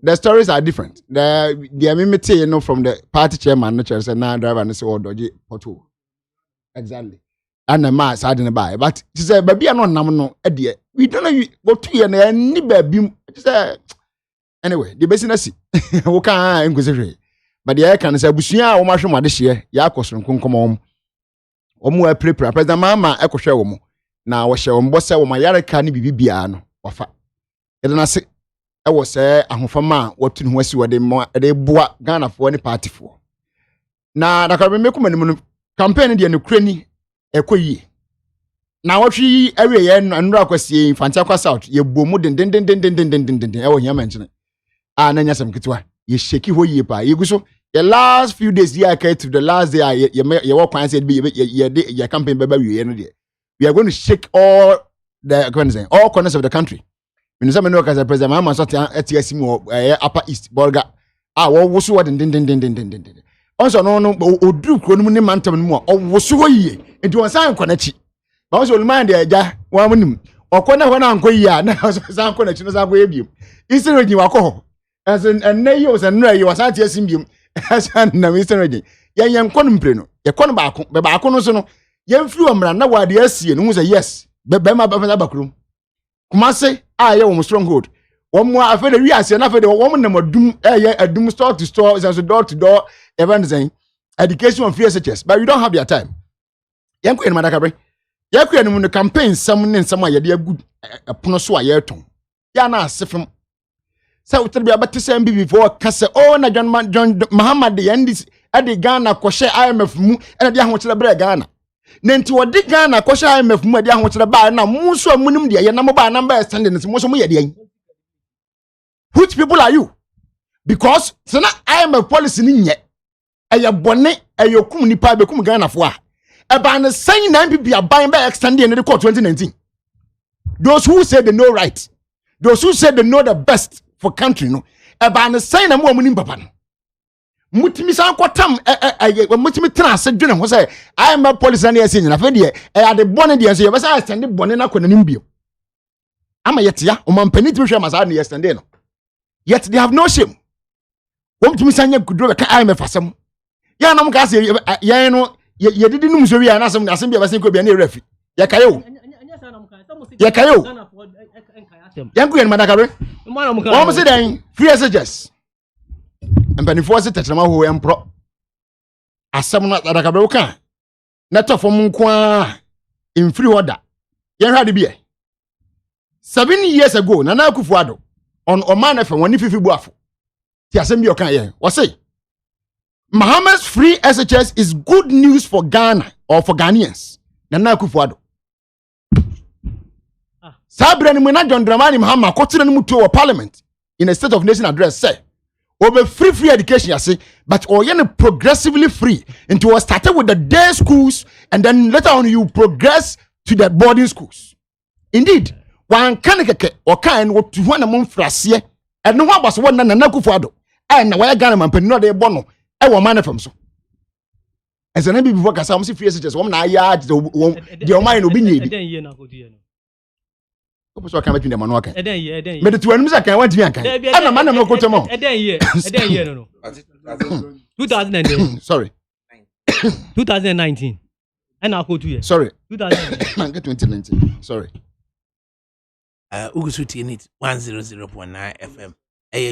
the stories are different. The mimity from the party chairman no say na driver no say o dodge pothole. Exactly. And the mass had in the buy but she say baby no nam no e we don't know go to ye na ni baby say anyway the business wo kan enkozehwe but the can say busua wo ma hwe made hye ya akoso nkonkom omo a prepare president mama ekohwe wo mo na wo hye wo mbo se wo ma yare ka ne bibibia no wafa ede na se e wo se ahofama watu ne ho asi wode mo ede boa Ghana fo ne party fo na Adakabri mekumanim no campaign de ne kurani ekoyi na wohwe awie ye nro akwasi infanta kwa south ye bomu den e wo hiama nchene na nyasam kitwa ye sheki ho yie pa ye guso the last few days here okay to the last day ye work plan said be ye campaign baba wie no de we are going to shake all corners of the country when some know cause president Mahama so atiasi mu upper east bolga wo so den also no odu kro no ne mantam no mu a owoso ho yie enti won san kɔ n'akyi ba wo so remind the agya wa munim ɔkɔ na hɔ na ankɔ yie a na san kɔ n'akyi no san kɔ ebiem Eastern region wakɔ hɔ as in ɛnɛ yi o sɛ nnura yi wasan te asim biem asan na Eastern region yɛn kɔ no mpire no yɛkɔ no baako no so no yɛn firi ɔmra na wade asie no hu sɛ yes bɛma bɛfa bakrom Kumase a yɛ wɔ stronghold wɔn afɛ de wi asie na afɛ de wɔn nam adum ɛyɛ adum store to store so door to door event saying education on free SHS but we don't have their time yɛn kɔ yɛn madakabre yɛn kɔ yɛn mu no campaign sam ne nsam a yɛde agu ɛpono so a yɛretɔn yɛn na asefem sɛ wotere bi abɛte sɛ mbi before kasa na John Muhammad yɛn dis ɛde Ghana kɔhyɛ IMF mu ɛna de ahokyerɛ brɛ Ghana na nti wɔde Ghana kɔhyɛ IMF mu ɛde ahokyerɛ ba na mo nso amunim de yɛ na mo ba number extended nso mo so mo yɛ de yɛn which people are you because sana IMF policy ni nyɛ ɛyɛ bɔne ɛyɛ kum nipa be kum Ghana fo a ɛba ne sɛn na MPP aban ba extended in the court 2019 those who say they know right those who say they know the best for country no ɛba ne sɛn na mo amunim papa no mutimi san kwatam mutimi trans dwene ho sɛ IMF policy na yɛsɛ nyina fe de ɛyɛ de bɔne de so yɛbɛsa extend bɔne na kɔ nanim bio ama yɛtia o man paniti hwɛ masa na yɛstende no yet they have no shame mutimi san yɛ kudro ka IMF asɛm ya na mo ka sɛ yɛn no yɛdidi num so wi a na asɛm bi abɛsɛ kɔ bia na refi yɛkayo yɛkayo yanku yɛn madakabre wɔn se dan free SHS mpanifo se tetrama ho empro asɛm no adakabre ka na tofom nko a in free order yɛn hwade bi 7 years ago Nana Akufo-Addo on Oman FM woni fifi buafo ti asɛm bi okan yɛn wɔ say Muhammad's free SHS is good news for Ghana or for Ghanaians Nana Akufo-Addo Sabre ni mu na John Dramani Mahama kotire no mutuo wɔ parliament in a state of nation address say over free education yase but you progressively free into what started with the day schools and then later on you progress to the boarding schools indeed one kanekeke or kind what to one among frasie and no one was one Nana Akufo-Addo and why Ghana man pen no de bono e wo man from so as an MPP before kasa free SHS wo na ya the oman obi nyi Opo kan between them anwaka. Me de tuanum say kan want me kan. Ana man na me ko temo. Eden year no. 2010. Sorry. 2019. And I go 2 years. Sorry. 2019. Sorry. Ugusu Tinit 100.9 FM.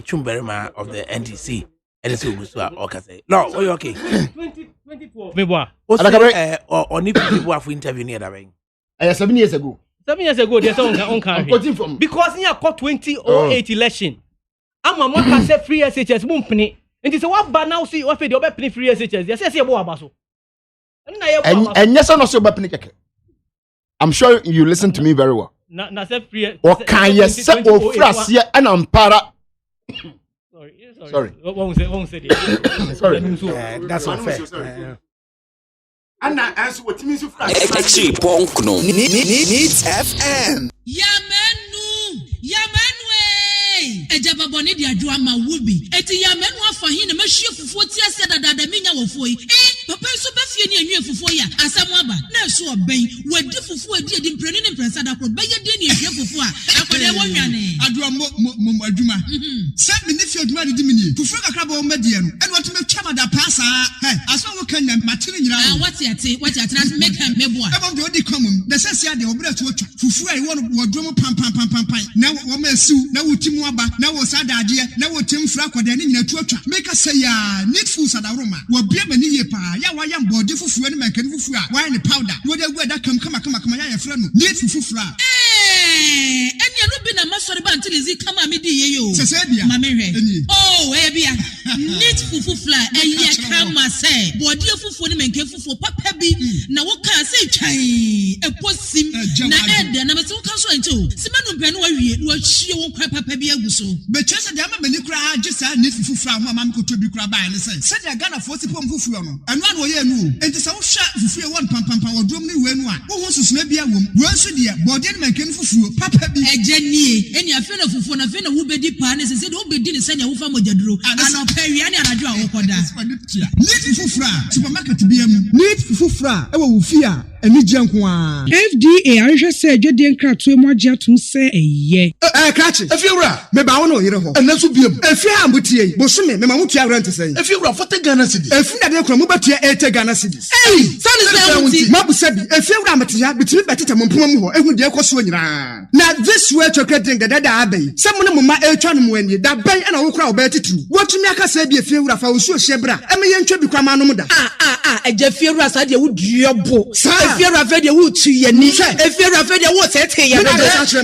Chumberima of the NDC. And it's Ugusu Okase. No, are you okay? 2012. Me boy. Or need people have interview near that ring. 7 years ago. 7 years ago, there's on country. Because in a 2008 election, I'm a more say free SHS mumpni. And it's a what but now see what the other free SHS. Yes, yes, abaso. And yes, I'm also bapnik. I'm sure you listen to me very well. Na say free. Or can you say or fras here and I'm para. Sorry. Won't say sorry. That's unfair. Anna answer what means you fras. FRIMPONG Needs FM. Ejababoni di adwa ma wubi eti ya menu afa hin na mahwie fufuo ti ase dada menya wofo yi papa so ba fie ni anwie fufuo ya asam aba na so oben wadi fufuo edi mpreni ne mpresa da kro ba ye de ni ahwie fufuo a akwade wo nwane adwa mo adwuma se me ne fie adwuma di mini fufuo kakra ba wo madie no ene watu me twama da pasa aso wo kan na matene nyira wati ate na make am mebo a ebo de odi komum na sese ade obra to otwa fufuo ai wo wodwo pam na wo ma siu na wotimu aba na wo sadade na wo temfra kwada ne nyina tuatwa make say ya need food sadaroma wo bia mani ye pa ya wa ya mbode fufuo ne makani fufuo a wa ne powder wo de gu da kama ya yefra no need fufuo enya no bi na masori ba ntilizi kama me di ye yo sese bia ma me hwe bia need fufuo eya kama say bode fufuo ne manke fufuo papa bi na wo ka say twan eposim na ede na me se wo ka so ancho simanu mpe no wa wie wo hie wo kwa papa bi aguso betwese de ama mani kura agisa need fufuo a ma ko tobi kura ba ne se de Ghana for sipom fufuo no eno an wo ye nu enti se wo hwa fufuo won pam wo dom ne we nu a wo susuna bia wom wo nso de bode ne manke fufuo papa bi ejanie eni afi na fufuo na fe na wo bedi pa ne se de wo bedi ne se ne wo fa mogyaduro anope wi ani anadwo a wokoda Need fufra supermarket biam. Need fufra ewo wufia eni nkoa. FDA ahwehwe sɛ adwadie nkratoe mu agye atom sɛ ɛyɛ. Krachi. Efiewura, me ba wo no yere ho. Enaso biam. Efia ambutie yi. Bosome me ma wo tua rent sɛn. Efiewura 40 Ghana cedis. Efia de kro mo batua 80 Ghana cedis. Hey, sani mabusa bi. Efiewura metia bitimi betete mo mpoma mu ho. Ehu de ekoso nyina. Na this way chocolate drink dada abai. Sɛ mo ne mo ma etwa no mo ani. Da ban na wo kra wo ba tituru. Wotumi aka sɛ bi efiewura fa wo so hyebra. Eme ye ntwa bi kwa ma no mu da. Eje fiewura sa de wo duobo. Efiewura fe de wo tu yani. Efiewura fe de wo tete ya.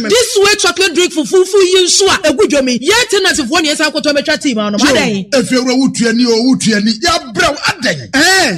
This way chocolate drink fufu yi nso a egudwomi. Ye tenasifo ne yesa akoto betwa team no. Madan. Efiewura wo tu yani ya brew adan.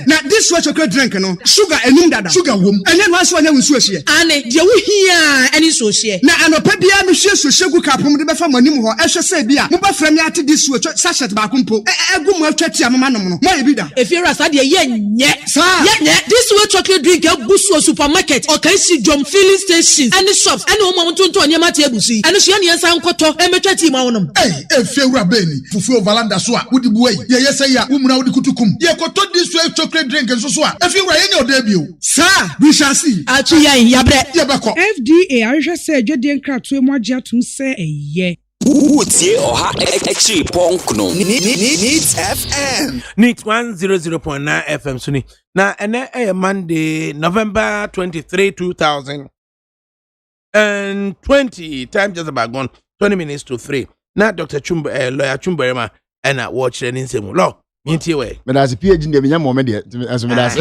Na this way chocolate drink no. Sugar enum dada. Sugar wom. Enye no aso anya nsu ahie. Ane de wo hia ani so hie. Na anopa bia me hwie so hyegu kapom de befa manim ho. Ehwe se bia. Mo ba fra me ate this way sachet ba kompo. Egu mo atwa tia mama nom no. Mo ye bi da. Efiewura sa de ye nye. This way chocolate drink ebusu supermarket or can see John filling stations and shops and wo tonto onyema te ebusu and so ye nsa nkoto emetwa team awonum Efiewura beni fufu valanda so a wodi buai ye say ya wumuna wodi kutukum ye koto this way chocolate drink nso so a Efiewura ye nya oda bio sir we shall see achi yan yabre ye beko FDA ahwehwe sɛ adwadie nkratoe mu agye atom sɛ ɛyɛ. Utie oha echi ponkno Needs FM Needs 100.9 FM suni na ene Monday November 23 2020 time just about gone 20 minutes to 3 na Dr. Chumba lawyer Chumberema ena watch the nsemu law mintie we me das PhD ndem nya mo me de aso me das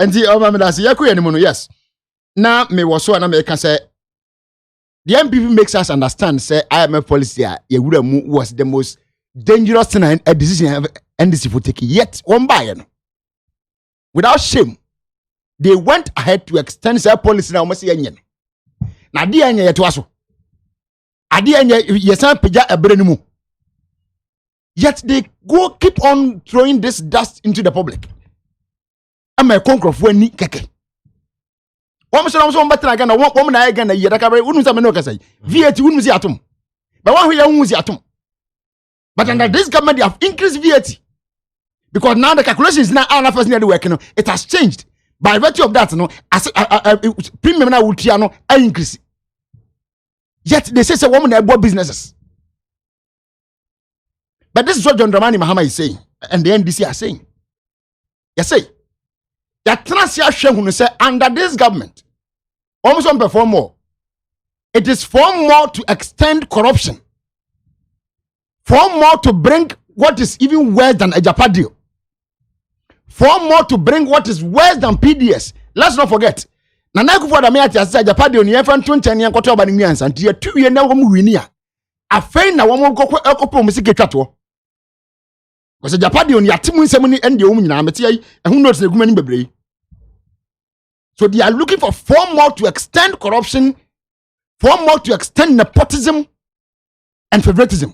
enti o ma me das yakoye ni mo no yes na me wo so na me ka say the MPP makes us understand say IMF policy was the most dangerous thing a decision NDC for taking yet one by without shame they went ahead to extend their policy now almost yen na di anya yeto aso ade anya yesan peja ebrenimu yet they go keep on throwing this dust into the public am a konkrofo ani keke Wọ́n so better again wọ́n na again na ADAKABRI unu sa me no kasa VAT unu si atom but wọ́n hwe unu si atom but under this government they have increased VAT because now the calculations now are first near the work no it has changed by virtue of that no as premium na wutia no increase yet they say women na ebo businesses but this is what John Dramani Mahama is saying and the NDC are saying yes say say under this government, almost on perform more. It is far more to extend corruption, far more to bring what is even worse than a Japan deal, far more to bring what is worse than PDS. Let's not forget. Nana kufu da meati asa Japan deal ni efan 20 ni ankoto ba ni nyansa nti 2 ye na wo mu wini a afei na wo mo ekopo mu sike twato. Because Japan deal ni atimu nsem ni ende wo mu nyina meti ai ehun notes na gumani bebrei. So they are looking for far more to extend corruption, far more to extend nepotism and favoritism.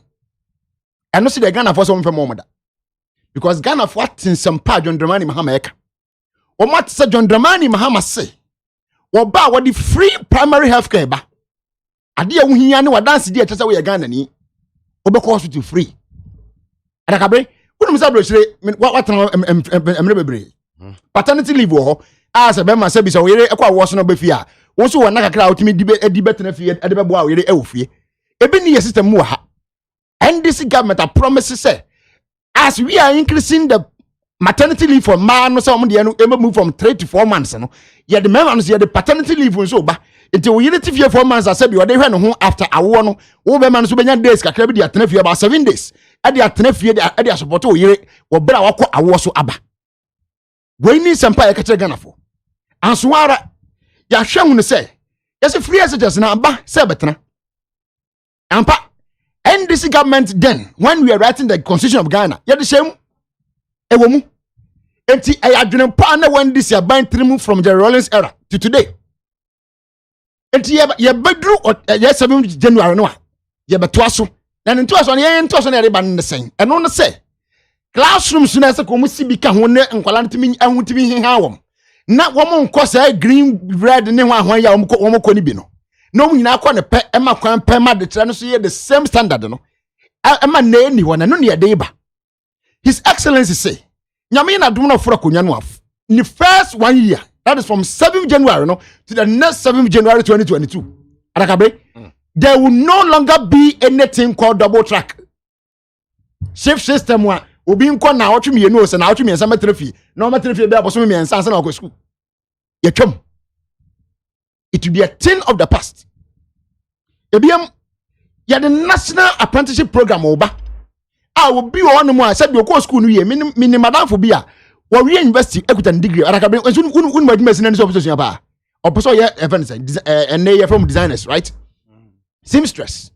And not see the Ghana for some more because Ghana for what in some part John Dramani Mahama eka. Or what said John Dramani Mahama say? Or ba what the free primary healthcare ba. Adi ya uhinyani wa dance dia tasa we Ghana ni. Obe hospital free. ADAKABRI, unu msabro shire what emrebebre. Paternity leave wo as a bema sabi so yere ekwa wo so no be fie a wo so wona kakra otimi dibe tena fie ade bebo a yere ewofie ebi ni system mu ha and this government are promises say as we are increasing the maternity leave for man no some de no move from 3 to 4 months no ye the men no ye the paternity leave so ba until we yere tifie 4 months asabi o de hwe no ho after awo no wo be man so benya days kakra bi de atena fie about 7 days ade atena fie ade support o yere wo bra wakọ awo so aba we need some pa ekete Ghana for answara ya hwehun say yes free SHS na aba say betena ampa and this government then when we are writing the constitution of Ghana ye de shame ewo mu enti ayadwene pa na when this ban trim from the Rollins era to today enti ye bedru ye 7 January no ye beto aso na nto aso na ye ban ne sen eno ne say classrooms na se ko mu si bi ka ho ne nkwala ntimi ahutimi hiha wom na wom nko say green red ne ho ahwan ya wom ko ni bi no no mu nyina akọ ne pe e ma kwan pe ma de tre no so ye the same standard no ama na ni wana no ne de ba. His Excellency say, nyame na dum no foro konya no af. In the first 1 year, that is from 7th January no to the next 7th January 2022. ADAKABRI, there will no longer be anything called double track. Shift system wa obi nko na otwe me no se na otwe me nsa metrefi. Na metrefi be aboso me nsa na go school. Yetwam. It will be a thing of the past. Ebiam ya the national apprenticeship program oba. Will be one more. I said, you go school, you mean, Madame Fobia, or we university, equity degree. ADAKABRI, when my business opposition about, or person, events, and they are from designers, right? Seamstress.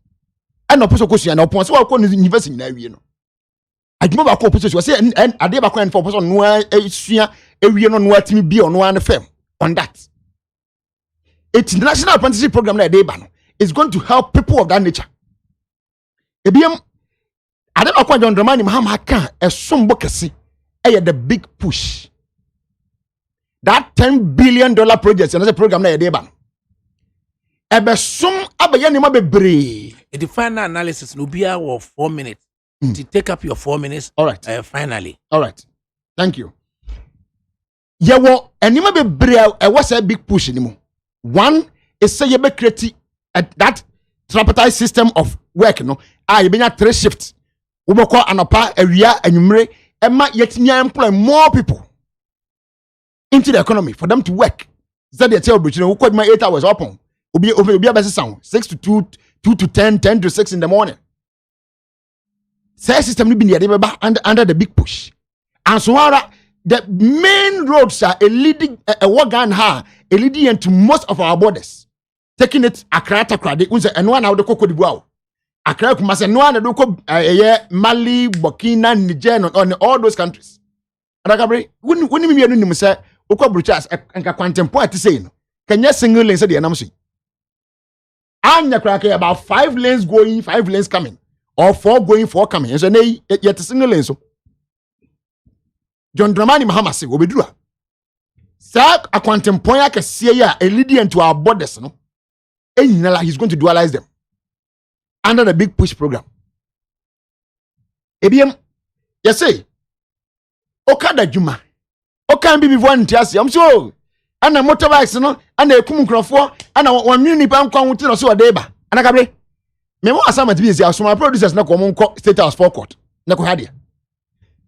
And opposition question, and upon so I university in area. I remember our opposition was saying, and I did back for person, no, area on what me be on one firm on that. It's national apprenticeship program like Deban is going to help people of that nature. Ebiam. I don't know John Dramani Mahama can a sum bokesi the big push. That $10 billion project and that's a program na deba. Ebe sum abayani ma bebre. The final analysis will be our 4 minutes. To take up your 4 minutes. All right. Finally. All right. Thank you. Yewo enima bebre was a big push anymore. One is say you be create that tripartite system of work no. You be 3 shifts. Uboko anapa area enyumre ema yetinya employ more people into the economy for them to work. That they tell Britain, who called my 8 hours open. Obi best sound 6 to 2 to 10, 10 to 6 in the morning. Say system be under the big push. And so the main roads are a leading a wagon ha a leading into most of our borders. Taking it Accra and one out the Coco d'Ivoire. Accra Kumasi no one do Mali, Burkina, Niger, on all those countries. ADAKABRI, when you say Oko Bruchas and quantum point to say no. Can you single lane say the anamsi? And you crack about 5 lanes going, 5 lanes coming, or 4 going, 4 coming. And so nay yet a single lane so. John Dramani Mahama say we do. Sir, a quantum point can see a leading into our borders, no. And he's going to dualize them under the big push program. Ebiam, yes, say, Okada Juma, Okan be before Ntiasi, I'm sure, and a motorbikes, no, and a Kumukrofo, and a 1 million pound count or so a deba. ADAKABRI, Memo Asama to be so my producers no common state house forecourt, Nako Hadia.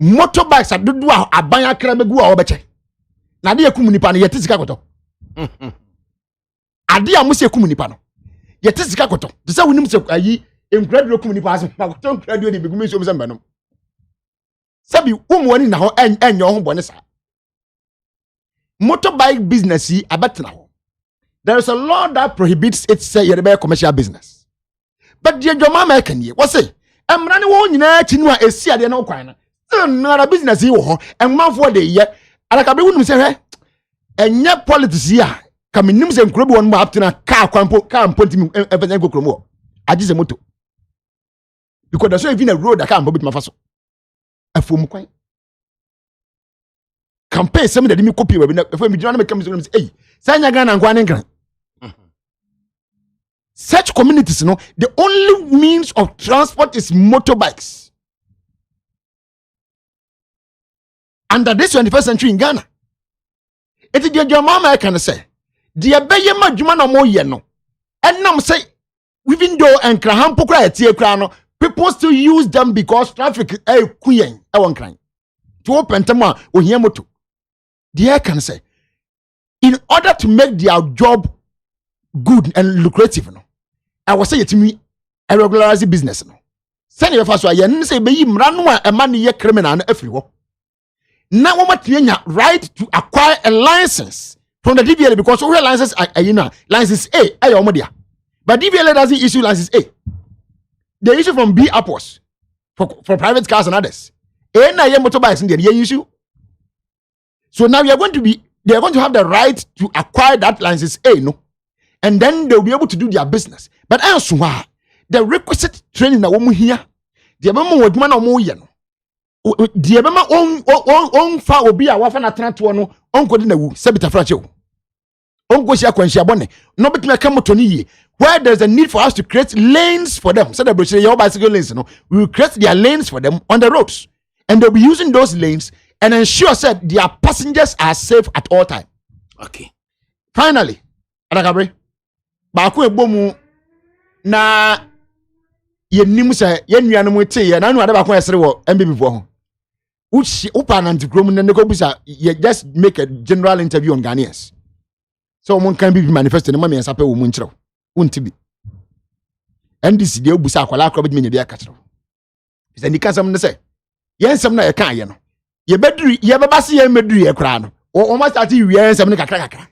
Motorbikes at Dudua, a banya Krabegua or Beche. Nadia Kumunipano, yet is Kakoto. Adia Musia Kumunipano. Yet is Kakoto. The same with him, incredible Kumunipas, but don't graduate the beginnings of Zambano. Sabi, one in now and your home bonus. Motorbike business, a better now. There is a law that prohibits it, say, your commercial business. But dear your mama can ye, what's it? I'm running one in a chinua, a sea, no quina. Not a business, you and month for the year. ADAKABRI wouldn't say, and yet politics here. Come in names and crib one more up to a car and put him everything go cromo. I just a moto. Because there's even a road that can't put my faso. A foam coin. Campaign some that me copy if we don't make come hey, Sanya Gan and Guaningan. Such communities, no, the only means of transport is motorbikes. Under this 21st century in Ghana. It is your mama can say. Dear Bayer Majumano Moye no. And now say, even though and Krahampo cry crano, people still use them because traffic is queen. I won't cry. To open Tama or Yamoto. Dear can say, in order to make their job good and lucrative, no, I was saying to me, I regularize the business. No. Send your first way, and say, be Ranwa a money ye criminal everywhere. Now, what you right to acquire a license from the DVLA because all licenses are license A, but DVLA doesn't issue license A. They issue from B upwards for private cars and others. A na motorbikes in the issue. So now they are going to have the right to acquire that license A, no, and then they'll be able to do their business. But also, the requisite training that woman here, the mama would man or more yen. The mama on fa obi a wafa na tranto no onko de na wu sebita frache wo onko sia kwanhia bone no betime ka moto ni yi where there's a need for us to create lanes for them. So the your bicycle lanes, we will create their lanes for them on the roads, and they'll be using those lanes and ensure that their passengers are safe at all time. Okay. Finally, ADAKABRI, baako ebomu na yenim se yenuanu mu te ye na anu ade baako esere wo MBB fo ho. Upa na ntikrom ne ko bisa just make a general interview on Ghanaians. So mon kan bi manifesto ne ma me nsape wo mu nkyerɛw. Wonti bi. NDC de obusa akwala akro bi me ne bi aka kyerɛw. Bisa ni kasam ne se yensam na ye kan ye no. Ye beduru ye beba se ye meduru ye kra no. O ma start wi yensam ne kakra.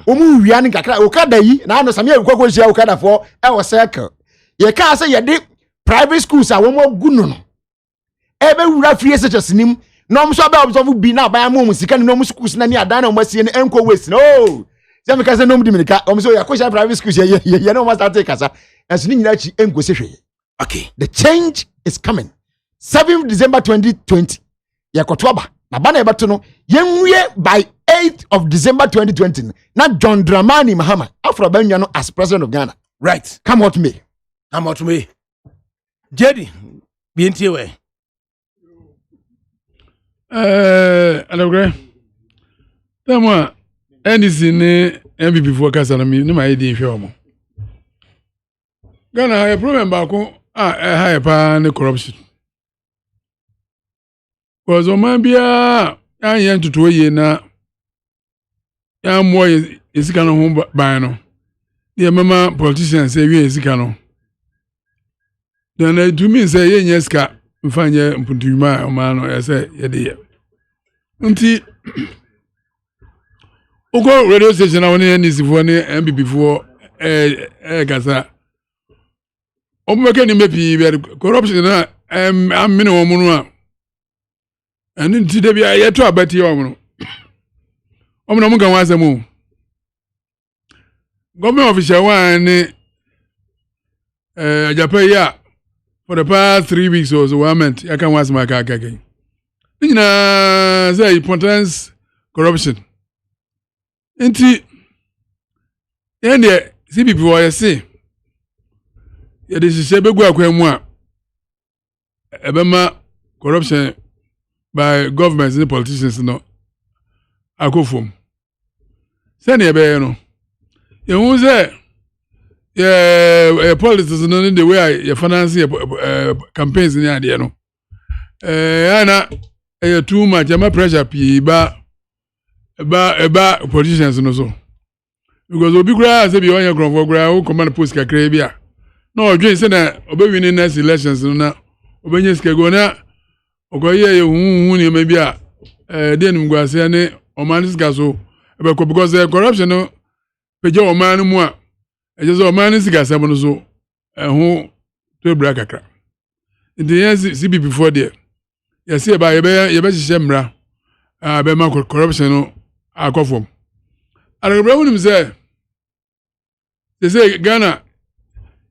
O mu wi an kakra o kada yi na no samia kwakwo hia o kada fo e wo circle. Ye ka se ye de private schools a wo mo gunu no. Ebe wura free SHS nim no mo so ba observe bi na ba mo sika no mo schools na ni adan na mo sie ne enko waste no se me ka se no mo dimirika o mo so ya ko private schools ye no mo start take kasa as ni nyina chi enko se hwe. Okay, the change is coming. 7th December 2020 ya kotoba na ba na ebato no yenwie by 8th of December 2020 na John Dramani Mahama afro banwa no as president of Ghana. Right, come out me Jedi bi entie we ADAKABRI tama NDC ne MPP for kasa na mi ma yedi hwe omo Ghana ha problem baako ha pa ne corruption cause o man bia yan tutu ye na ya mo esika no ho ban no ye mama politicians say we esika no then do mean say ye nyeska mfanye mpuntuma o man no say ye de nti ugo radio station na woni NDC for ne MPP for kasa o mo ke ni mepi corruption na amene wo mu no a anu nti de bia ye to abati wo mu no o mo ga wasemu government official one Japan for the past 3 weeks or so I meant I can was my car again. Say importance corruption. Inti and the CPP was say it is a big work when corruption by governments and politicians no akofom. Send you no. You say politics no the way you finance campaigns in there no. Ana too much pressure ba politicians no so. Because obi kura say be on your ground for kura o command post kakra bia. No odwen say na obi win next elections no na obenye skego na okoye hu ni ma bia den mguase ne omanis gaso because corruption no peje o man mu a eje o man sika sabo no so ho to bra kakra ndi yes CB before there yes e ba ye be hihye be ma corruption no akofom ADAKABRI wonim say Ghana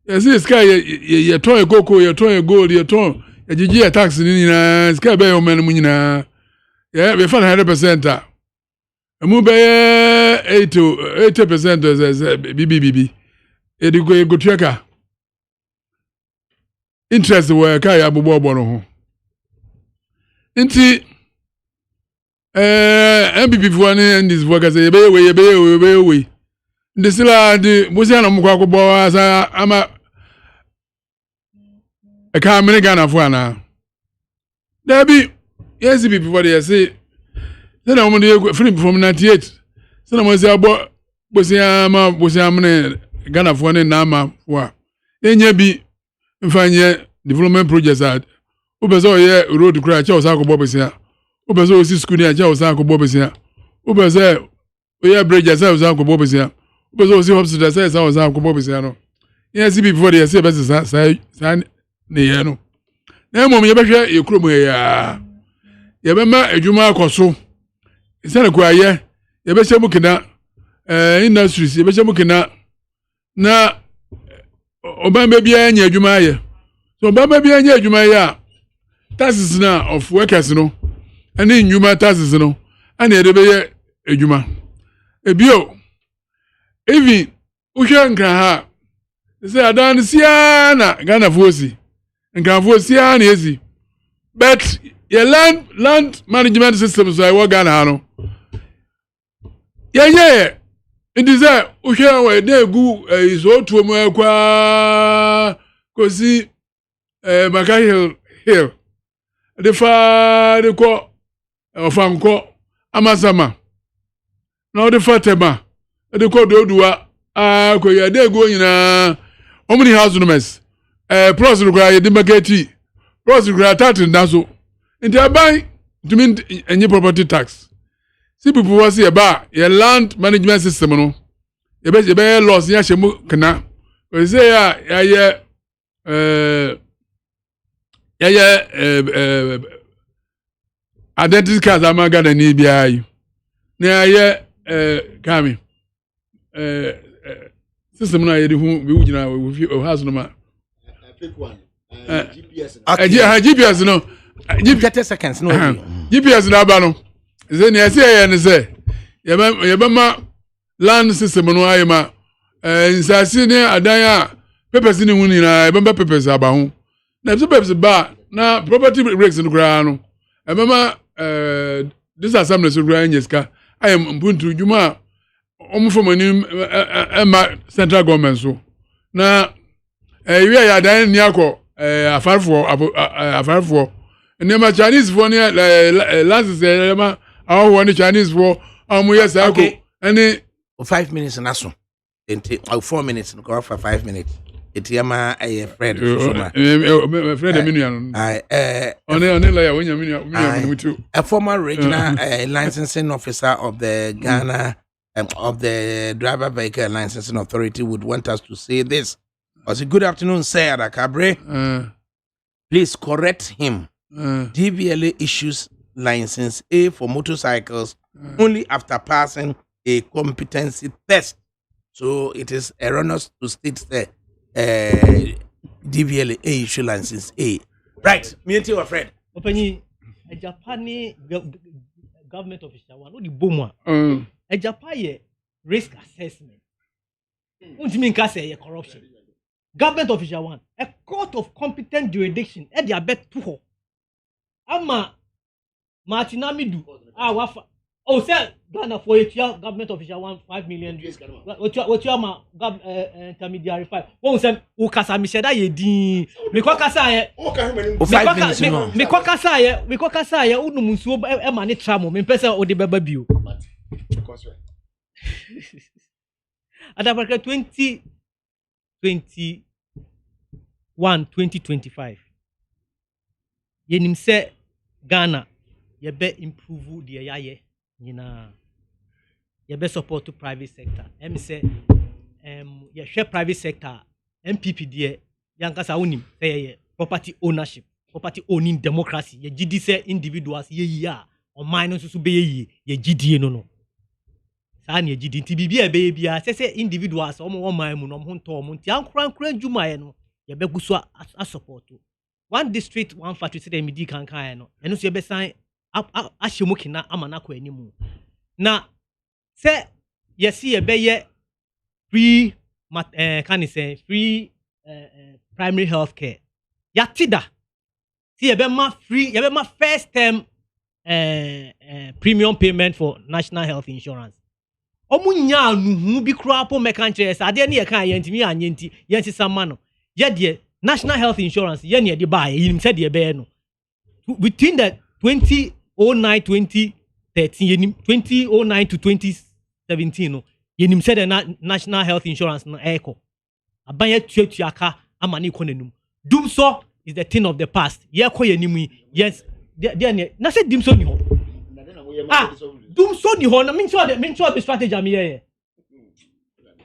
yes sky ye ton koko ye ton gold ye ton ye gigi tax ni na sky be o man mu nyina ye be fan 100% Emu be 80% BBB. Ediko go tracker. Interest we kai abubo no ho. Nti MPP for ne this worker say be we. Ndi sila di bosia na mukwa kubo asa ama e ka mene Ghana fo ana. There be yes people for there say then I want to free from 98. So I must say about bosia mne Ghana for ne na ma wa. Enye bi mfanye development projects at. Ubezo ye road cry cha osa ko bobesia. Ubezo osi school ni cha osa ko bobesia. Ubezo ye bridge cha osa ko bobesia. Ubezo osi hospital cha osa ko bobesia no. Yes before they say best sa ne ye no. Na mo ye behwe ye krom ya. Ye be ma adwuma akoso. Isana kwa ye be shemu kina industries ye be shemu kina na obamba bia anya adwuma ye. So obamba bia anya adwuma ye taxes na of workers no ani nyuma taxes no ani e de be ye adwuma. Ebio even uhwe nkra ha say adan sia na Ghana fosi nkan fosi na ezi but your land management system so I work Ghana no yeah it is a uhwe we dey gu is otu mu akwa kosi Makai Hill the fa de ko ofanko amasama na the fatema de ko doduwa ko ya dey go nyina omni house numbers pros require the market pros require tax ndaso nti aban to mean any property tax see people was here ba your land management system no you be loss ya shemu kana we say ya identity cards amaga na ni bia yi na ya kami system na yedi hu be wugina we house no ma pick one GPS GPS no 30 seconds no GPS na ba no ze ne say ne say ye ma land system no ayema insasi ne adan a papers ni hu ni na ye ba papers aba hu na papers ba na property breaks no gra no e ma this assembly so gra nyeska ayem mpuntu juma omfomani central government so na we ya dan ni akọ afarfo nema Chinese for ni last say ma awo ni Chinese for amu yes akọ any 5 minutes na so enti 4 minutes no go for 5 minutes etiama Fred Fred Minuano on la ya wonya Minuano a former regional licensing officer of the Ghana of the Driver Vehicle Licensing Authority would want us to say this. I say, good afternoon, sir ADAKABRI. Please correct him. DVLA issues license A for motorcycles only after passing a competency test. So it is erroneous to state that DVLA issue license A. Right, me and you, friend. Openi, a Japanese government official one, no the bomber. A Japan risk assessment. What do you mean? Say corruption. Government official one, a court of competent jurisdiction. At the abet to Ama Martinamidu. Wafa. Oh, sir, Ghana for a government official 5 million. What you are intermediary 5. Oh, sir, Ukasa Mishada Yedi. Mikokasa, 5 minutes. Mikokasa, Unumusu, Emani Tramo, Mimpesa or the Bababu. At about 2025. Yenim se Ghana, ye be improve the yaye. You best support to private sector. Em say you share private sector MPP there yankasa unim say property ownership, property owning democracy. Ye GD say individuals ye ya or minors so be ye GD no. Sa na GD nti bibia be bia say individuals omo man mu no ho nto omo nti ankran dwuma no ye be guso a support. One district one factory say me di kankan no. Eno so ye be sign ashimukina amana kwa enimu na se yesi ebeye free can say free primary health care yatida si ebema free ebema first term premium payment for national health insurance omunya anuhu bi kura po mekanche ade ne ye kan ye ntimi anye nti ye nsisama no ye de national health insurance ye ne de ba ye nim se de be no between the 2009 2013 2009 to 2017 no yenim said the national health insurance no echo abanye tuatuaka amane ikonenum dumso is the thing of the past ye ko yenim yes there na say dumso ni ho dumso ni ho na mean sure the strategy am here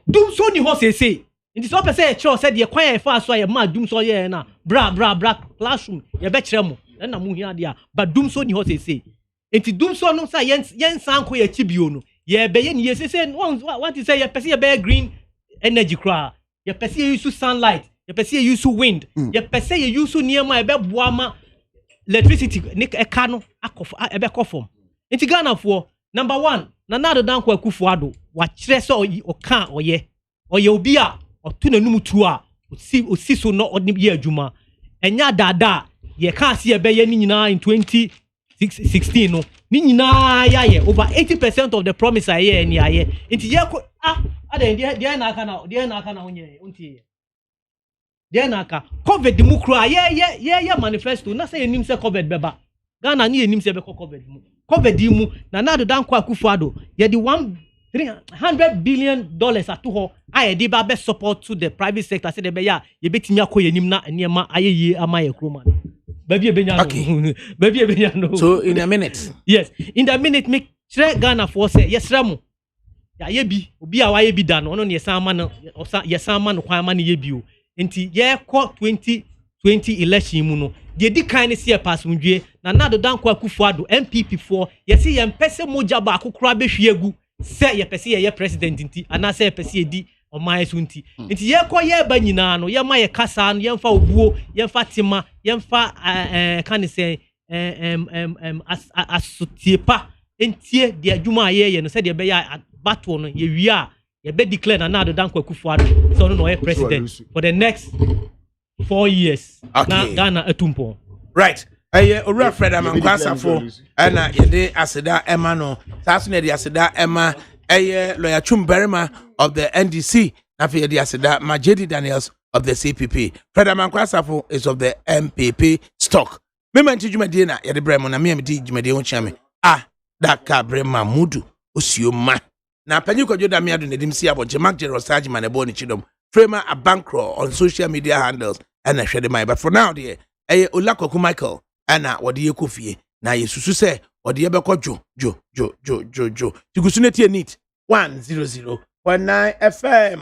dumso ni ho say nti so person e sure said ye kwan e fa so ye ma dumso ye na bra classroom ye be kire mo na mu hia dia ba dumso ni ho say enti dumso no say yen san ko ye kibio no ye be ye ni ye say what is say ye person ye be green energy cra ye person ye use sunlight ye person ye use wind ye person ye use niema e be boama electricity ni e ka no akof e be kofom enti Ghana for number 1 na nado dan kwa Akufo-Addo wa kire so o kan oye obi a otu na num tu a osi so no odne ye adwuma enya dada ye ka se ye be ye ni nyina in 2016 no ni nyina ya over 80% of the promise aye ni aye nti ye ko de na aka na onye unti de na aka covid mu kura ye manifesto na say enim se covid beba Ghana ni enim se be covid mu na do dan kwa Akufo-Addo ye di $300 billion ato ho aye di ba be support to the private sector say de be ya ye betimi akoye nim na enema aye yi ama ye kroma baby ebenya no baby ebenya no so in a minute yes in the minute make try Ghana for say yes ramu ya ye bi obi a wa ye bi da no no ne sama no kwan ma ne ye bi o enti ye ko 2020 election mu no de di kan ne se pass ndwie na do dan kwa Akufo-Addo MPP for ye se ye mpese moja ba akokora be hwiegu se ye pese ye president nti ana se ye pese di oman so nti ye ko ye ba nyina no ye ma ye kasa no ye mfa obuo ye mfa tema ye mfa kan se asotiepa entie de adwuma ye no se de be ya battle no ye wi a ye be declare na do dan kwa Akufo-Addo so no ye president for the next 4 years na Ghana etumpo right Owura Fred Amankwasafo na yede aseda ema no saso na yede aseda ema lawyer Chumberima of the NDC na fe yede aseda Majedi Daniels of the CPP. Fred Amankwasafo is of the MPP stock. Me manti dwumade na yede bremo na me di dwumade ho chiame ADAKABRI Mamudu Osioma na panyi kwadwo da me ado nedim si abonche Mark Jerosaji manebo ni chidom Framer a bankroll on social media handles and I share the mind. But for now, dear, Olakoku Michael, and what do you coffee? Now, you say, or the Ebeko Jo. You could soon need 100.9 FM.